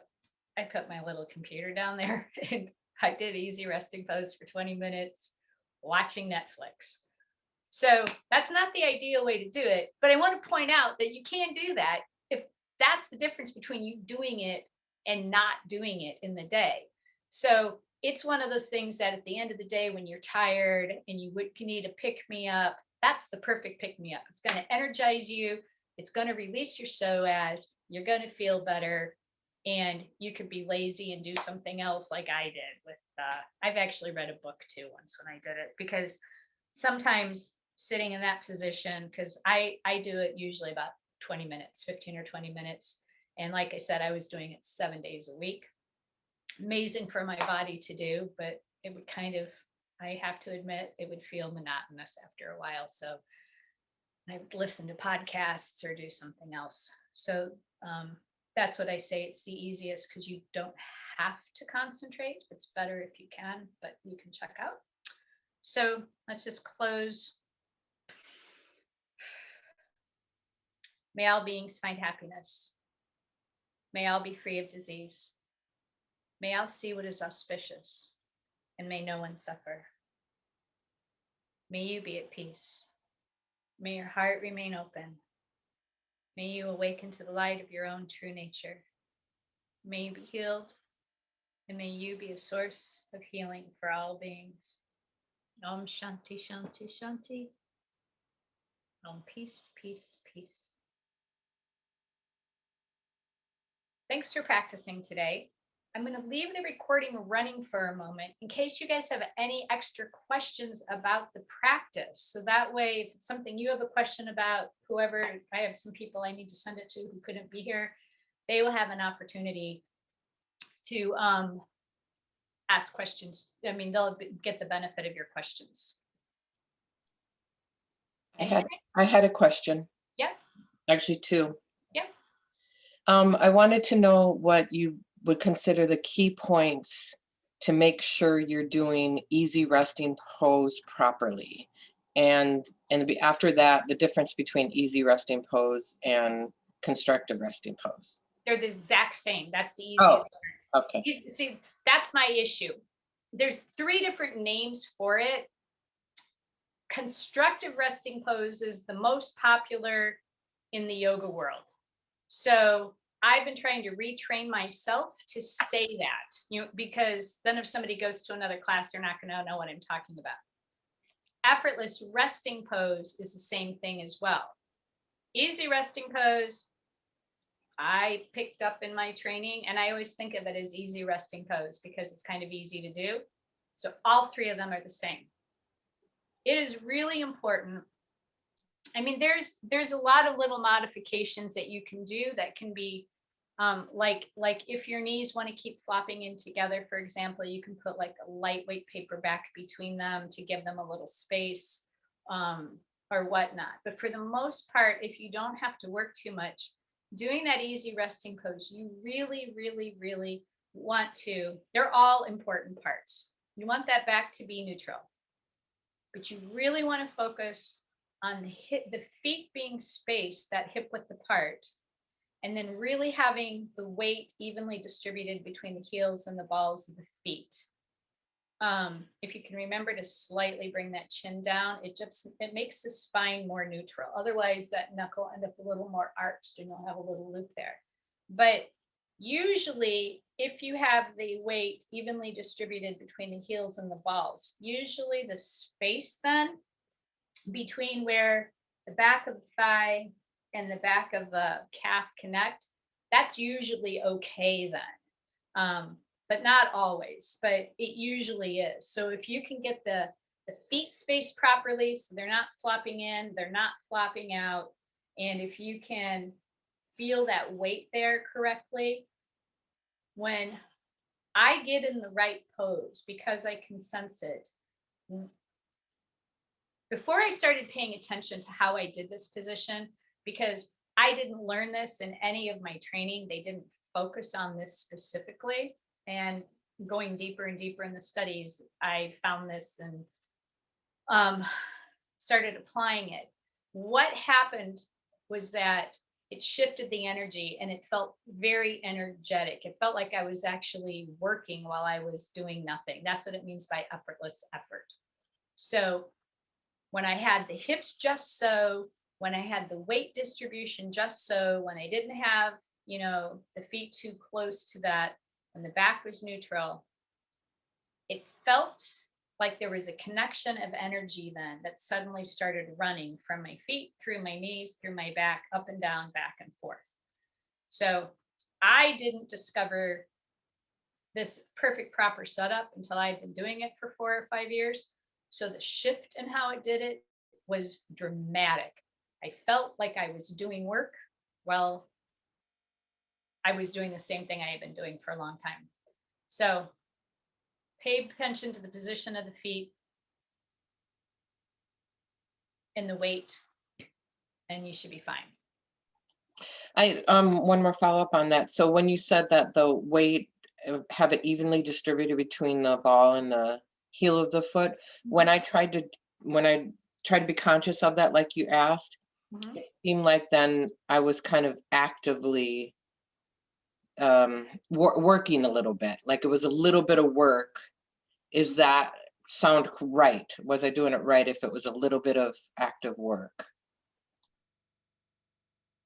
I put my little computer down there and I did easy resting pose for 20 minutes watching Netflix. So that's not the ideal way to do it, but I want to point out that you can do that if that's the difference between you doing it and not doing it in the day. So it's one of those things that at the end of the day, when you're tired and you need a pick me up, that's the perfect pick me up. It's going to energize you. It's going to release your psoas. You're going to feel better. And you could be lazy and do something else like I did with, I've actually read a book too once when I did it, because sometimes sitting in that position, because I do it usually about 20 minutes, 15 or 20 minutes. And like I said, I was doing it 7 days a week. Amazing for my body to do, but it would kind of, I have to admit, it would feel monotonous after a while. So I would listen to podcasts or do something else. So that's what I say. It's the easiest because you don't have to concentrate. It's better if you can, but you can check out. So let's just close. May all beings find happiness. May all be free of disease. May all see what is auspicious, and may no one suffer. May you be at peace. May your heart remain open. May you awaken to the light of your own true nature. May you be healed, and may you be a source of healing for all beings. Om Shanti, Shanti, Shanti. Om peace, peace, peace. Thanks for practicing today. I'm going to leave the recording running for a moment in case you guys have any extra questions about the practice. So that way, if it's something you have a question about, whoever, I have some people I need to send it to who couldn't be here, they will have an opportunity to ask questions. I mean, they'll get the benefit of your questions. I had a question. Yeah. Actually, two. Yeah. I wanted to know what you would consider the key points to make sure you're doing easy resting pose properly. And after that, the difference between easy resting pose and constructive resting pose. They're the exact same. That's the easiest. Oh, okay. See, that's my issue. There's 3 different names for it. Constructive resting pose is the most popular in the yoga world. So I've been trying to retrain myself to say that, because then if somebody goes to another class, they're not going to know what I'm talking about. Effortless resting pose is the same thing as well. Easy resting pose, I picked up in my training, and I always think of it as easy resting pose because it's kind of easy to do. So all 3 of them are the same. It is really important. I mean, there's a lot of little modifications that you can do that can be like if your knees want to keep flopping in together, for example, you can put like a lightweight paper back between them to give them a little space or whatnot. But for the most part, if you don't have to work too much, doing that easy resting pose, you really, really, really want to, they're all important parts. You want that back to be neutral, but you really want to focus on the feet being spaced, that hip width apart, and then really having the weight evenly distributed between the heels and the balls of the feet. If you can remember to slightly bring that chin down, it makes the spine more neutral. Otherwise, that neck will end up a little more arched and you'll have a little loop there. But usually, if you have the weight evenly distributed between the heels and the balls, usually the space then between where the back of the thigh and the back of the calf connect, that's usually okay then. But not always, but it usually is. So if you can get the feet spaced properly, so they're not flopping in, they're not flopping out, and if you can feel that weight there correctly, when I get in the right pose, because I can sense it, before I started paying attention to how I did this position, because I didn't learn this in any of my training, they didn't focus on this specifically. And going deeper and deeper in the studies, I found this and started applying it. What happened was that it shifted the energy and it felt very energetic. It felt like I was actually working while I was doing nothing. That's what it means by effortless effort. So when I had the hips just so, when I had the weight distribution just so, when I didn't have, the feet too close to that, when the back was neutral, it felt like there was a connection of energy then that suddenly started running from my feet, through my knees, through my back, up and down, back and forth. So I didn't discover this perfect proper setup until I'd been doing it for 4 or 5 years. So the shift in how it did it was dramatic. I felt like I was doing work while I was doing the same thing I had been doing for a long time. So pay attention to the position of the feet and the weight, and you should be fine. One more follow-up on that. So when you said that the weight, have it evenly distributed between the ball and the heel of the foot, when I tried to be conscious of that, like you asked, it seemed like then I was kind of actively working a little bit, like it was a little bit of work. Is that sound right? Was I doing it right if it was a little bit of active work?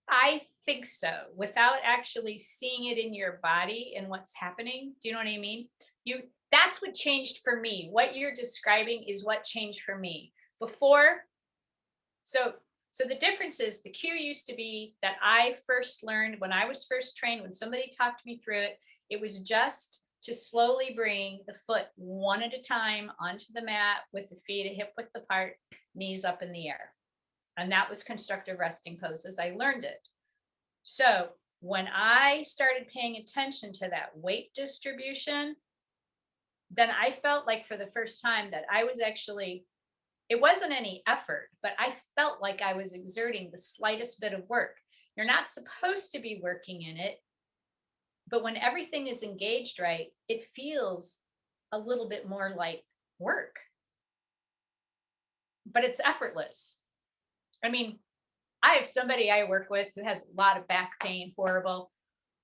I think so, without actually seeing it in your body and what's happening. Do you know what I mean? That's what changed for me. What you're describing is what changed for me. Before, so the difference is the cue used to be that I first learned when I was first trained, when somebody talked me through it, it was just to slowly bring the foot one at a time onto the mat with the feet a hip width apart, knees up in the air. And that was constructive resting poses. I learned it. So when I started paying attention to that weight distribution, then I felt like for the first time that I was actually, it wasn't any effort, but I felt like I was exerting the slightest bit of work. You're not supposed to be working in it, but when everything is engaged right, it feels a little bit more like work, but it's effortless. I mean, I have somebody I work with who has a lot of back pain, horrible.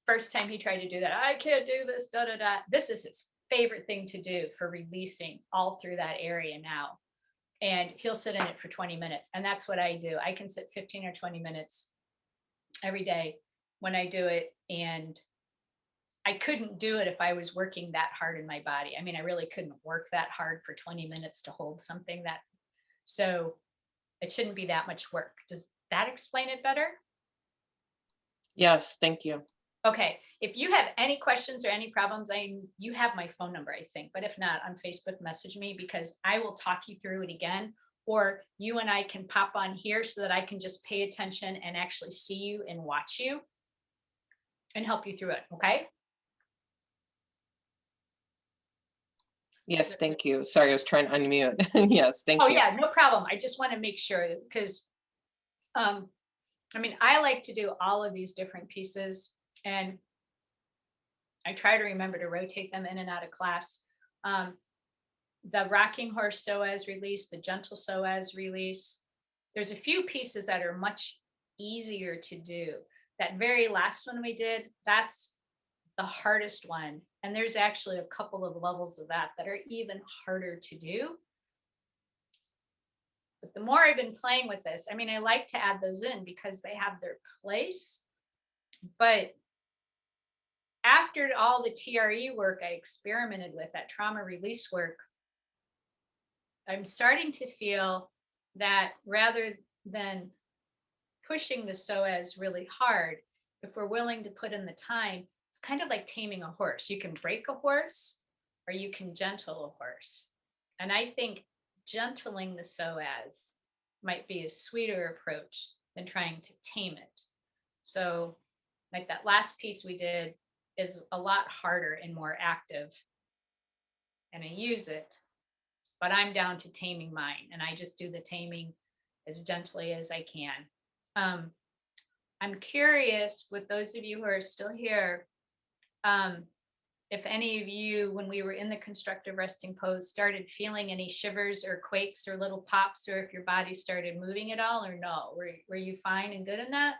First time he tried to do that, I can't do this, da da da. This is his favorite thing to do for releasing all through that area now. And he'll sit in it for 20 minutes. And that's what I do. I can sit 15 or 20 minutes every day when I do it. And I couldn't do it if I was working that hard in my body. I mean, I really couldn't work that hard for 20 minutes to hold something that, so it shouldn't be that much work. Does that explain it better? Yes, thank you. Okay, if you have any questions or any problems, you have my phone number, I think, but if not, on Facebook, message me because I will talk you through it again, or you and I can pop on here so that I can just pay attention and actually see you and watch you and help you through it, okay? Yes, thank you. Sorry, I was trying to unmute. Yes, thank Oh you. yeah, no problem. I just want to make sure because, I mean, I like to do all of these different pieces and I try to remember to rotate them in and out of class. The rocking horse psoas release, the gentle psoas release. There's a few pieces that are much easier to do. That very last one we did, that's the hardest one. And there's actually a couple of levels of that that are even harder to do. But the more I've been playing with this, I mean, I like to add those in because they have their place. But after all the TRE work I experimented with, that trauma release work, I'm starting to feel that rather than pushing the psoas really hard, if we're willing to put in the time, it's kind of like taming a horse. You can break a horse or you can gentle a horse. And I think gentling the psoas might be a sweeter approach than trying to tame it. So like that last piece we did is a lot harder and more active. And I use it, but I'm down to taming mine. And I just do the taming as gently as I can. I'm curious with those of you who are still here, if any of you, when we were in the constructive resting pose, started feeling any shivers or quakes or little pops, or if your body started moving at all or no, were you fine and good in that?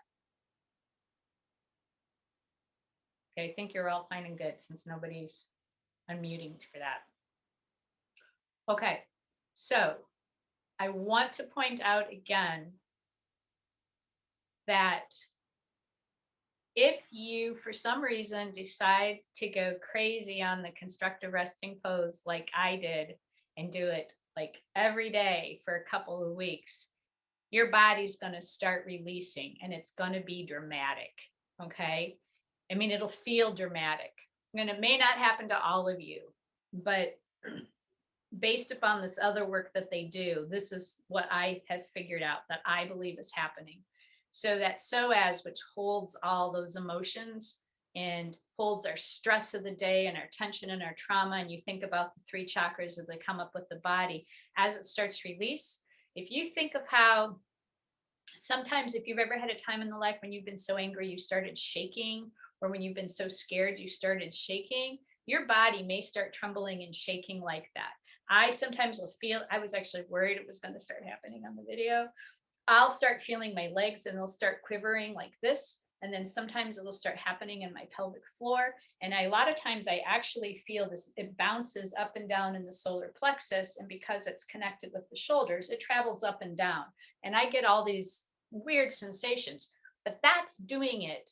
Okay, I think you're all fine and good since nobody's unmuting for that. Okay, so I want to point out again that if you, for some reason, decide to go crazy on the constructive resting pose like I did and do it like every day for a couple of weeks, your body's going to start releasing and it's going to be dramatic. Okay. I mean, it'll feel dramatic and it may not happen to all of you, but based upon this other work that they do, this is what I have figured out that I believe is happening. So that psoas, which holds all those emotions and holds our stress of the day and our tension and our trauma, and you think about the 3 chakras as they come up with the body, as it starts to release, if you think of how sometimes if you've ever had a time in the life when you've been so angry, you started shaking, or when you've been so scared, you started shaking, your body may start trembling and shaking like that. I sometimes will feel, I was actually worried it was going to start happening on the video. I'll start feeling my legs and they'll start quivering like this. And then sometimes it'll start happening in my pelvic floor. And a lot of times I actually feel this, it bounces up and down in the solar plexus. And because it's connected with the shoulders, it travels up and down. And I get all these weird sensations, but that's doing it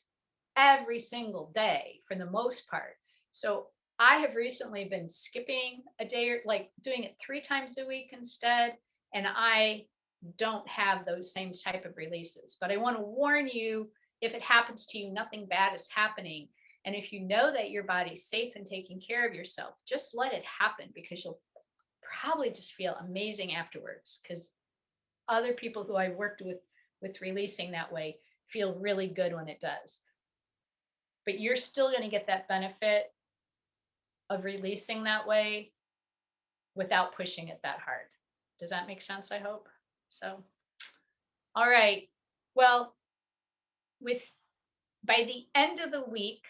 every single day for the most part. So I have recently been skipping a day or like doing it 3 times a week instead. And I don't have those same type of releases. But I want to warn you, if it happens to you, nothing bad is happening. And if you know that your body's safe and taking care of yourself, just let it happen because you'll probably just feel amazing afterwards. Because other people who I've worked with releasing that way feel really good when it does. But you're still going to get that benefit of releasing that way without pushing it that hard. Does that make sense? I hope so. All right. Well, by the end of the week,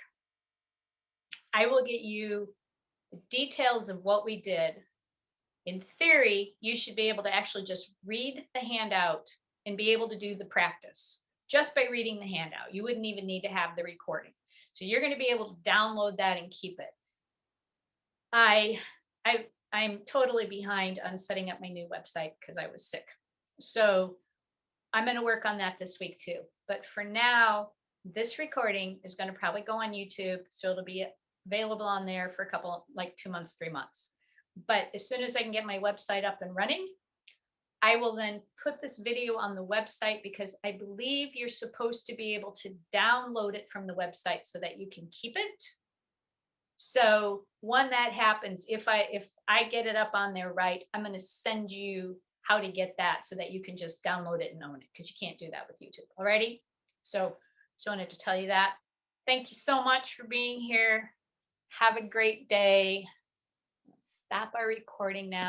I will get you the details of what we did. In theory, you should be able to actually just read the handout and be able to do the practice just by reading the handout. You wouldn't even need to have the recording. So you're going to be able to download that and keep it. I'm totally behind on setting up my new website because I was sick. So I'm going to work on that this week too. But for now, this recording is going to probably go on YouTube. So it'll be available on there for a couple, like 2 months, 3 months. But as soon as I can get my website up and running, I will then put this video on the website because I believe you're supposed to be able to download it from the website so that you can keep it. So when that happens, if I get it up on there right, I'm going to send you how to get that so that you can just download it and own it because you can't do that with YouTube. Alrighty. So just wanted to tell you that. Thank you so much for being here. Have a great day. Stop our recording now.